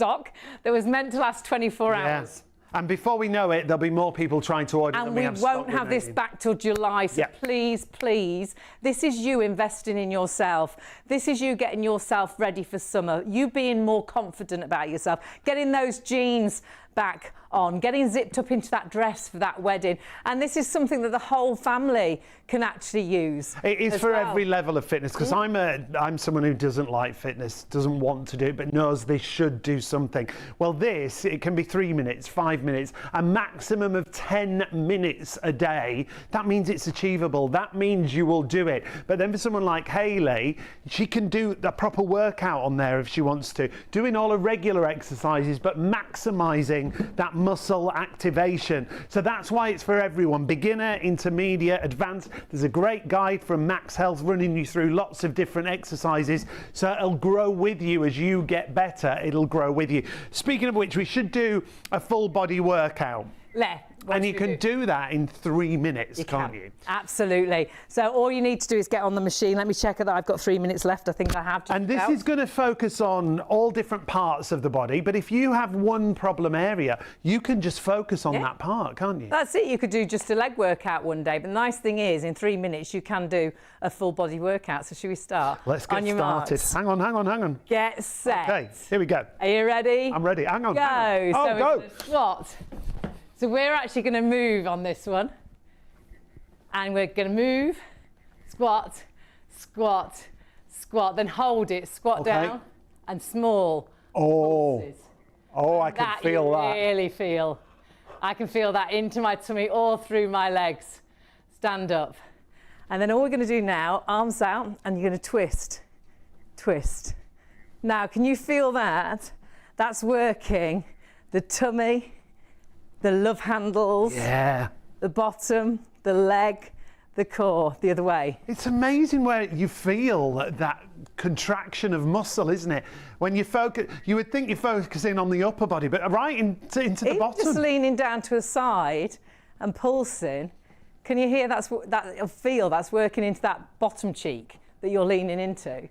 that was meant to last 24 hours. And before we know it, there'll be more people trying to order. And we won't have this back till July. So please, please, this is you investing in yourself. This is you getting yourself ready for summer. You being more confident about yourself, getting those jeans back on, getting zipped up into that dress for that wedding. And this is something that the whole family can actually use. It is for every level of fitness, because I'm someone who doesn't like fitness, doesn't want to do it, but knows they should do something. Well, it can be 3 minutes, 5 minutes, a maximum of 10 minutes a day. That means it's achievable. That means you will do it. But then for someone like Hayley, she can do a proper workout on there if she wants to, doing all her regular exercises, but maximising that muscle activation. So that's why it's for everyone, beginner, intermediate, advanced. There's a great guide from Max Health running you through lots of different exercises, so it'll grow with you as you get better. It'll grow with you. Speaking of which, we should do a full body workout. And you can do that in 3 minutes, can't you? Absolutely. So all you need to do is get on the machine. Let me check that I've got 3 minutes left. I think I have. And this is going to focus on all different parts of the body. But if you have one problem area, you can just focus on that part, can't you? That's it. You could do just a leg workout one day. But the nice thing is, in 3 minutes, you can do a full body workout. So should we start? Let's get started. Marks. Hang on. Get set. Okay, here we go. Are you ready? I'm ready. Hang on. Go. Hang on. Oh, go. Squat. So we're actually going to move on this one, and we're going to move, squat, squat, squat, then hold it, squat down, and small pulses. I can feel that. Really feel. I can feel that into my tummy, all through my legs. Stand up. And then all we're going to do now, arms out, and you're going to twist, twist. Now, can you feel that? That's working the tummy, the love handles, the bottom, the leg, the core, the other way. It's amazing where you feel that contraction of muscle, isn't it? When you focus, you would think you're focusing on the upper body, but right into the bottom. Just leaning down to a side and pulsing. Can you hear feel that's working into that bottom cheek that you're leaning into?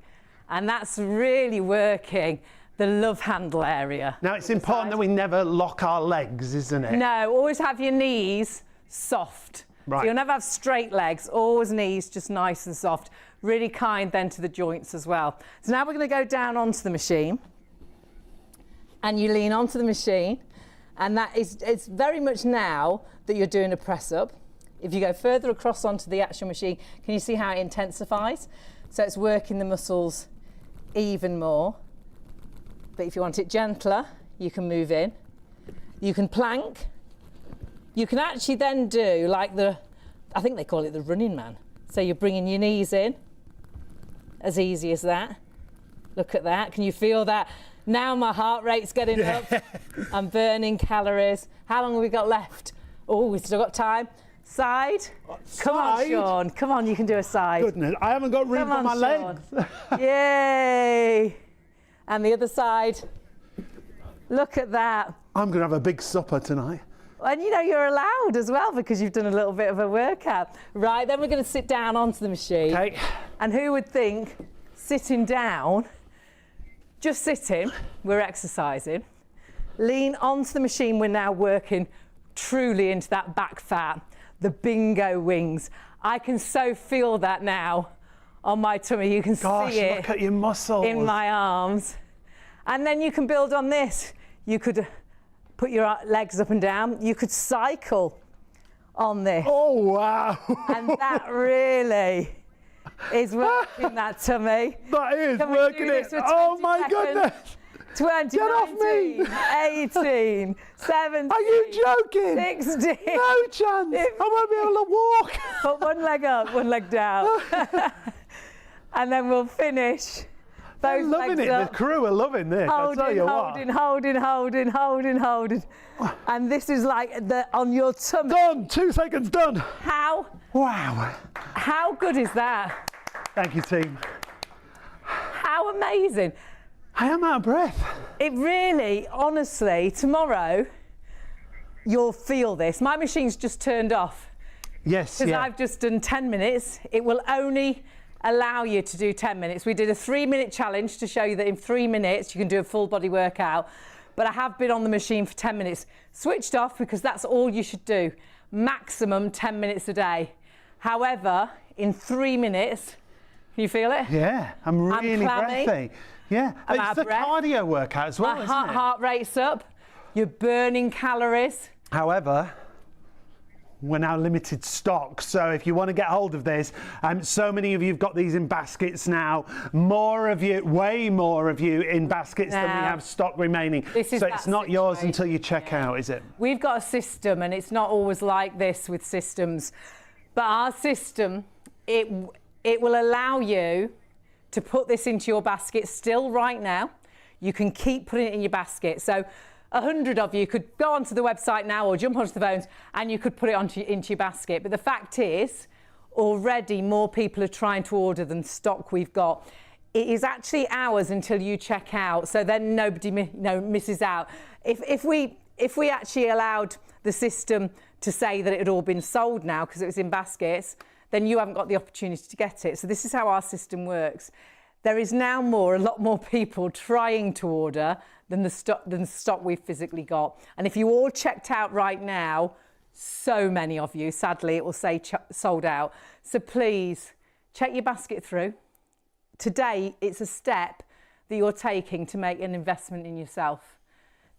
And that's really working the love handle area. Now, it's important that we never lock our legs, isn't it? No, always have your knees soft. Right. So you'll never have straight legs, always knees just nice and soft. Really kind then to the joints as well. So now we're going to go down onto the machine. And you lean onto the machine. And it's very much now that you're doing a press up. If you go further across onto the actual machine, can you see how it intensifies? So it's working the muscles even more. But if you want it gentler, you can move in. You can plank. You can actually then do like I think they call it the running man. So you're bringing your knees in, as easy as that. Look at that. Can you feel that? Now my heart rate's getting up. I'm burning calories. How long have we got left? Oh, we've still got time. Side. Come on, Sean. Come on, you can do a side. Goodness, I haven't got room for my legs. Yay. And the other side. Look at that. I'm going to have a big supper tonight. And you know, you're allowed as well because you've done a little bit of a workout. Right, then we're going to sit down onto the machine. Okay. And who would think sitting down, just sitting, we're exercising. Lean onto the machine, we're now working truly into that back fat, the bingo wings. I can so feel that now on my tummy. You can see it. Look at your muscles. In my arms. And then you can build on this. You could put your legs up and down. You could cycle on this. Oh, wow. And that really is working that tummy. That is Can we working do this it. for Oh 20 my seconds? goodness. 20, Get off me. 18, 17. Are you joking? 16. No chance. I won't be able to walk. Put one leg up, one leg down. And then we'll finish. They're Both loving legs it. up. The crew are loving this. I'll tell you Holding. what. And this is like on your tummy. Done. 2 seconds done. Wow, how good is that? Thank you, team. How amazing. I am out of breath. It really, honestly, tomorrow, you'll feel this. My machine's just turned off. Yes, Because yeah. I've just done 10 minutes. It will only allow you to do 10 minutes. We did a 3-minute challenge to show you that in 3 minutes you can do a full body workout. But I have been on the machine for 10 minutes. Switched off because that's all you should do. Maximum 10 minutes a day. However, in 3 minutes, can you feel it? Yeah, I'm really clammy. breathy. Yeah, I'm it's out the of breath. cardio workout as well, My isn't it? heart rate's up. You're burning calories. However, we're now limited stock, so if you want to get hold of this, so many of you have got these in baskets now. More of you, way more of you in baskets than we have stock remaining. This is so that it's not yours situation. until you check out, is it? We've got a system, and it's not always like this with systems. But our system, it will allow you to put this into your basket still right now. You can keep putting it in your basket. So 100 of you could go onto the website now or jump onto the phones and you could put it into your basket. But the fact is, already more people are trying to order than stock we've got. It is actually hours until you check out, so then nobody misses out. If we actually allowed the system to say that it had all been sold now because it was in baskets, then you haven't got the opportunity to get it. So this is how our system works. There is now a lot more people trying to order than the stock we've physically got. And if you all checked out right now, so many of you, sadly, it will say sold out. So please check your basket through. Today, it's a step that you're taking to make an investment in yourself,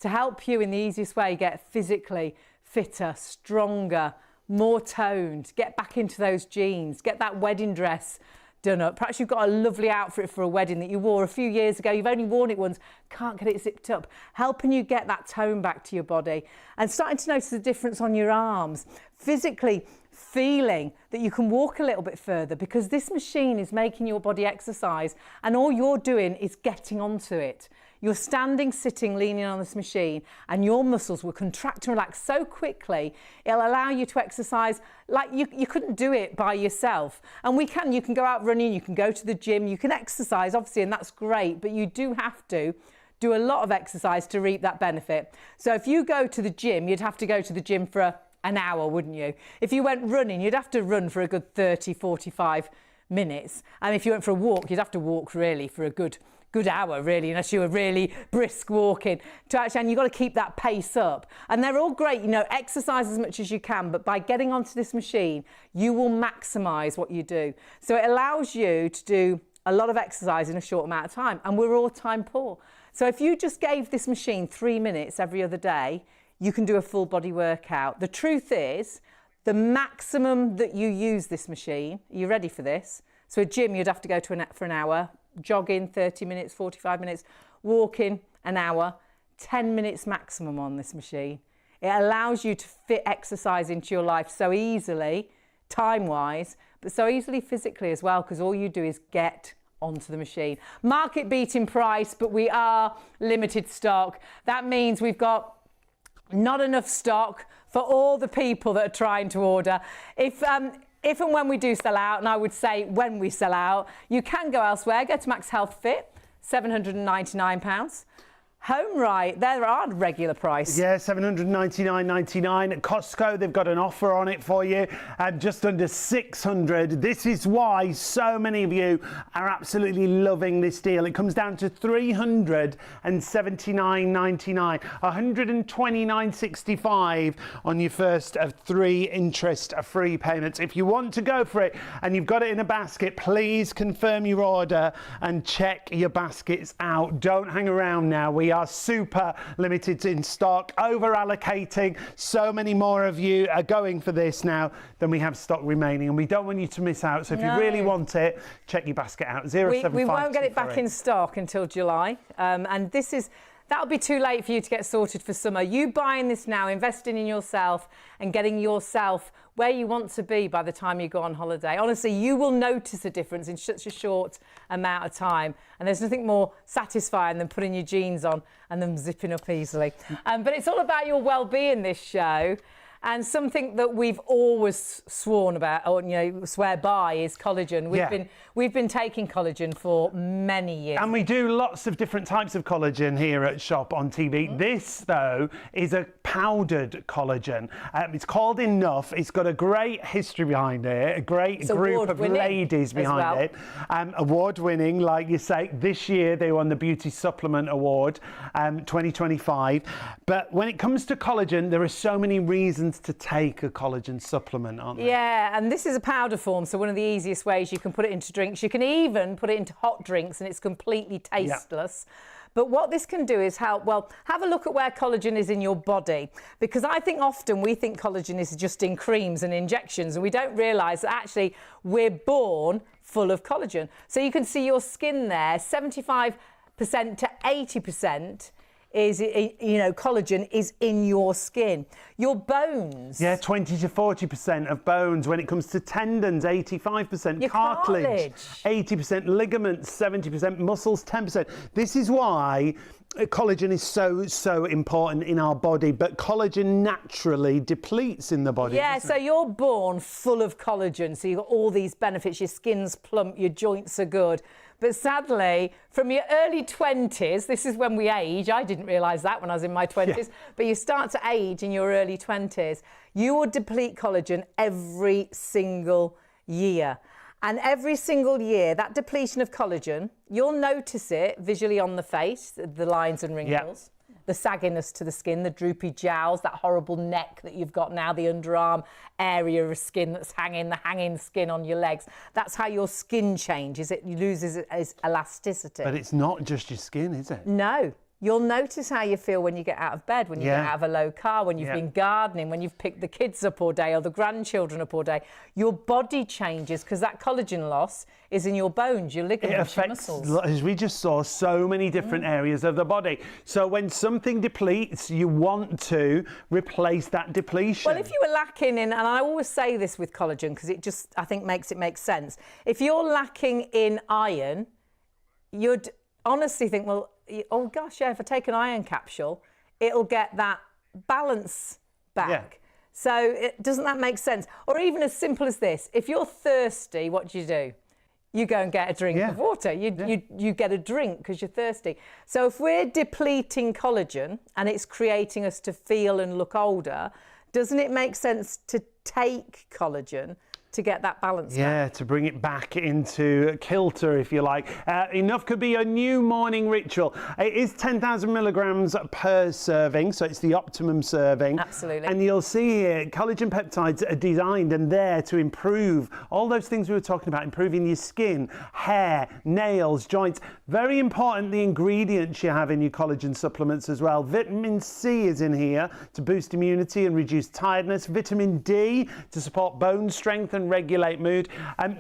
to help you in the easiest way get physically fitter, stronger, more toned, get back into those jeans, get that wedding dress done up. Perhaps you've got a lovely outfit for a wedding that you wore a few years ago, you've only worn it once, can't get it zipped up, helping you get that tone back to your body and starting to notice the difference on your arms, physically feeling that you can walk a little bit further because this machine is making your body exercise and all you're doing is getting onto it. You're standing, sitting, leaning on this machine and your muscles will contract and relax so quickly, it'll allow you to exercise like you couldn't do it by yourself. And you can go out running, you can go to the gym, you can exercise obviously, and that's great, but you do have to do a lot of exercise to reap that benefit. So if you go to the gym, you'd have to go to the gym for an hour, wouldn't you? If you went running, you'd have to run for a good 30, 45 minutes. And if you went for a walk, you'd have to walk really for a good hour, really, unless you were really brisk walking. And you've got to keep that pace up. And they're all great, exercise as much as you can, but by getting onto this machine, you will maximise what you do. So it allows you to do a lot of exercise in a short amount of time. And we're all time poor. So if you just gave this machine 3 minutes every other day, you can do a full body workout. The truth is, the maximum that you use this machine, are you ready for this? So a gym, you'd have to go to for an hour, jogging 30 minutes, 45 minutes, walking an hour, 10 minutes maximum on this machine. It allows you to fit exercise into your life so easily, time-wise, but so easily physically as well, because all you do is get onto the machine. Market beating price, but we are limited stock. That means we've got not enough stock for all the people that are trying to order. If and when we do sell out, and I would say when we sell out, you can go elsewhere. Go to Max Health Fit, £799. Home Right, they're our regular price. Yeah, $799.99 at Costco. They've got an offer on it for you at just under $600. This is why so many of you are absolutely loving this deal. It comes down to $379.99, $129.65 on your first of 3 interest-free payments. If you want to go for it and you've got it in a basket, please confirm your order and check your baskets out. Don't hang around now. We are super limited in stock, over allocating. So many more of you are going for this now than we have stock remaining, and we don't want you to miss out. So if you really want it, check your basket out. 075. We won't get it back in stock until July, and that'll be too late for you to get sorted for summer. You buying this now, investing in yourself and getting yourself where you want to be by the time you go on holiday. Honestly, you will notice a difference in such a short amount of time. And there's nothing more satisfying than putting your jeans on and them zipping up easily. But it's all about your well-being, this show. And something that we've always sworn about, or swear by, is collagen. We've been taking collagen for many years, and we do lots of different types of collagen here at Shop on TV. This, though, is a powdered collagen. It's called Enough. It's got a great history behind it, a great group of ladies behind it. Award-winning, like you say. This year they won the Beauty Supplement Award, 2025. But when it comes to collagen, there are so many reasons to take a collagen supplement, aren't there? Yeah, and this is a powder form, so one of the easiest ways you can put it into drinks. You can even put it into hot drinks and it's completely tasteless. But what this can do is help, well, have a look at where collagen is in your body, because I think often we think collagen is just in creams and injections, and we don't realise that actually we're born full of collagen. So you can see your skin there, 75% to 80% is, collagen is in your skin. Your bones. Yeah, 20 to 40% of bones. When it comes to tendons, 85%. Your cartilage, 80%. Ligaments, 70%. Muscles, 10%. This is why collagen is so important in our body, but collagen naturally depletes in the body. Yeah, so you're born full of collagen, so you've got all these benefits. Your skin's plump, your joints are good. But sadly, from your early 20s, this is when we age. I didn't realise that when I was in my 20s, but you start to age in your early 20s. You will deplete collagen every single year. And every single year, that depletion of collagen, you'll notice it visually on the face, the lines and wrinkles. The sagginess to the skin, the droopy jowls, that horrible neck that you've got now, the underarm area of skin that's hanging, the hanging skin on your legs. That's how your skin changes. It loses its elasticity. But it's not just your skin, is it? No. You'll notice how you feel when you get out of bed, when you get out of a low car, when you've been gardening, when you've picked the kids up all day or the grandchildren up all day. Your body changes because that collagen loss is in your bones, your ligaments, your muscles. As we just saw, so many different areas of the body. So when something depletes, you want to replace that depletion. Well, if you were lacking in, and I always say this with collagen because it just, I think, makes it make sense. If you're lacking in iron, you'd honestly think, well, oh gosh, yeah, if I take an iron capsule, it'll get that balance back. Yeah. So doesn't that make sense? Or even as simple as this, if you're thirsty, what do? You go and get a drink of water. You get a drink because you're thirsty. So if we're depleting collagen and it's creating us to feel and look older, doesn't it make sense to take collagen to get that balance back? To bring it back into kilter, if you like. Enough could be a new morning ritual. It is 10,000 milligrams per serving, so it's the optimum serving. Absolutely. And you'll see here, collagen peptides are designed and there to improve all those things we were talking about, improving your skin, hair, nails, joints. Very important, the ingredients you have in your collagen supplements as well. Vitamin C is in here to boost immunity and reduce tiredness. Vitamin D to support bone strength and regulate mood.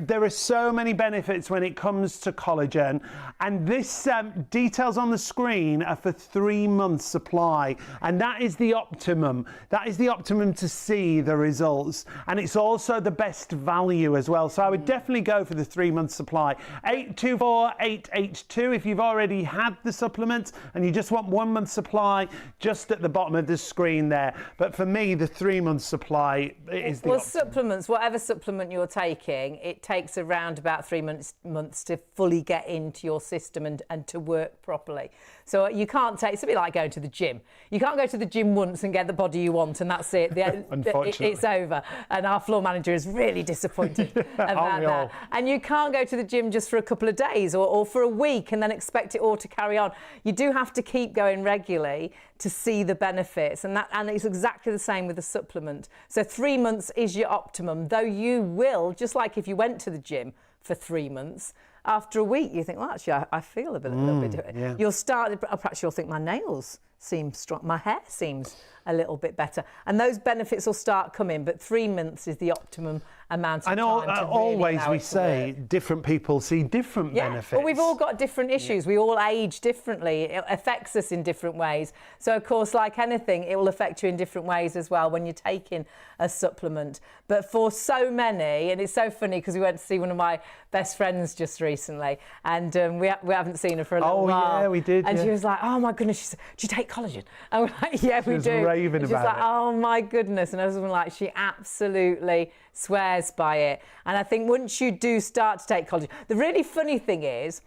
There are so many benefits when it comes to collagen, and this details on the screen are for 3 months supply, and that is the optimum. That is the optimum to see the results, and it's also the best value as well. So I would definitely go for the 3 month supply. 824882 if you've already had the supplement and you just want 1 month supply, just at the bottom of the screen there. But for me, the 3 month supply is the optimum. Supplements, whatever supplement you're taking, it takes around about 3 months to fully get into your system and to work properly. So you can't take, it's a bit like going to the gym. You can't go to the gym once and get the body you want and that's it. Unfortunately. It's over. And our floor manager is really disappointed about that. And you can't go to the gym just for a couple of days or for a week and then expect it all to carry on. You do have to keep going regularly to see the benefits, and it's exactly the same with the supplement. So 3 months is your optimum, though you will, just like if you went to the gym for 3 months, after a week, you think, well, actually, I feel a little bit different. Yeah. You'll start, perhaps you'll think my nails seem strong, my hair seems a little bit better. And those benefits will start coming, but 3 months is the optimum amount of time to really always allow we it to say work. different people see different benefits. Well, we've all got different issues. We all age differently. It affects us in different ways. So, of course, like anything, it will affect you in different ways as well when you're taking a supplement. But for so many, and it's so funny because we went to see one of my best friends just recently, and we haven't seen her for a little while. Oh, yeah, we did. And yeah. she was like, oh, my goodness, she said, do you take collagen? And we're like, yeah, we was do. raving and she's about like, it. oh, my goodness. And I was like, she absolutely swears by it. And I think once you do start to take collagen, the really funny thing is,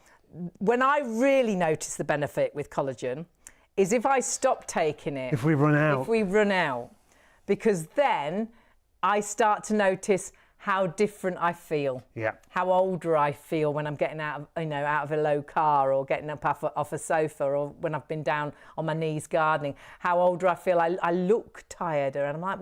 when I really notice the benefit with collagen is if I stop taking it. If we run out. If we run out. Because then I start to notice how different I feel. Yeah. How older I feel when I'm getting out of a low car or getting up off a sofa, or when I've been down on my knees gardening. How older I feel. I look tireder, and I'm like,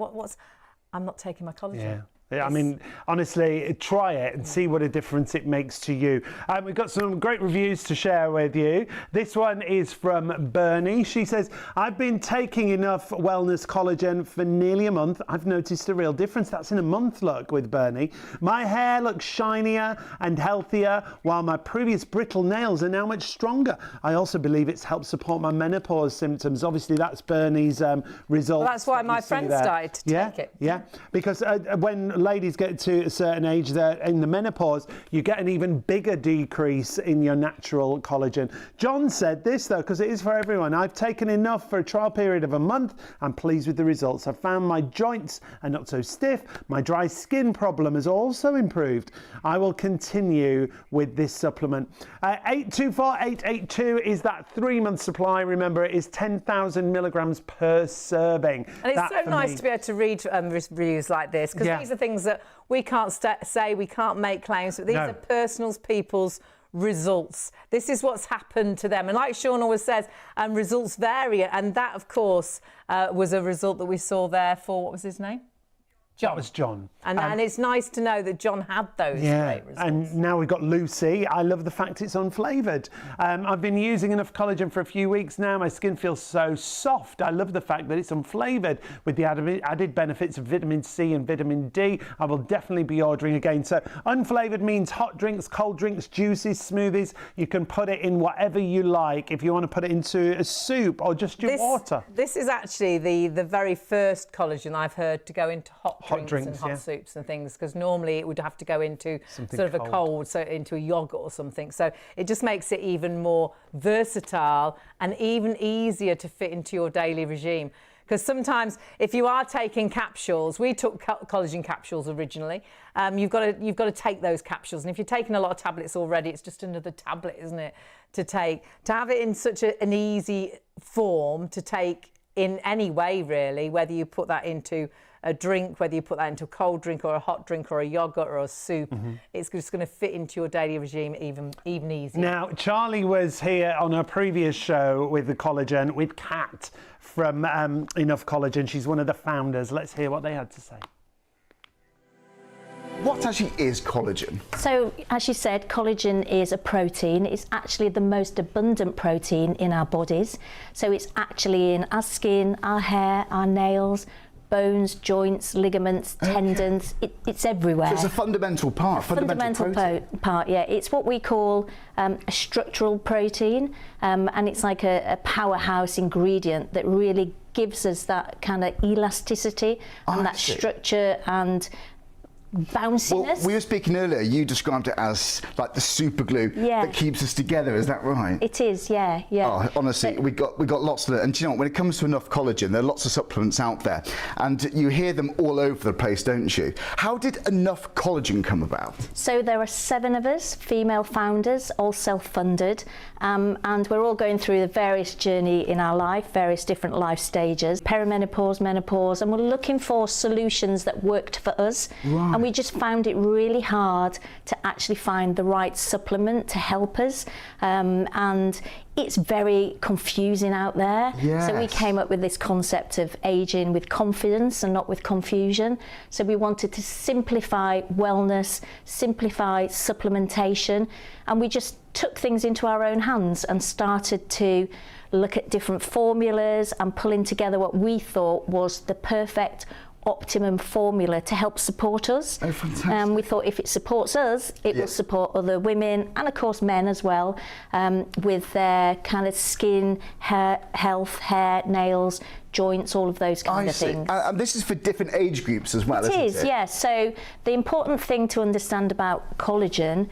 I'm not taking my collagen. Yeah. Yeah, I mean, honestly, try it and see what a difference it makes to you. We've got some great reviews to share with you. This one is from Bernie. She says, I've been taking enough wellness collagen for nearly a month. I've noticed a real difference. That's in a month, look, with Bernie. My hair looks shinier and healthier, while my previous brittle nails are now much stronger. I also believe it's helped support my menopause symptoms. Obviously, that's Bernie's results. Well, that's why my friend started to take it. Yeah, because when ladies get to a certain age, they're in the menopause, you get an even bigger decrease in your natural collagen. John said this though, because it is for everyone. I've taken enough for a trial period of a month. I'm pleased with the results. I've found my joints are not so stiff. My dry skin problem has also improved. I will continue with this supplement. 824882 is that 3-month supply. Remember, it is 10,000 milligrams per serving. And it's so nice to be able to read reviews like this, because these are things that we can't say, we can't make claims, but these are people's results. This is what's happened to them. And like Sean always says, results vary. And that, of course, was a result that we saw there for, what was his name? John. That was John. And it's nice to know that John had those great results. And now we've got Lucy. I love the fact it's unflavoured. I've been using enough collagen for a few weeks now. My skin feels so soft. I love the fact that it's unflavoured with the added benefits of vitamin C and vitamin D. I will definitely be ordering again. So unflavoured means hot drinks, cold drinks, juices, smoothies. You can put it in whatever you like. If you want to put it into a soup or just your water. This is actually the very first collagen I've heard to go into hot drinks and hot soups and things, because normally it would have to go into something sort of a cold, so into a yogurt or something. So it just makes it even more versatile and even easier to fit into your daily regime. Because sometimes if you are taking capsules, we took collagen capsules originally, you've got to take those capsules. And if you're taking a lot of tablets already, it's just another tablet, isn't it, to take. To have it in such an easy form to take in any way, really, whether you put that into a drink, whether you put that into a cold drink or a hot drink or a yogurt or a soup, it's just going to fit into your daily regime even easier. Now, Charlie was here on a previous show with the collagen with Kat from Enough Collagen. She's one of the founders. Let's hear what they had to say. What actually is collagen? So, as you said, collagen is a protein. It's actually the most abundant protein in our bodies. So it's actually in our skin, our hair, our nails, bones, joints, ligaments, tendons. It's everywhere. So it's a fundamental part. Fundamental part, yeah. It's what we call a structural protein, and it's like a powerhouse ingredient that really gives us that kind of elasticity and that structure and bounciness. Well, we were speaking earlier, you described it as like the super glue that keeps us together, is that right? It is, yeah. Oh, honestly, we got lots of it. And do you know what, when it comes to Enough Collagen, there are lots of supplements out there, and you hear them all over the place, don't you? How did Enough Collagen come about? So there are 7 of us, female founders, all self-funded, and we're all going through the various journey in our life, various different life stages, perimenopause, menopause, and we're looking for solutions that worked for us. Right. And we just found it really hard to actually find the right supplement to help us, and it's very confusing out there. Yes. So we came up with this concept of aging with confidence and not with confusion. So we wanted to simplify wellness, simplify supplementation, and we just took things into our own hands and started to look at different formulas and pulling together what we thought was the perfect optimum formula to help support us. Oh, fantastic. We thought if it supports us, it will support other women and of course men as well, with their kind of skin, hair, health, hair, nails, joints, all of those kind of things. And this is for different age groups as well, isn't it? It is, yes. So the important thing to understand about collagen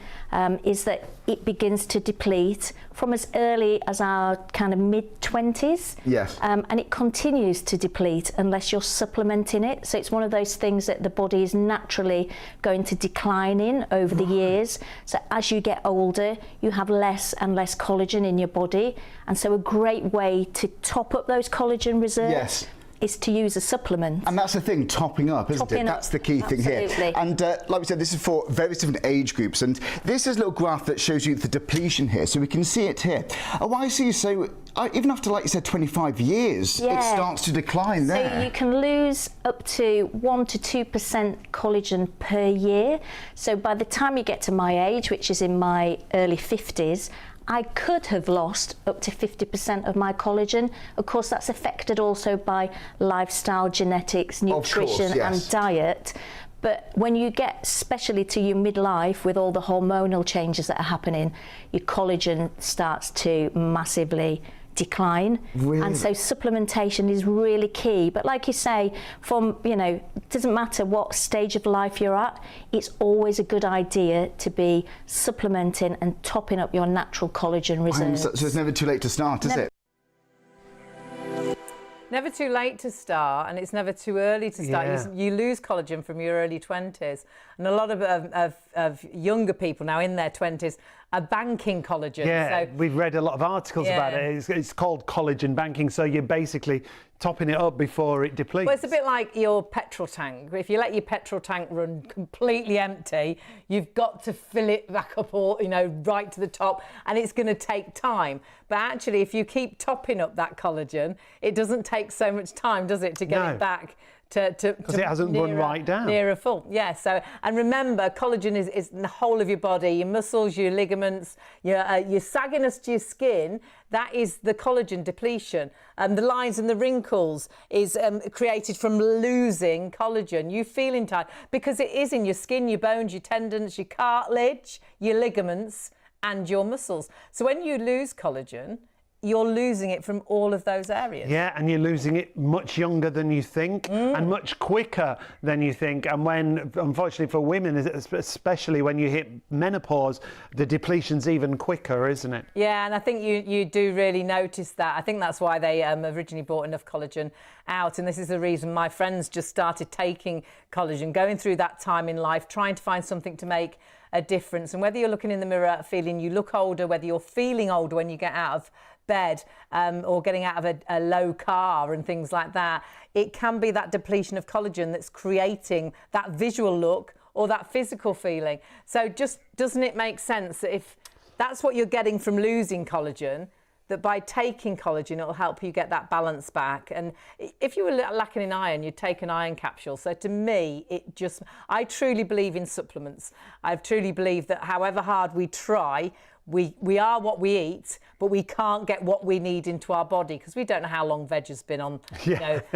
is that it begins to deplete from as early as our kind of mid-20s. Yes. And it continues to deplete unless you're supplementing it. So it's one of those things that the body is naturally going to decline in over the years. So as you get older, you have less and less collagen in your body. And so a great way to top up those collagen reserves is to use a supplement. And that's the thing, topping up, isn't it? That's the key thing here. And like we said, this is for various different age groups. And this is a little graph that shows you the depletion here. So we can see it here. Oh, I see. So even after, like you said, 25 years, it starts to decline there. So you can lose up to 1 to 2% collagen per year. So by the time you get to my age, which is in my early 50s, I could have lost up to 50% of my collagen. Of course, that's affected also by lifestyle, genetics, nutrition and diet. But when you get especially to your midlife with all the hormonal changes that are happening, your collagen starts to massively decline. Really? And so supplementation is really key. But like you say, from, you know, it doesn't matter what stage of life you're at, it's always a good idea to be supplementing and topping up your natural collagen reserves. So it's never too late to start, is it? Never too late to start, and it's never too early to start. You lose collagen from your early 20s, and a lot of younger people now in their 20s are banking collagen. Yeah, so, we've read a lot of articles about it. It's called collagen banking, so you're basically topping it up before it depletes. Well, it's a bit like your petrol tank. If you let your petrol tank run completely empty, you've got to fill it back up, all, you know, right to the top, and it's going to take time. But actually, if you keep topping up that collagen, it doesn't take so much time, does it, to get it back because it hasn't run right down. Nearer full, So, and remember, collagen is in the whole of your body, your muscles, your ligaments, your sagginess to your skin. That is the collagen depletion. The lines and the wrinkles is created from losing collagen. You feeling tired because it is in your skin, your bones, your tendons, your cartilage, your ligaments, and your muscles. So when you lose collagen, you're losing it from all of those areas. Yeah, and you're losing it much younger than you think and much quicker than you think. And when, unfortunately for women, especially when you hit menopause, the depletion's even quicker, isn't it? Yeah, and I think you do really notice that. I think that's why they originally brought enough collagen out. And this is the reason my friends just started taking collagen, going through that time in life, trying to find something to make a difference. And whether you're looking in the mirror feeling you look older, whether you're feeling older when you get out of bed or getting out of a low car and things like that, it can be that depletion of collagen that's creating that visual look or that physical feeling. So just doesn't it make sense that if that's what you're getting from losing collagen, that by taking collagen it'll help you get that balance back? And if you were lacking in iron, you'd take an iron capsule. So to me, I truly believe in supplements. I truly believe that however hard we try, we are what we eat, but we can't get what we need into our body because we don't know how long veg has been on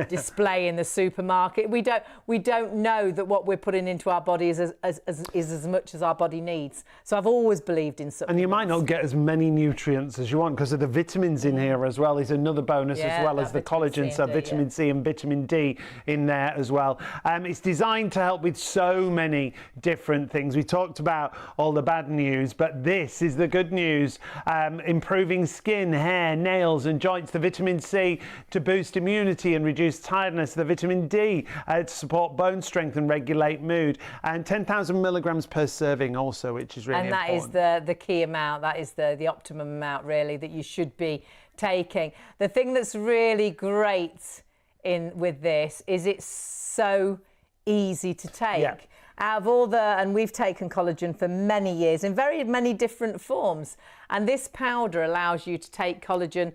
display in the supermarket. We don't know that what we're putting into our body is as much as our body needs. So I've always believed in supplements. And you might not get as many nutrients as you want because of the vitamins in here as well is another bonus, as well as the collagen, so vitamin C and vitamin D in there as well. It's designed to help with so many different things. We talked about all the bad news, but this is the good news. Improving skin, hair, nails and joints. The vitamin C to boost immunity and reduce tiredness. The vitamin D to support bone strength and regulate mood. And 10,000 milligrams per serving also, which is really important. And that is the key amount. That is the optimum amount, really, that you should be taking. The thing that's really great with this is it's so easy to take. out of all the, and we've taken collagen for many years in very many different forms. And this powder allows you to take collagen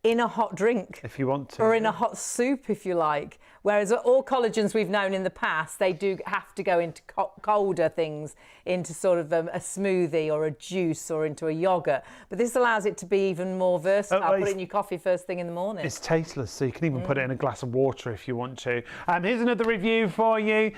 in a hot drink. If you want to. Or in a hot soup, if you like. Whereas all collagens we've known in the past, they do have to go into colder things, into sort of a smoothie or a juice or into a yogurt. But this allows it to be even more versatile. Put it in your coffee first thing in the morning. It's tasteless, so you can even put it in a glass of water if you want to. Here's another review for you.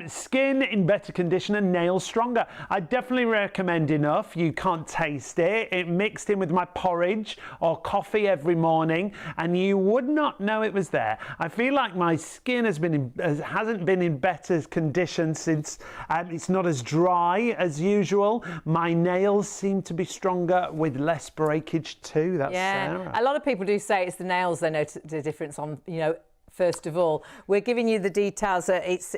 Skin in better condition and nails stronger. I definitely recommend Enough. You can't taste it. It mixed in with my porridge or coffee every morning, and you would not know it was there. I feel like my skin hasn't been in better condition since it's not as dry as usual. My nails seem to be stronger with less breakage too. That's Sarah. A lot of people do say it's the nails they notice the difference on, you know. First of all, we're giving you the details. It's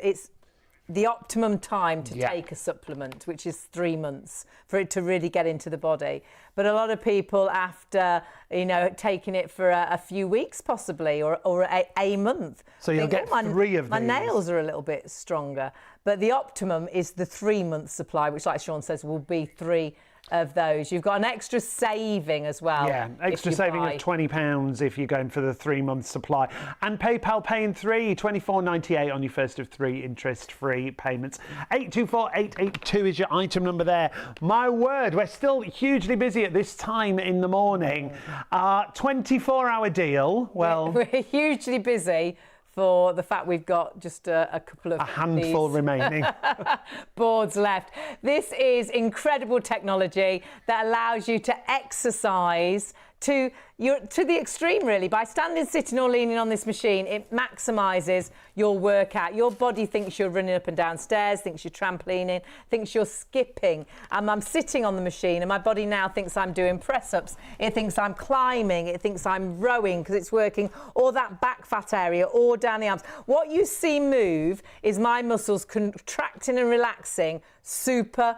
the optimum time to take a supplement, which is 3 months for it to really get into the body. But a lot of people, after, you know, taking it for a few weeks possibly, or a month. So you'll get 3 of these. My nails are a little bit stronger. But the optimum is the 3 month supply, which, like Sean says, will be 3 of those. You've got an extra saving as well. Yeah, extra saving of £20 if you're going for the 3 month supply. And PayPal Pay in 3, £24.98 on your first of 3 interest-free payments. 824882 is your item number there. My word, we're still hugely busy at this time in the morning. 24-hour deal. Well, we're hugely busy for the fact we've got just a couple of... A handful remaining. boards left. This is incredible technology that allows you to exercise to the extreme, really. By standing, sitting or leaning on this machine, it maximises your workout. Your body thinks you're running up and down stairs, thinks you're trampolining, thinks you're skipping. I'm sitting on the machine and my body now thinks I'm doing press-ups. It thinks I'm climbing. It thinks I'm rowing because it's working all that back fat area, all down the arms. What you see move is my muscles contracting and relaxing super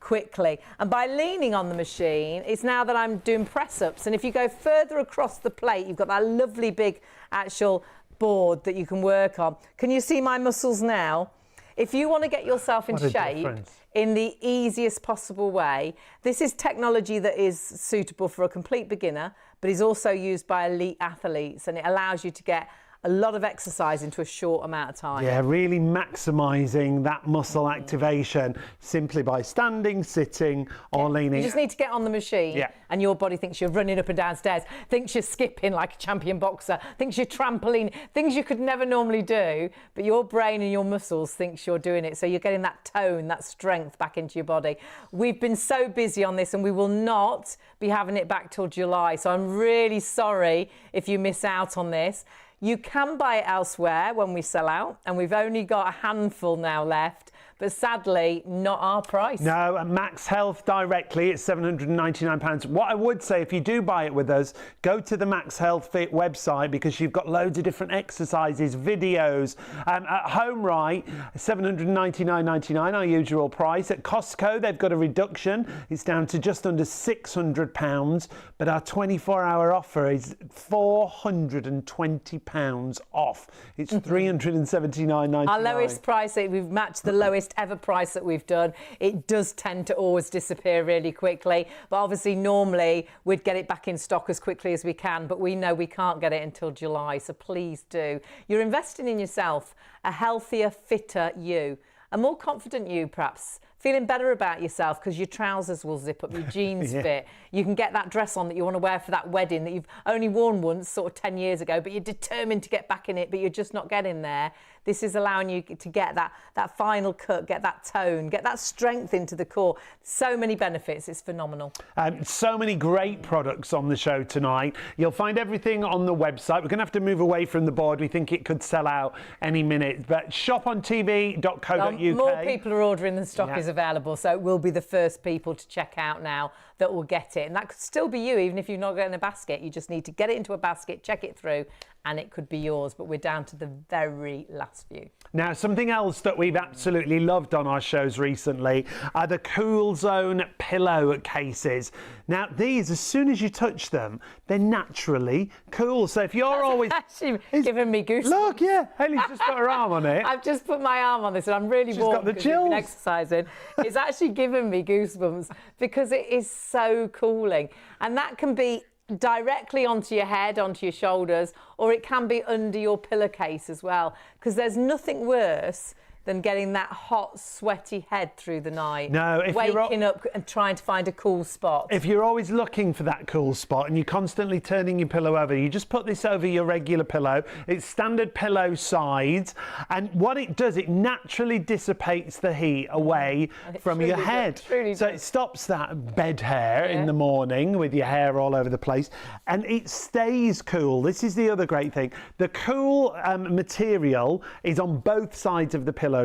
quickly. And by leaning on the machine, it's now that I'm doing press-ups. And if you go further across the plate, you've got that lovely big actual board that you can work on. Can you see my muscles now? If you want to get yourself in shape in the easiest possible way, this is technology that is suitable for a complete beginner, but is also used by elite athletes, and it allows you to get a lot of exercise into a short amount of time. Yeah, really maximising that muscle activation simply by standing, sitting or leaning. You just need to get on the machine and your body thinks you're running up and down stairs, thinks you're skipping like a champion boxer, thinks you're trampoline, things you could never normally do, but your brain and your muscles thinks you're doing it. So you're getting that tone, that strength back into your body. We've been so busy on this and we will not be having it back till July. So I'm really sorry if you miss out on this. You can buy it elsewhere when we sell out, and we've only got a handful now left, but sadly, not our price. No, at Max Health directly, it's £799. What I would say, if you do buy it with us, go to the Max Health Fit website because you've got loads of different exercises, videos. At Home Right, £799.99, our usual price. At Costco, they've got a reduction. It's down to just under £600, but our 24-hour offer is £420 off. It's £379.99. Our lowest price, we've matched the lowest ever price that we've done. It does tend to always disappear really quickly, but obviously normally we'd get it back in stock as quickly as we can, but we know we can't get it until July, so please do. You're investing in yourself, a healthier, fitter you, a more confident you perhaps, feeling better about yourself because your trousers will zip up, your jeans fit. You can get that dress on that you want to wear for that wedding that you've only worn once, sort of 10 years ago, but you're determined to get back in it, but you're just not getting there. This is allowing you to get that final cut, get that tone, get that strength into the core. So many benefits, it's phenomenal. So many great products on the show tonight. You'll find everything on the website. We're going to have to move away from the board. We think it could sell out any minute, but shopontv.co.uk. More people are ordering than stock is available, so we'll be the first people to check out now that will get it. And that could still be you, even if you've not got it in a basket. You just need to get it into a basket, check it through, and it could be yours, but we're down to the very last few. Now, something else that we've absolutely loved on our shows recently are the Cool Zone pillow cases. Now, these, as soon as you touch them, they're naturally cool. So if you're always... actually giving me goosebumps. Look, yeah, Hayley's just got her arm on it. I've just put my arm on this and I'm really warm got the because I've been chills. exercising. It's actually given me goosebumps because it is so cooling. And that can be directly onto your head, onto your shoulders, or it can be under your pillowcase as well, because there's nothing worse than getting that hot, sweaty head through the night. No, if waking up and trying to find a cool spot. If you're always looking for that cool spot and you're constantly turning your pillow over, you just put this over your regular pillow. It's standard pillow size, and what it does, it naturally dissipates the heat away from your head. So it stops that bed hair in the morning with your hair all over the place, and it stays cool. This is the other great thing. The cool material is on both sides of the pillowcase.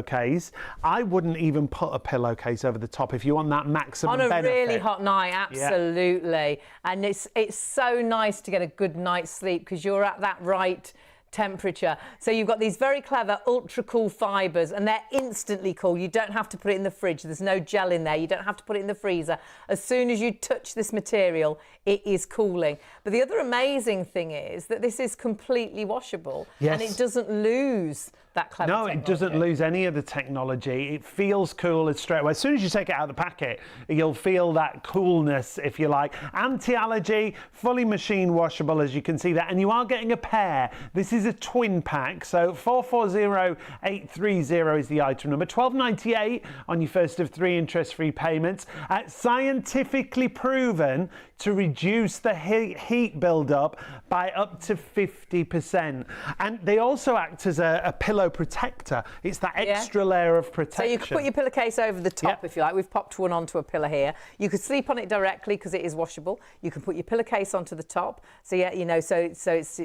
I wouldn't even put a pillowcase over the top if you want that maximum benefit. On a really hot night, absolutely. Yeah. And it's so nice to get a good night's sleep because you're at that right temperature. So you've got these very clever ultra cool fibres and they're instantly cool. You don't have to put it in the fridge. There's no gel in there. You don't have to put it in the freezer. As soon as you touch this material, it is cooling. But the other amazing thing is that this is completely washable and it doesn't lose that clever technology. It doesn't lose any of the technology. It feels cool straight away. As soon as you take it out of the packet, you'll feel that coolness, if you like. Anti-allergy, fully machine washable, as you can see that. And you are getting a pair. This is a twin pack. So 440830 is the item number. $12.98 on your first of 3 interest-free payments. Scientifically proven to reduce the heat build-up by up to 50%. And they also act as a pillow protector. It's that extra layer of protection. So you could put your pillowcase over the top if you like. We've popped one onto a pillow here. You could sleep on it directly because it is washable. You can put your pillowcase onto the top. So so it's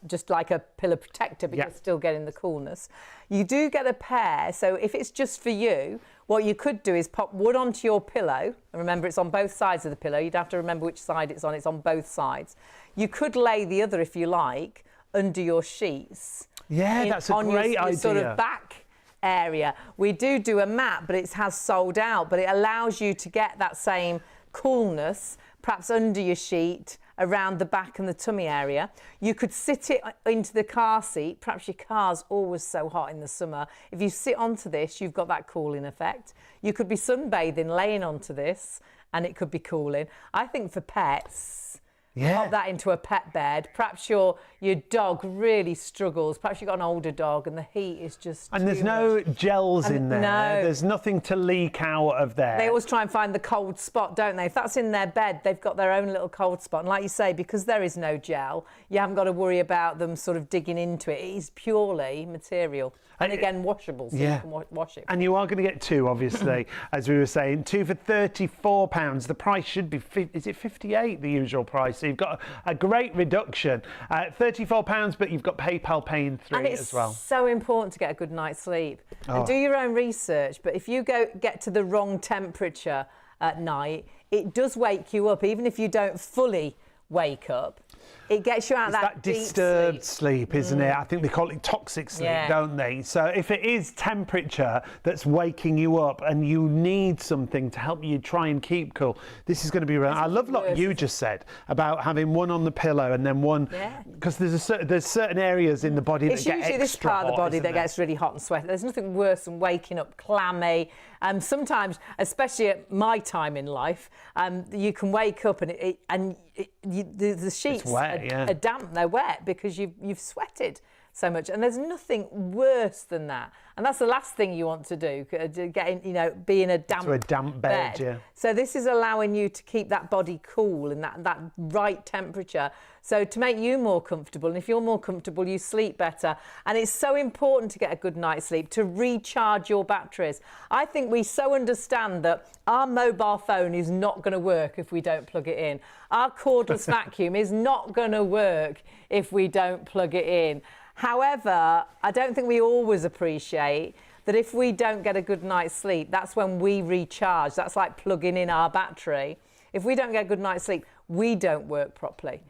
just like a pillow protector, but you're still getting the coolness. You do get a pair. So if it's just for you, what you could do is pop one onto your pillow. And remember, it's on both sides of the pillow. You'd have to remember which side it's on. It's on both sides. You could lay the other, if you like, under your sheets. Yeah, that's a great idea. On your sort of back area. We do a mat, but it has sold out. But it allows you to get that same coolness, perhaps under your sheet, around the back and the tummy area. You could sit it into the car seat. Perhaps your car's always so hot in the summer. If you sit onto this, you've got that cooling effect. You could be sunbathing, laying onto this, and it could be cooling. I think for pets, pop that into a pet bed. Perhaps your dog really struggles. Perhaps you've got an older dog and the heat is just And there's no gels in there. No. There's nothing to leak out of there. They always try and find the cold spot, don't they? If that's in their bed, they've got their own little cold spot. And like you say, because there is no gel, you haven't got to worry about them sort of digging into it. It is purely material. And again, washable, so you can wash it. And you are going to get 2, obviously, as we were saying. 2 for £34. The price should be, is it 58, the usual price? So you've got a great reduction. £34, but you've got PayPal paying 3 as well. And it's so important to get a good night's sleep. And do your own research, but if you get to the wrong temperature at night, it does wake you up, even if you don't fully wake up. It gets you out of that deep disturbed sleep, isn't it? I think they call it toxic sleep, don't they? So if it is temperature that's waking you up and you need something to help you try and keep cool, this is going to be right. I love what you just said about having one on the pillow and then one, because there's certain areas in the body that get extra hot. It's usually this part of the body that gets really hot and sweaty. There's nothing worse than waking up clammy. Sometimes, especially at my time in life, you can wake up and the sheets are damp, they're wet because you've sweated so much, and there's nothing worse than that. And that's the last thing you want to do, be in a damp bed. So this is allowing you to keep that body cool in that right temperature. So to make you more comfortable, and if you're more comfortable, you sleep better. And it's so important to get a good night's sleep, to recharge your batteries. I think we so understand that our mobile phone is not going to work if we don't plug it in. Our cordless vacuum is not going to work if we don't plug it in. However, I don't think we always appreciate that if we don't get a good night's sleep, that's when we recharge. That's like plugging in our battery. If we don't get a good night's sleep, we don't work properly.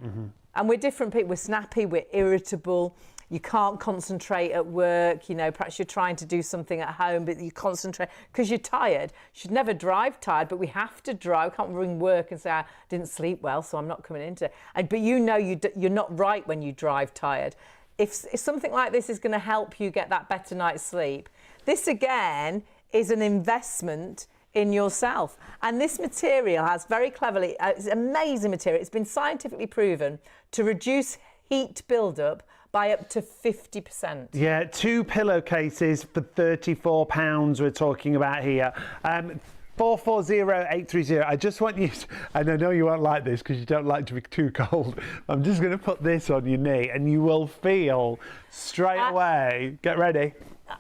And we're different people. We're snappy, we're irritable. You can't concentrate at work, you know, perhaps you're trying to do something at home, but you concentrate because you're tired. You should never drive tired, but we have to drive. We can't ring work and say, I didn't sleep well, so I'm not coming into it. But you know you're not right when you drive tired. If something like this is going to help you get that better night's sleep, this again is an investment in yourself. And this material has very cleverly, it's amazing material. It's been scientifically proven to reduce heat buildup by up to 50%. Yeah, 2 pillowcases for £34 we're talking about here. 440830. I just want you to, and I know you won't like this because you don't like to be too cold. I'm just going to put this on your knee and you will feel straight away. Get ready.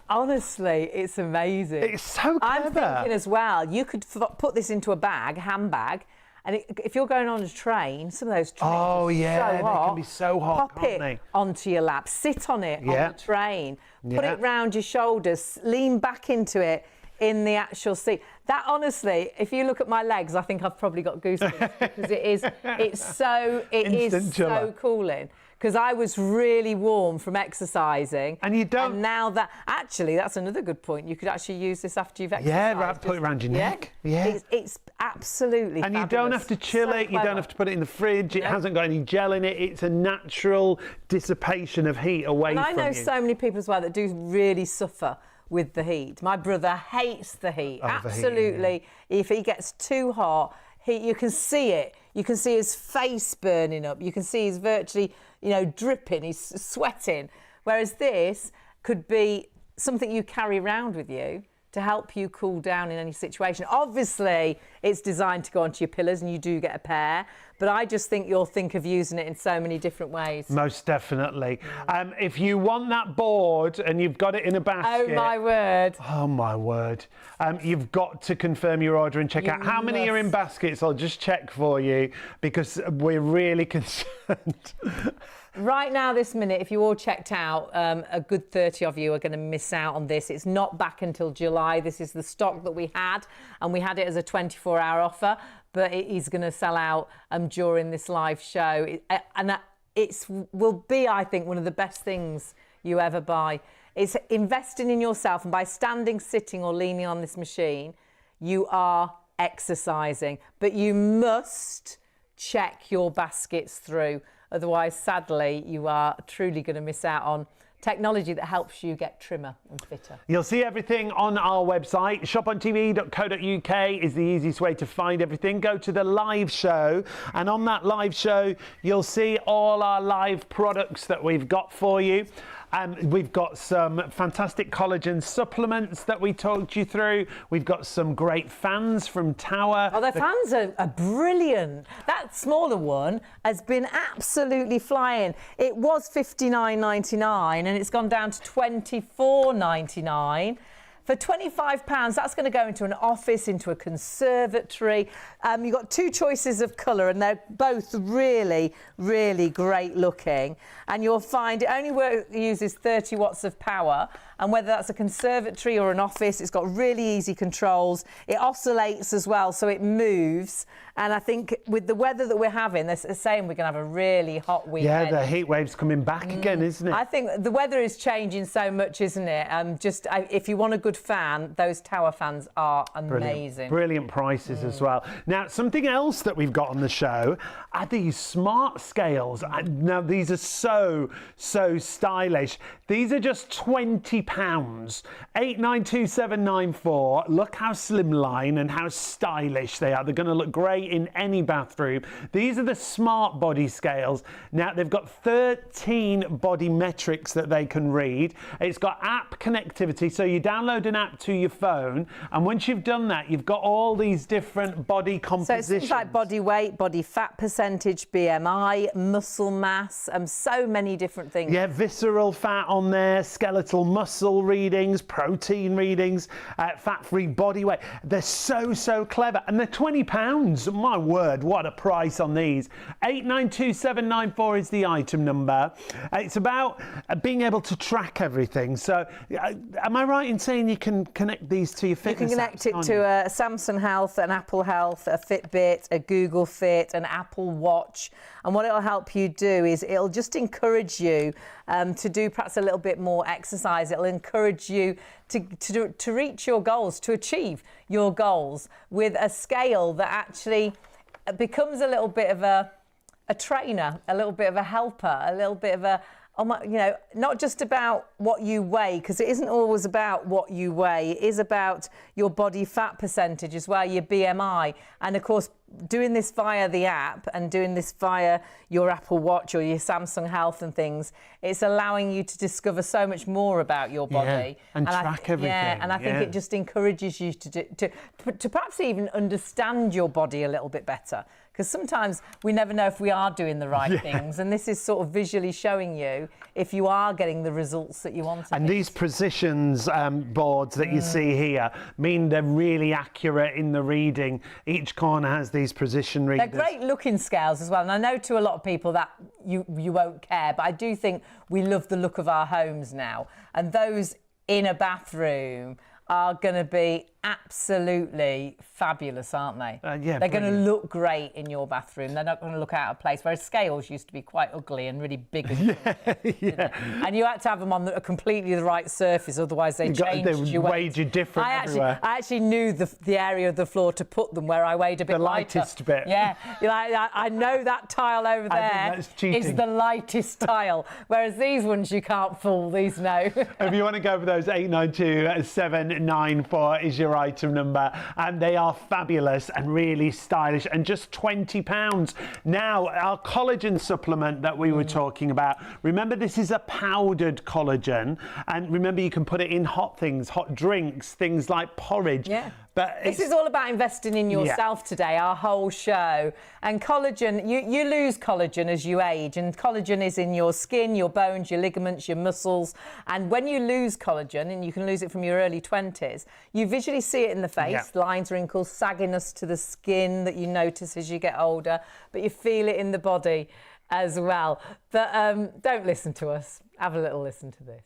Honestly, it's amazing. It's so clever. I'm thinking as well, you could put this into a bag, handbag, and if you're going on a train, some of those trains are so hot, they can be so hot, pop it onto your lap, sit on it on the train, put it round your shoulders, lean back into it in the actual seat. That honestly, if you look at my legs, I think I've probably got goosebumps because it's so cooling. Because I was really warm from exercising. And you don't... And now that... Actually, that's another good point. You could actually use this after you've exercised. Yeah, put it around your neck. Yeah. It's absolutely And fabulous. you don't have to chill it. You don't have to put it in the fridge. It hasn't got any gel in it. It's a natural dissipation of heat away from you. And I know so many people as well that do really suffer with the heat. My brother hates the heat. Absolutely. If he gets too hot, you can see it. You can see his face burning up. You can see he's virtually, you know, dripping. He's sweating. Whereas this could be something you carry around with you to help you cool down in any situation. Obviously, it's designed to go onto your pillars and you do get a pair, but I just think you'll think of using it in so many different ways. Most definitely. If you want that board and you've got it in a basket... Oh, my word. Oh, my word. You've got to confirm your order and check out how many are in baskets. I'll just check for you because we're really concerned. Right now, this minute, if you all checked out, a good 30 of you are going to miss out on this. It's not back until July. This is the stock that we had, and we had it as a 24-hour offer, but it is going to sell out during this live show. It will be, I think, one of the best things you ever buy. It's investing in yourself, and by standing, sitting or leaning on this machine, you are exercising. But you must check your baskets through. Otherwise, sadly, you are truly going to miss out on technology that helps you get trimmer and fitter. You'll see everything on our website. shopontv.co.uk is the easiest way to find everything. Go to the live show, and on that live show, you'll see all our live products that we've got for you. We've got some fantastic collagen supplements that we talked you through. We've got some great fans from Tower. Oh, their fans are brilliant. That smaller one has been absolutely flying. It was £59.99 and it's gone down to £24.99. For £25, that's going to go into an office, into a conservatory. You've got 2 choices of colour and they're both really, really great looking. And you'll find it only uses 30 watts of power. And whether that's a conservatory or an office, it's got really easy controls. It oscillates as well, so it moves. And I think with the weather that we're having, they're saying we're going to have a really hot weekend. Yeah, the heat wave's coming back again, isn't it? I think the weather is changing so much, isn't it? If you want a good fan, those Tower fans are amazing. Brilliant prices as well. Now, something else that we've got on the show are these smart scales. Now, these are so stylish. These are just £20. 892794. Look how slimline and how stylish they are. They're going to look great in any bathroom. These are the smart body scales. Now, they've got 13 body metrics that they can read. It's got app connectivity, so you download an app to your phone, and once you've done that, you've got all these different body compositions. So it's things like body weight, body fat percentage, BMI, muscle mass, so many different things. Yeah, visceral fat on there, skeletal muscle muscle readings, protein readings, fat-free body weight. They're so clever, and they're £20. My word, what a price on these. 892794 is the item number. It's about being able to track everything. So am I right in saying you can connect these to your fitness? You can connect it to a Samsung Health, an Apple Health, a Fitbit, a Google Fit, an Apple Watch. And what it'll help you do is it'll just encourage you to do perhaps a little bit more exercise. It'll encourage you to reach your goals, to achieve your goals with a scale that actually becomes a little bit of a trainer, a little bit of a helper, a little bit of a, you know, not just about what you weigh, because it isn't always about what you weigh. It is about your body fat percentage as well, your BMI. And of course, doing this via the app and doing this via your Apple Watch or your Samsung Health and things, it's allowing you to discover so much more about your body. And track everything. Yeah, and I think it just encourages you to perhaps even understand your body a little bit better. Because sometimes we never know if we are doing the right things, and this is sort of visually showing you if you are getting the results that you want. And these precisions boards that you see here mean they're really accurate in the reading. Each corner has these precision readers. They're great looking scales as well, and I know to a lot of people that you won't care, but I do think we love the look of our homes now, and those in a bathroom are going to be absolutely fabulous, aren't they? Yeah, they're going to look great in your bathroom. They're not going to look out of place, whereas scales used to be quite ugly and really big. And you had to have them on a completely the right surface, otherwise they changed your weight. Weighed you different everywhere. I actually knew the area of the floor to put them where I weighed a bit lighter. The lightest bit. Yeah, I know that tile over there is the lightest tile, whereas these ones you can't fool, these no. If you want to go for those, 892794 is your item number, and they are fabulous and really stylish, and just £20. Now, our collagen supplement that we were talking about, remember this is a powdered collagen, and remember you can put it in hot things, hot drinks, things like porridge. Yeah. But this is all about investing in yourself today, our whole show. And collagen, you lose collagen as you age, and collagen is in your skin, your bones, your ligaments, your muscles. And when you lose collagen, and you can lose it from your early 20s, you visually see it in the face, lines, wrinkles, sagginess to the skin that you notice as you get older, but you feel it in the body as well. But don't listen to us. Have a little listen to this.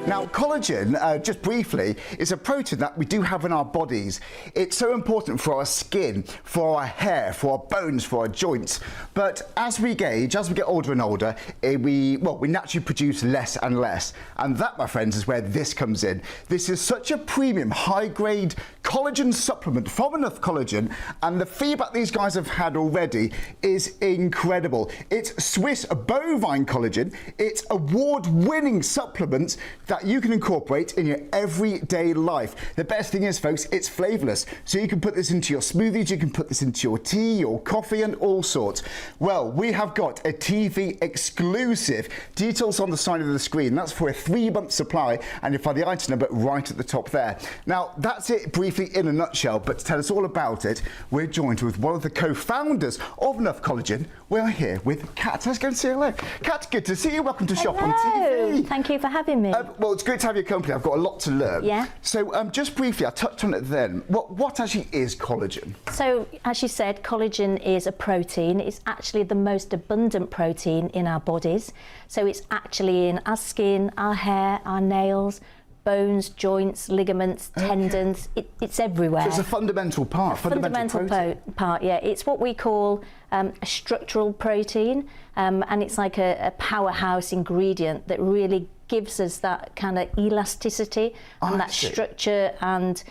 Now, collagen, just briefly, is a protein that we do have in our bodies. It's so important for our skin, for our hair, for our bones, for our joints. But as we age, as we get older and older, we naturally produce less and less. And that, my friends, is where this comes in. This is such a premium, high-grade collagen supplement from Enough Collagen, and the feedback these guys have had already is incredible. It's Swiss bovine collagen. It's award-winning supplements that you can incorporate in your everyday life. The best thing is, folks, it's flavourless. So you can put this into your smoothies, you can put this into your tea, your coffee, and all sorts. Well, we have got a TV exclusive. Details on the side of the screen. That's for a 3-month supply, and you find the item number right at the top there. Now, that's it briefly in a nutshell, but to tell us all about it, we're joined with one of the co-founders of Enough Collagen. We're here with Kat. Let's go and say hello. Kat, good to see you. Welcome to Shop on TV. Thank you for having me. Well, it's great to have your company. I've got a lot to learn. Yeah. So just briefly, I touched on it then. What actually is collagen? So, as you said, collagen is a protein. It's actually the most abundant protein in our bodies. So it's actually in our skin, our hair, our nails, bones, joints, ligaments, tendons. It's everywhere. So it's a fundamental part. Fundamental part, yeah. It's what we call a structural protein, and it's like a powerhouse ingredient that really gives us that kind of elasticity and that structure and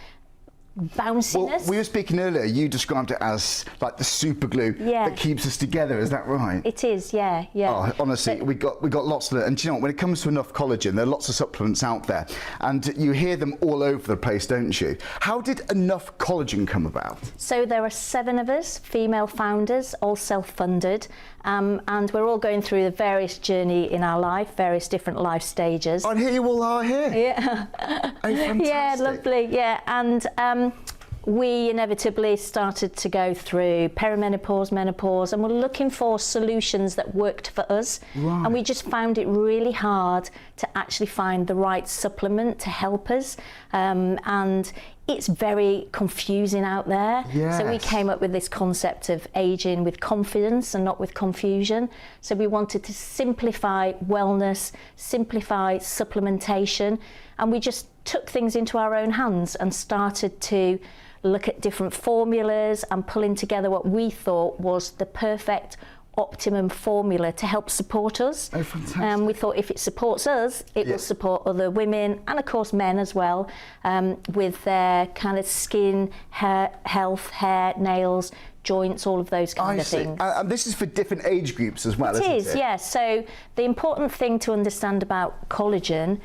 bounciness. Well, we were speaking earlier, you described it as like the super glue that keeps us together, is that right? It is, yeah. Oh, honestly, we got lots to learn. And do you know what, when it comes to Enough Collagen, there are lots of supplements out there, and you hear them all over the place, don't you? How did Enough Collagen come about? So there are 7 of us, female founders, all self-funded, and we're all going through a various journey in our life, various different life stages. And here you all are here. Yeah. Oh, fantastic. Yeah, lovely, yeah. And we inevitably started to go through perimenopause, menopause, and we're looking for solutions that worked for us. Right. And we just found it really hard to actually find the right supplement to help us. And it's very confusing out there. Yes. So we came up with this concept of aging with confidence and not with confusion. So we wanted to simplify wellness, simplify supplementation, and we just took things into our own hands and started to look at different formulas and pulling together what we thought was the perfect optimum formula to help support us. Oh, fantastic. We thought if it supports us, it will support other women and of course men as well, with their kind of skin, hair, health, hair, nails, joints, all of those kind of things. And this is for different age groups as well, isn't it? It is, yes. So the important thing to understand about collagen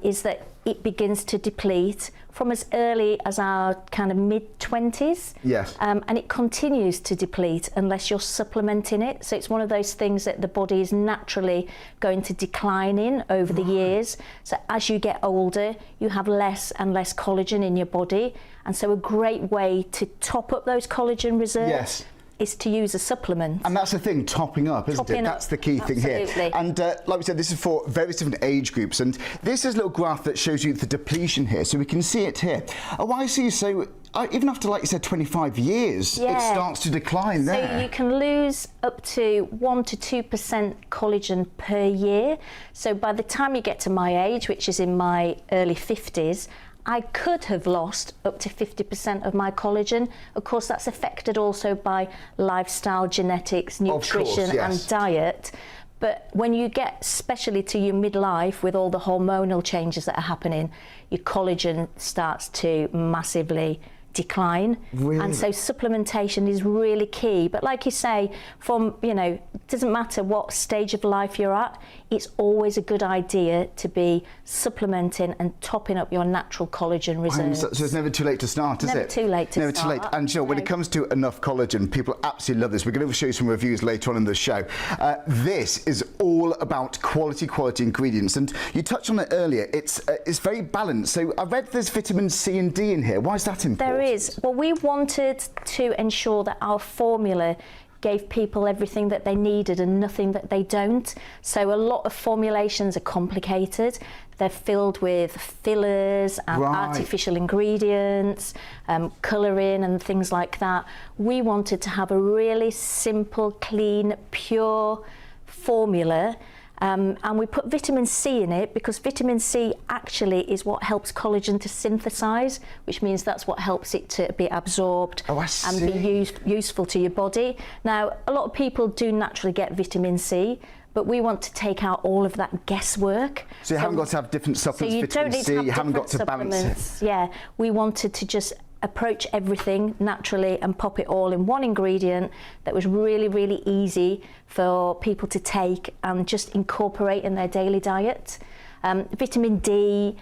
is that it begins to deplete from as early as our kind of mid-20s. Yes. And it continues to deplete unless you're supplementing it. So it's one of those things that the body is naturally going to decline in over the years. So as you get older, you have less and less collagen in your body. And so a great way to top up those collagen reserves is to use a supplement. And that's the thing, topping up, isn't it? That's the key thing here. And like we said, this is for various different age groups. And this is a little graph that shows you the depletion here. So we can see it here. Oh, I see. So even after, like you said, 25 years, it starts to decline there. So you can lose up to 1 to 2% collagen per year. So by the time you get to my age, which is in my early 50s, I could have lost up to 50% of my collagen. Of course, that's affected also by lifestyle, genetics, nutrition and diet. But when you get especially to your midlife with all the hormonal changes that are happening, your collagen starts to massively decline. Really? And so supplementation is really key. But like you say, from, you know, it doesn't matter what stage of life you're at, it's always a good idea to be supplementing and topping up your natural collagen reserves. So it's never too late to start, is it? Never too late to start. Never too late. And you know, when it comes to enough collagen, people absolutely love this. We're going to show you some reviews later on in the show. This is all about quality ingredients. And you touched on it earlier. It's very balanced. So I read there's vitamin C and D in here. Why is that important? There is. Well, we wanted to ensure that our formula gave people everything that they needed and nothing that they don't. So a lot of formulations are complicated. They're filled with fillers and artificial ingredients, colouring and things like that. We wanted to have a really simple, clean, pure formula. And we put vitamin C in it because vitamin C actually is what helps collagen to synthesize, which means that's what helps it to be absorbed and be useful to your body. Now, a lot of people do naturally get vitamin C, but we want to take out all of that guesswork. So you haven't got to have different supplements, so you vitamin don't need C, to have you haven't got to balance it. Yeah, we wanted to just approach everything naturally and pop it all in one ingredient that was really, really easy for people to take and just incorporate in their daily diet. Vitamin D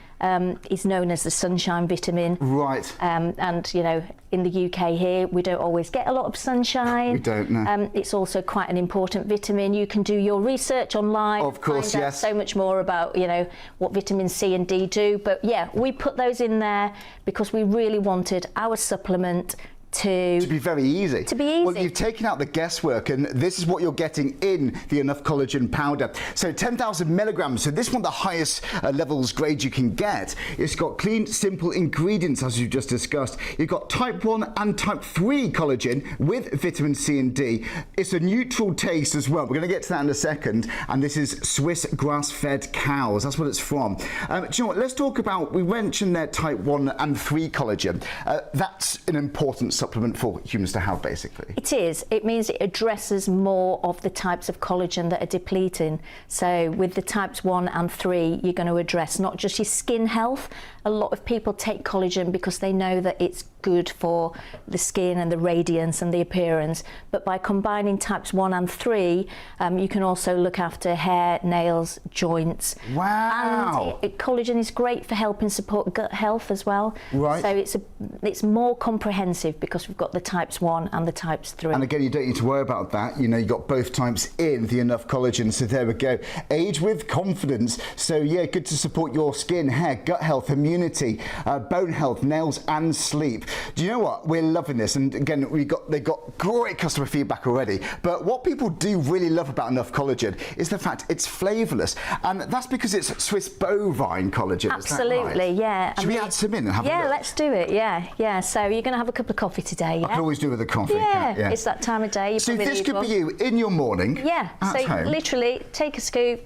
is known as the sunshine vitamin. Right. And, you know, in the UK here, we don't always get a lot of sunshine. We don't, no. It's also quite an important vitamin. You can do your research online. Of course, find out so much more about, you know, what vitamin C and D do. But yeah, we put those in there because we really wanted our supplement to be very easy. To be easy. Well, you've taken out the guesswork, and this is what you're getting in the Enough Collagen powder. So 10,000 milligrams. So this one, the highest levels grade you can get. It's got clean, simple ingredients, as you just discussed. You've got type 1 and type 3 collagen with vitamin C and D. It's a neutral taste as well. We're going to get to that in a second. And this is Swiss grass-fed cows. That's what it's from. Do you know what? Let's talk about, we mentioned there type 1 and 3 collagen. That's an important supplement for humans to have, basically. It is. It means it addresses more of the types of collagen that are depleting. So with the types 1 and 3, you're going to address not just your skin health. A lot of people take collagen because they know that it's good for the skin and the radiance and the appearance. But by combining types 1 and 3, you can also look after hair, nails, joints. Wow. And collagen is great for helping support gut health as well. Right. So it's more comprehensive because we've got the types 1 and the types 3. And again, you don't need to worry about that. You know, you've got both types in the Enough Collagen. So there we go. Age with confidence. So yeah, good to support your skin, hair, gut health, immunity, bone health, nails and sleep. Do you know what? We're loving this, and again, they've got great customer feedback already. But what people do really love about Enough Collagen is the fact it's flavourless, and that's because it's Swiss bovine collagen. Absolutely, is that right? yeah. Should we add some in and have a look? Yeah, let's do it. Yeah. So you're going to have a cup of coffee today. Yeah? I can always do with a coffee. Yeah, it's that time of day. You so probably this need could one. be you in your morning. Yeah. At so home. literally, take a scoop,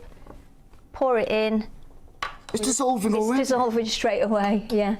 pour it in. It's dissolving already. It's dissolving straight away. Yeah.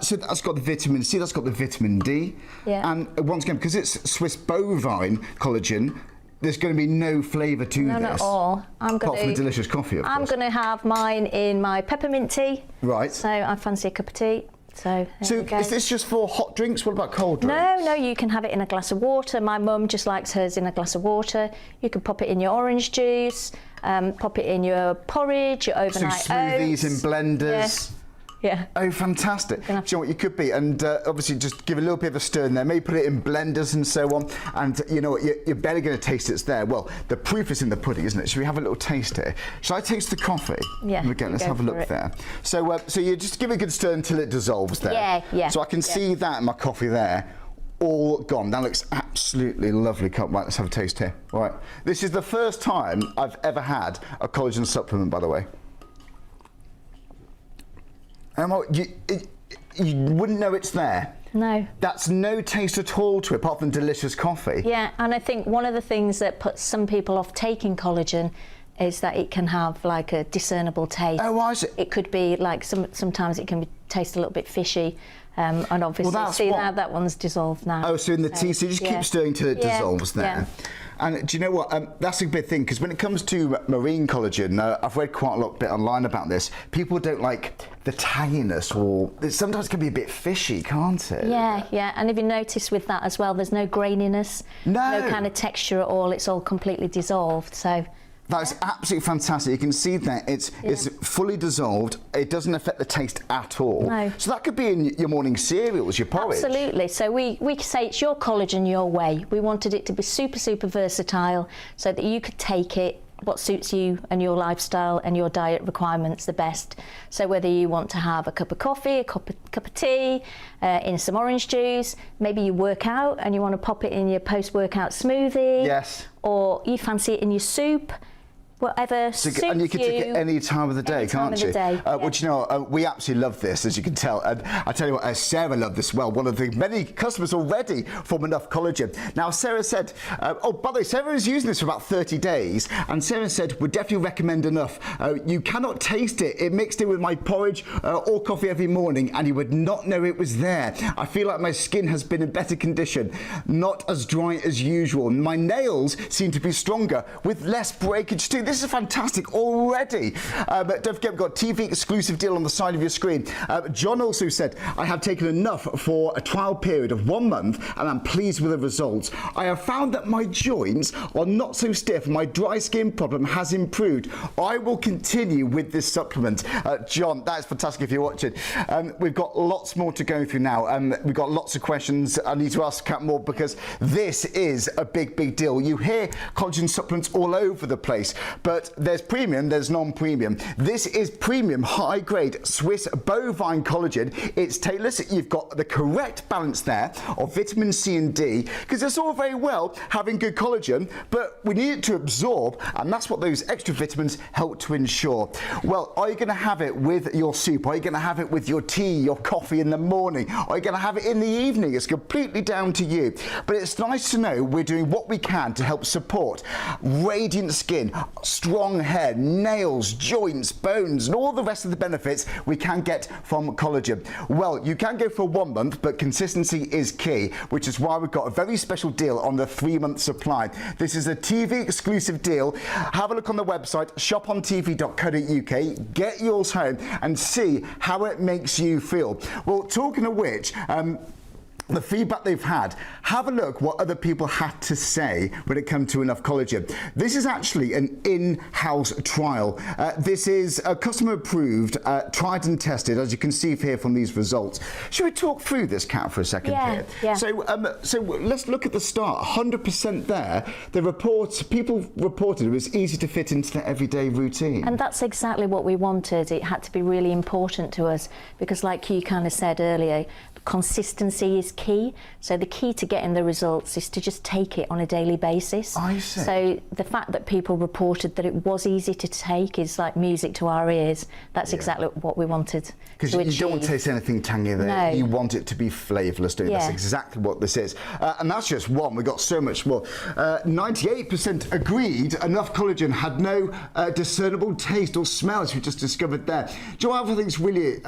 So that's got the vitamin C, that's got the vitamin D. Yeah. And once again, because it's Swiss bovine collagen, there's going to be no flavour to this. None at all. Apart from the delicious coffee, of course. I'm going to have mine in my peppermint tea. Right. So I fancy a cup of tea. So is this just for hot drinks? What about cold drinks? No, you can have it in a glass of water. My mum just likes hers in a glass of water. You can pop it in your orange juice, pop it in your porridge, your overnight so smoothies oats. in blenders. Yeah. Oh, fantastic. Do you know what you could be? And obviously just give a little bit of a stir in there. Maybe put it in blenders and so on. And you know what? You're barely going to taste it's there. Well, the proof is in the pudding, isn't it? Should we have a little taste here? Shall I taste the coffee? Yeah. Again, let's have a look there. So you just give it a good stir until it dissolves there. Yeah. So I can see that in my coffee there. All gone. That looks absolutely lovely. Right, let's have a taste here. All right. This is the first time I've ever had a collagen supplement, by the way. You wouldn't know it's there. No. That's no taste at all to it, apart from delicious coffee. Yeah, and I think one of the things that puts some people off taking collagen is that it can have like a discernible taste. Oh, why is it? It could be like sometimes it can taste a little bit fishy. And obviously, that one's dissolved now. Oh, so in the tea, so you just keep stirring till it dissolves there. Yeah. And do you know what? That's a big thing, because when it comes to marine collagen, I've read quite a lot bit online about this. People don't like the tanginess, or it sometimes can be a bit fishy, can't it? Yeah. And if you notice with that as well, there's no graininess, no kind of texture at all. It's all completely dissolved. So. That's absolutely fantastic. You can see that it's fully dissolved. It doesn't affect the taste at all. No. So that could be in your morning cereals, your porridge. Absolutely. So we say it's your collagen your way. We wanted it to be super versatile so that you could take it what suits you and your lifestyle and your diet requirements the best. So whether you want to have a cup of coffee, a cup of tea, in some orange juice, maybe you work out and you want to pop it in your post-workout smoothie. Yes. Or you fancy it in your soup. Whatever suits you. And you can take it any time of the day, can't you? Well, you know, we absolutely love this, as you can tell. And I tell you what, Sarah loved this well. One of the many customers already from Enough Collagen. Now, Sarah said, oh, by the way, Sarah is using this for about 30 days. And Sarah said, would definitely recommend Enough. You cannot taste it. It mixed in with my porridge or coffee every morning, and you would not know it was there. I feel like my skin has been in better condition, not as dry as usual. My nails seem to be stronger with less breakage too. This is fantastic already. But don't forget, we've got TV exclusive deal on the side of your screen. John also said, I have taken Enough for a trial period of 1 month and I'm pleased with the results. I have found that my joints are not so stiff and my dry skin problem has improved. I will continue with this supplement. John, that is fantastic if you're watching. We've got lots more to go through now. We've got lots of questions. I need to ask Kat more because this is a big deal. You hear collagen supplements all over the place, but there's premium, there's non-premium. This is premium, high-grade Swiss bovine collagen. It's tasteless. You've got the correct balance there of vitamin C and D, because it's all very well having good collagen, but we need it to absorb, and that's what those extra vitamins help to ensure. Well, are you going to have it with your soup? Are you going to have it with your tea, your coffee in the morning? Are you going to have it in the evening? It's completely down to you. But it's nice to know we're doing what we can to help support radiant skin, strong hair, nails, joints, bones, and all the rest of the benefits we can get from collagen. Well, you can go for 1 month, but consistency is key, which is why we've got a very special deal on the 3-month supply. This is a TV exclusive deal. Have a look on the website, shopontv.co.uk, get yours home and see how it makes you feel. Well, talking of which, the feedback they've had. Have a look what other people had to say when it comes to Enough Collagen. This is actually an in-house trial. This is a customer approved, tried and tested, as you can see here from these results. Should we talk through this, Kat, for a second here? Yeah. So let's look at the start. 100% there. People reported it was easy to fit into their everyday routine. And that's exactly what we wanted. It had to be really important to us because, like you kind of said earlier, consistency is key. So the key to getting the results is to just take it on a daily basis. I see. So the fact that people reported that it was easy to take is like music to our ears. That's exactly what we wanted. Because you don't want to taste anything tangy there. No. You want it to be flavourless, don't you? That's exactly what this is. And that's just one. We've got so much more. 98% agreed Enough Collagen had no discernible taste or smell, as we just discovered there. Do you know what I think is really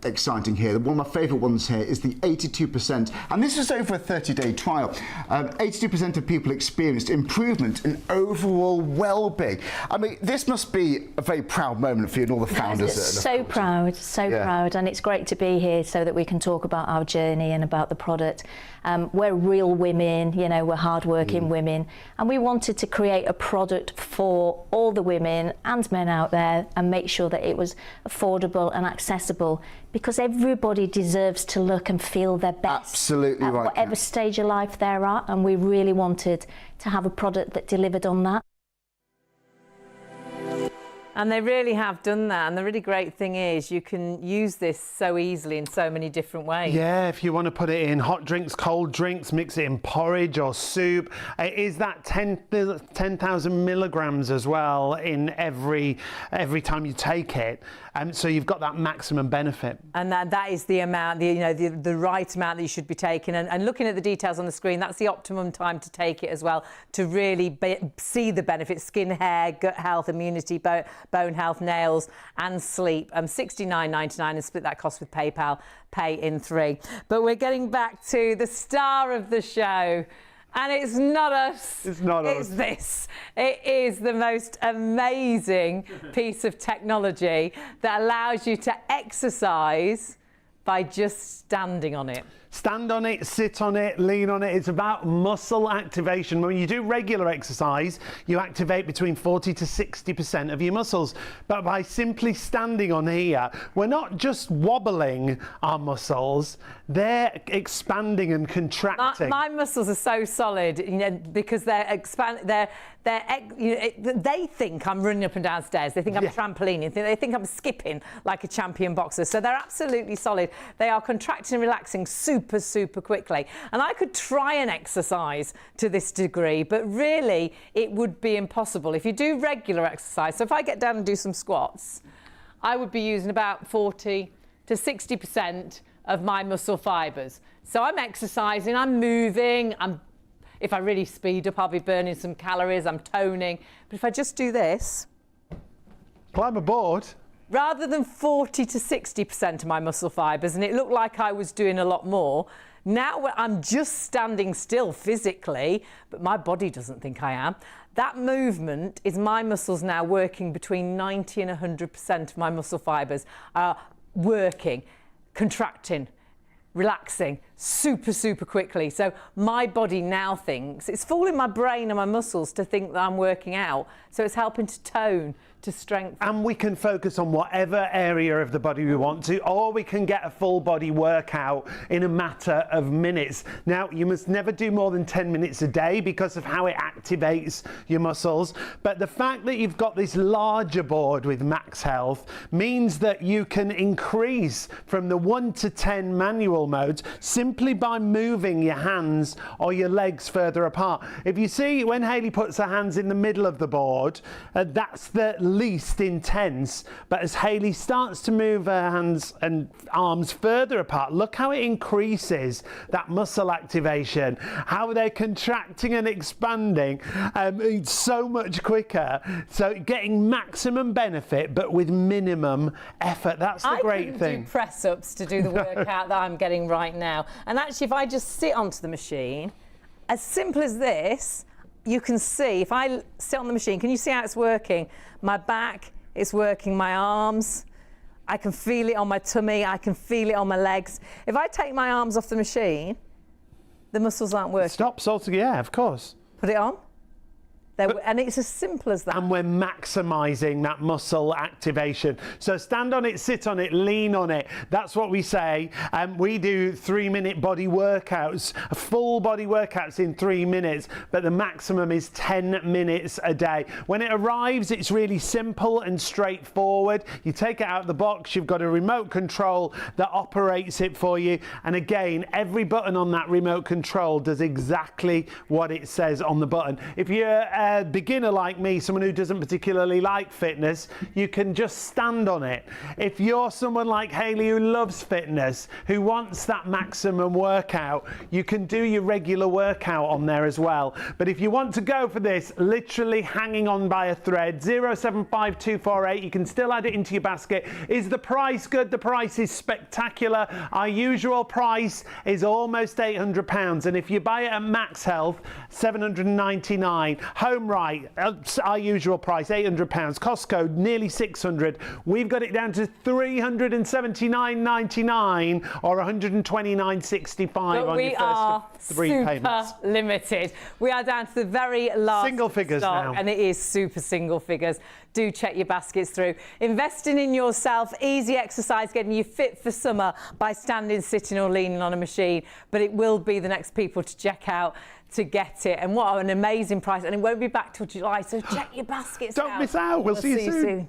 exciting here? One of my favourite ones here is the 82%, and this was over a 30-day trial. 82% of people experienced improvement in overall well-being. I mean, this must be a very proud moment for you and all the founders. So proud, proud, and it's great to be here so that we can talk about our journey and about the product. We're real women, you know, we're hard-working women, and we wanted to create a product for all the women and men out there and make sure that it was affordable and accessible, because everybody deserves to look and feel their best. Absolutely at right. Whatever stage of life they're at, and we really wanted to have a product that delivered on that. And they really have done that. And the really great thing is you can use this so easily in so many different ways. Yeah, if you want to put it in hot drinks, cold drinks, mix it in porridge or soup. It is that 10,000 milligrams as well in every time you take it. So you've got that maximum benefit. And that is the amount, the right amount that you should be taking. And looking at the details on the screen, that's the optimum time to take it as well, to really see the benefits: skin, hair, gut health, immunity, bone health, nails and sleep. $69.99, and split that cost with PayPal, pay in 3. But we're getting back to the star of the show. And it's not us. It's not us. It's this. It is the most amazing piece of technology that allows you to exercise by just standing on it. Stand on it, sit on it, lean on it. It's about muscle activation. When you do regular exercise, you activate between 40 to 60% of your muscles. But by simply standing on here, we're not just wobbling our muscles, they're expanding and contracting. My muscles are so solid, because they think I'm running up and down stairs. They think I'm trampolining. They think I'm skipping like a champion boxer. So they're absolutely solid. They are contracting and relaxing super quickly. And I could try and exercise to this degree, but really it would be impossible if you do regular exercise. So if I get down and do some squats, I would be using about 40 to 60% of my muscle fibers. So I'm exercising, I'm moving, if I really speed up, I'll be burning some calories, I'm toning. But if I just do this, climb aboard. Rather than 40 to 60% of my muscle fibers, and it looked like I was doing a lot more, now I'm just standing still physically, but my body doesn't think I am. That movement is my muscles now working between 90 and 100% of my muscle fibers are working, contracting, relaxing super quickly. So my body now thinks, it's fooling my brain and my muscles to think that I'm working out. So it's helping to tone, to strengthen. And we can focus on whatever area of the body we want to, or we can get a full body workout in a matter of minutes. Now, you must never do more than 10 minutes a day because of how it activates your muscles. But the fact that you've got this larger board with Max Health means that you can increase from the 1 to 10 manual modes simply by moving your hands or your legs further apart. If you see when Hayley puts her hands in the middle of the board, that's the least intense. But as Hayley starts to move her hands and arms further apart, look how it increases that muscle activation, how they're contracting and expanding so much quicker. So getting maximum benefit but with minimum effort. That's the great thing. I couldn't do press-ups to do the workout that I'm getting right now. And actually, if I just sit onto the machine, as simple as this, you can see, if I sit on the machine, can you see how it's working? My back, it's working, my arms, I can feel it on my tummy, I can feel it on my legs. If I take my arms off the machine, The muscles aren't working. Stops altogether, yeah, of course. Put it on. And it's as simple as that. And we're maximising that muscle activation. So stand on it, sit on it, lean on it. That's what we say. We do 3-minute body workouts, full body workouts in 3 minutes, but the maximum is 10 minutes a day. When it arrives, it's really simple and straightforward. You take it out of the box, you've got a remote control that operates it for you. And again, every button on that remote control does exactly what it says on the button. If you're a beginner like me, someone who doesn't particularly like fitness, you can just stand on it. If you're someone like Hayley who loves fitness, who wants that maximum workout, you can do your regular workout on there as well. But if you want to go for this, literally hanging on by a thread, 075248, you can still add it into your basket. Is the price good? The price is spectacular. Our usual price is almost £800, and if you buy it at Max Health, $799. Home Right, our usual price, £800. Costco, nearly $600. We've got it down to $379.99 or $129.65 on your first of 3 payments. Super limited. We are down to the very last single figures stock, now, and it is super single figures. Do check your baskets through. Investing in yourself, easy exercise, getting you fit for summer by standing, sitting or leaning on a machine. But it will be the next people to check out to get it. And what an amazing price. And it won't be back till July, so check your baskets out. Don't miss out. We'll see you soon.